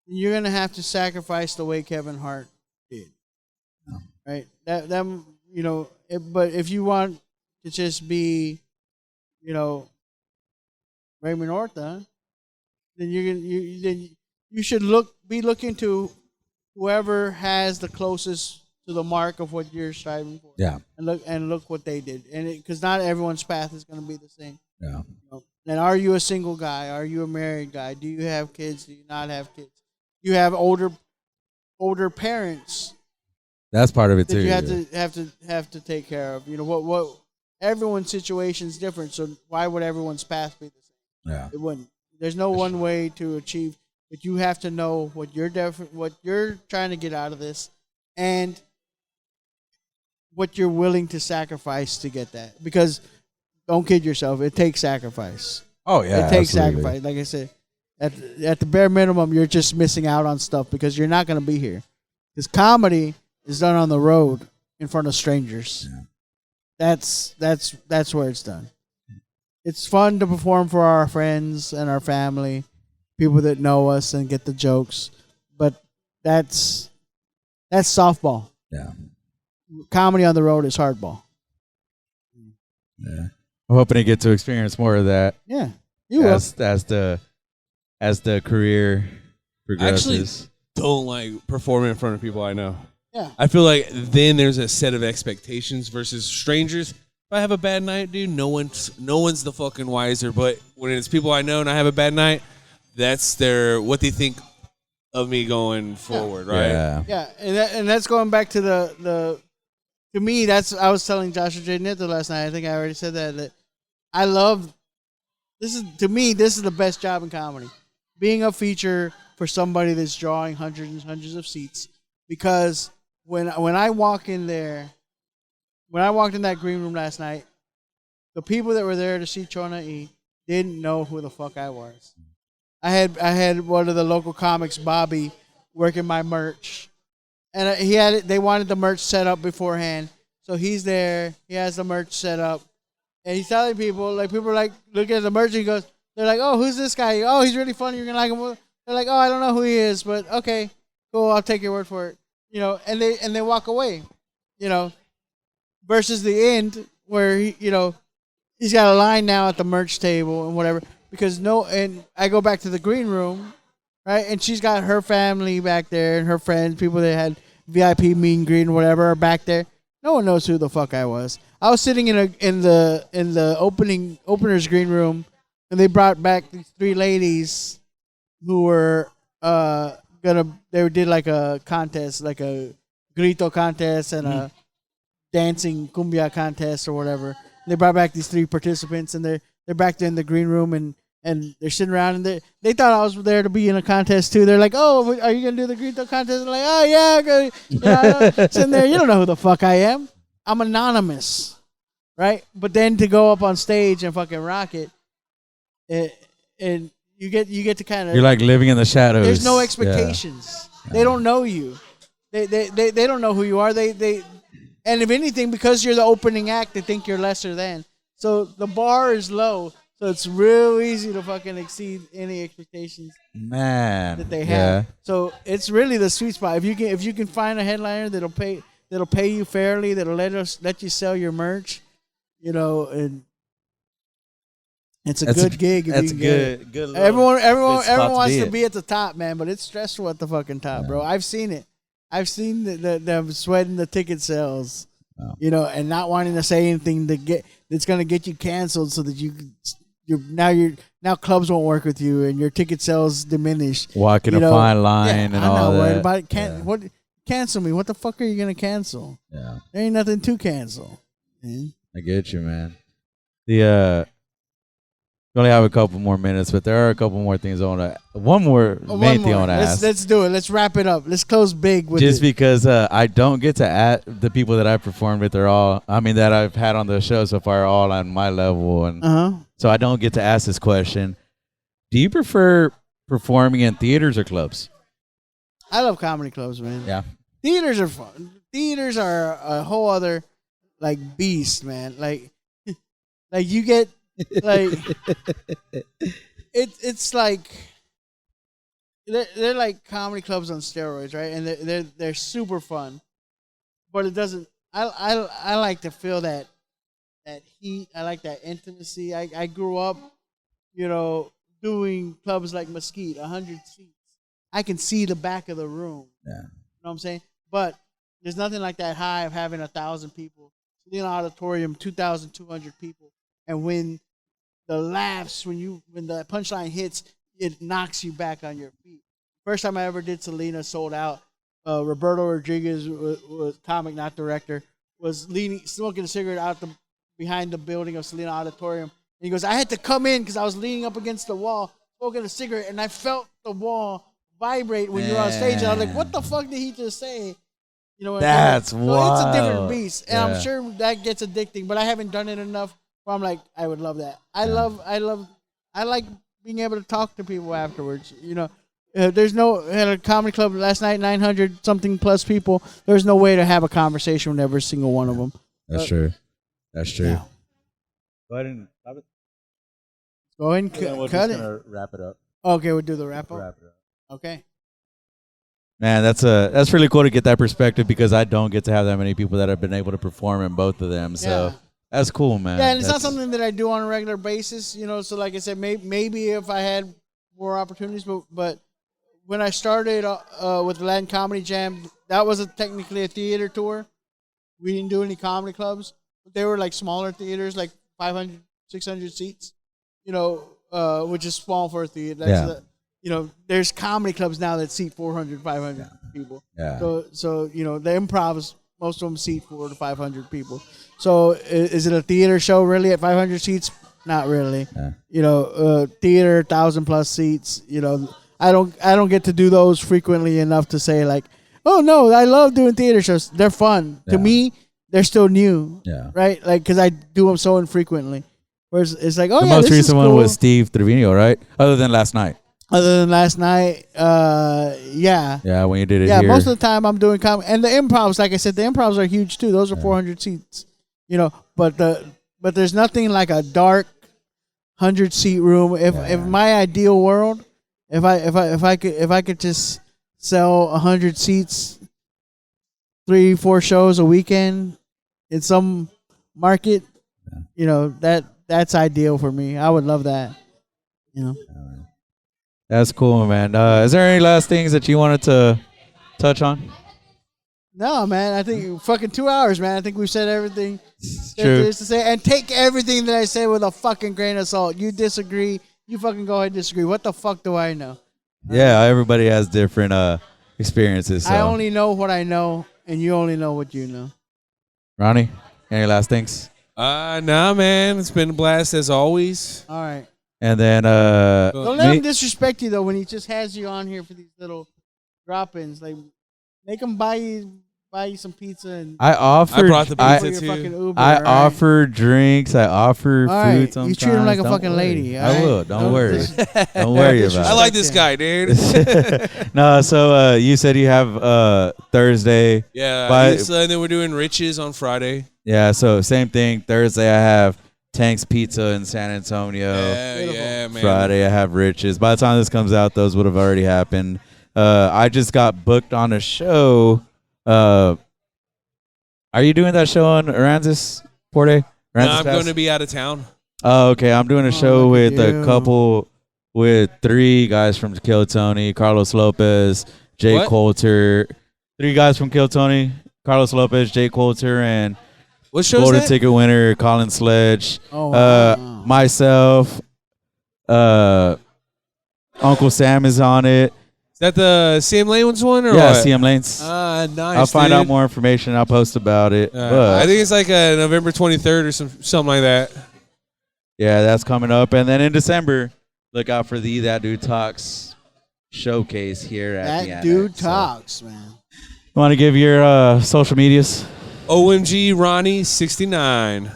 you're going to have to sacrifice the way Kevin Hart did. Yeah. Right? That but if you want to just be, you know, Raymond Orta, then you should be looking to whoever has the closest to the mark of what you're striving for. Yeah. And look what they did, and because not everyone's path is going to be the same. Yeah. And are you a single guy? Are you a married guy? Do you have kids? Do you not have kids? You have older parents That's part of it that too. you have to take care of. What everyone's situation is different, so why would everyone's path be the same? Yeah. It wouldn't. There's no one way to achieve, but you have to know what you're trying to get out of this, and what you're willing to sacrifice to get that. Because don't kid yourself, it takes sacrifice. Oh yeah. It takes absolutely. sacrifice. Like I said, at the bare minimum, you're just missing out on stuff because you're not going to be here. Because comedy is done on the road in front of strangers. Yeah. That's where it's done. It's fun to perform for our friends and our family, people that know us and get the jokes, but that's softball. Yeah. Comedy on the road is hardball. Yeah. I'm hoping to get to experience more of that Yeah, you will. as the career progresses. Actually, don't like performing in front of people I know. Yeah. I feel like then there's a set of expectations versus strangers. If I have a bad night, dude, no one's the fucking wiser. But when it's people I know and I have a bad night, that's what they think of me going forward, right? Yeah. Yeah, and that's going back to the to me, I was telling Joshua J. Nitto last night. I think I already said that I love this is the best job in comedy. Being a feature for somebody that's drawing hundreds and hundreds of seats. Because when I walk in there, when I walked in that green room last night, the people that were there to see Chona E didn't know who the fuck I was. I had one of the local comics, Bobby, working my merch. And they wanted the merch set up beforehand. So he's there. He has the merch set up. And he's telling people, like, people are like, look at the merch, and he goes, they're like, oh, who's this guy? Oh, he's really funny. You're going to like him. They're like, oh, I don't know who he is, but okay, cool. I'll take your word for it. And they walk away, versus the end where, he's got a line now at the merch table and whatever. And I go back to the green room, right? And she's got her family back there and her friends, people that had VIP meet and greet and whatever are back there. No one knows who the fuck I was. I was sitting in the opener's green room, and they brought back these three ladies who were they did like a contest, like a grito contest and a dancing cumbia contest or whatever. They brought back these three participants, and they're back there in the green room, and they're sitting around, and they thought I was there to be in a contest too. They're like, "Oh, are you gonna do the grito contest?" I'm like, "Oh yeah." Sitting there, you don't know who the fuck I am. I'm anonymous, right? But then to go up on stage and fucking rock it, and you get to kind of, You're like living in the shadows. there's no expectations. Yeah. They don't know you. They don't know who you are. And if anything, because you're the opening act, they think you're lesser than. So the bar is low. So it's real easy to fucking exceed any expectations that they have. So it's really the sweet spot. If you can find a headliner that'll pay you fairly, that'll let you sell your merch, and it's a good gig. If That's you can good. get it. Good. Everyone spot wants to at. be at the top, man, but it's stressful at the fucking top, bro. I've seen it. I've seen them sweating the ticket sales, and not wanting to say anything that's gonna get you canceled, so that now clubs won't work with you and your ticket sales diminish. Walking a fine line and all that. I'm not worried about it. What cancel me? What the fuck are you gonna cancel? Yeah. There ain't nothing to cancel. Man. I get you, man. We only have a couple more minutes, but there are a couple more things I want to. One more main thing I want to ask. Let's do it. Let's wrap it up. Let's close big with Just it. because I don't get to add the people that I've performed with, that I've had on the show so far, are all on my level, and so I don't get to ask this question. Do you prefer performing in theaters or clubs? I love comedy clubs, man. Yeah. Theaters are fun. Theaters are a whole other beast, man. Like you get it's like they're like comedy clubs on steroids, right? And they're super fun, but it doesn't I like to feel that heat. I like that intimacy. I grew up, doing clubs like Mesquite, 100 seats. I can see the back of the room. Yeah. You know what I'm saying? But there's nothing like that high of having 1,000 people. In an auditorium, 2,200 people, and when the laughs, when the punchline hits, it knocks you back on your feet. First time I ever did Selena sold out. Roberto Rodriguez was comic, not director, was smoking a cigarette behind the building of Selena Auditorium. And he goes, I had to come in because I was leaning up against the wall, smoking a cigarette, and I felt the wall vibrate when you were on stage. And I was like, what the fuck did he just say? That's so wild. it's a different beast, and Yeah. I'm sure that gets addicting. But I haven't done it enough. Where I'm like, I would love that. I like being able to talk to people afterwards. There's no at a comedy club last night, 900 something plus people. There's no way to have a conversation with every single one of them. That's true. That's true. Yeah. Go ahead and stop it. Go ahead and And then we'll cut just it. kinda wrap it up. Okay, we'll do the wrap up. Wrap it up. Okay. Man, that's really cool to get that perspective because I don't get to have that many people that have been able to perform in both of them. So Yeah. that's cool, man. Yeah, and it's not That's- something that I do on a regular basis, So like I said, maybe if I had more opportunities, but when I started with the Latin Comedy Jam, that was technically a theater tour. We didn't do any comedy clubs. They were like smaller theaters, like 500, 600 seats, which is small for a theater. That's there's comedy clubs now that seat 400, 500 people. Yeah. So the improvs, most of them seat 400 to 500 people. So is it a theater show really at 500 seats? Not really. Yeah. Theater 1,000 plus seats. I don't get to do those frequently enough to say like, oh no, I love doing theater shows. They're fun to Yeah. me. They're still new, Yeah. right? Like because I do them so infrequently. Whereas it's like, oh the yeah, most this is recent one cool. was Steve Trevino, right? Other than last night. Other than last night, yeah. Yeah, when you did it Yeah, here. most of the time I'm doing comedy, and the improvs, like I said, the improvs are huge too. Those are 400 seats, But there's nothing like a dark 100-seat room. If my ideal world, if I could just sell 100 seats, 3-4 shows a weekend in some market, that's ideal for me. I would love that. That's cool, man. Is there any last things that you wanted to touch on? No, man. I think fucking 2 hours, man. I think we've said everything that True. there is to say. And take everything that I say with a fucking grain of salt. You disagree, you fucking go ahead and disagree. What the fuck do I know? Yeah, everybody has different experiences. So. I only know what I know, and you only know what you know. Ronnie, any last things? Nah, man. It's been a blast as always. All right. And then Don't let me- him disrespect you, though, when he just has you on here for these little drop-ins. Like, make him buy you some pizza. And I offer. I brought the I, for pizza your too. fucking Uber, I all right? offer drinks. I offer All food. right, Sometimes. you treat him like a Don't fucking worry. lady. all I right? will. Don't worry. dis- Don't worry about I it. like this guy, dude. No, so you said you have Thursday. Yeah, But- and then we're doing Riches on Friday. Yeah, so same thing. Thursday I have Tank's Pizza in San Antonio. Yeah, man. Friday I have Riches. By the time this comes out, those would have already happened. I just got booked on a show. Are you doing that show on Aransas, Porte? No, I'm going to be out of town. Oh, okay. I'm doing a show look with at a you. couple, with 3 guys from Kill Tony, Carlos Lopez, Jay What? Coulter. 3 guys from Kill Tony, Carlos Lopez, Jay Coulter, and What show is Golden that? Ticket winner Colin Sledge. Oh, wow. Myself, Uncle Sam is on it. Is that the CM Lane's one or Yeah, what? CM Lanes. Nice. I'll find out dude. more information. I'll post about it. But I think it's like November 23rd or something like that. yeah, that's coming up. And then in December, look out for the That Dude Talks showcase here at the That Annex. dude So, talks, man. you want to give your social medias OMG Ronnie 69.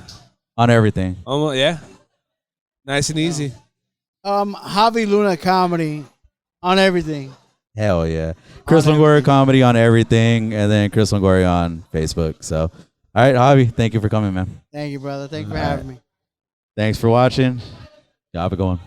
on everything? Yeah. Nice and easy. Javi Luna comedy on everything. Hell yeah. Chris On Longoria everything. comedy on everything, and then Chris Longoria on Facebook. So, all right, Javi, thank you for coming, man. Thank you, brother. Thank you for All having me. Thanks for watching. Yeah, have a good one.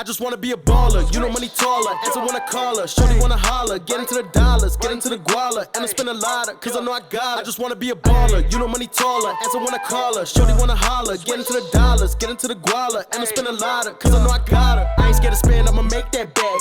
I just wanna be a baller, you know money taller. Answer when I call her, shorty wanna holler. Get into the dollars, get into the guala. And I spend a lot of, cause I know I got it. I just wanna be a baller, you know money taller. Answer when I call her, shorty wanna holler. Get into the dollars, get into the guala. And I spend a lot of, cause I know I got her. I ain't scared to spend, I'ma make that bag.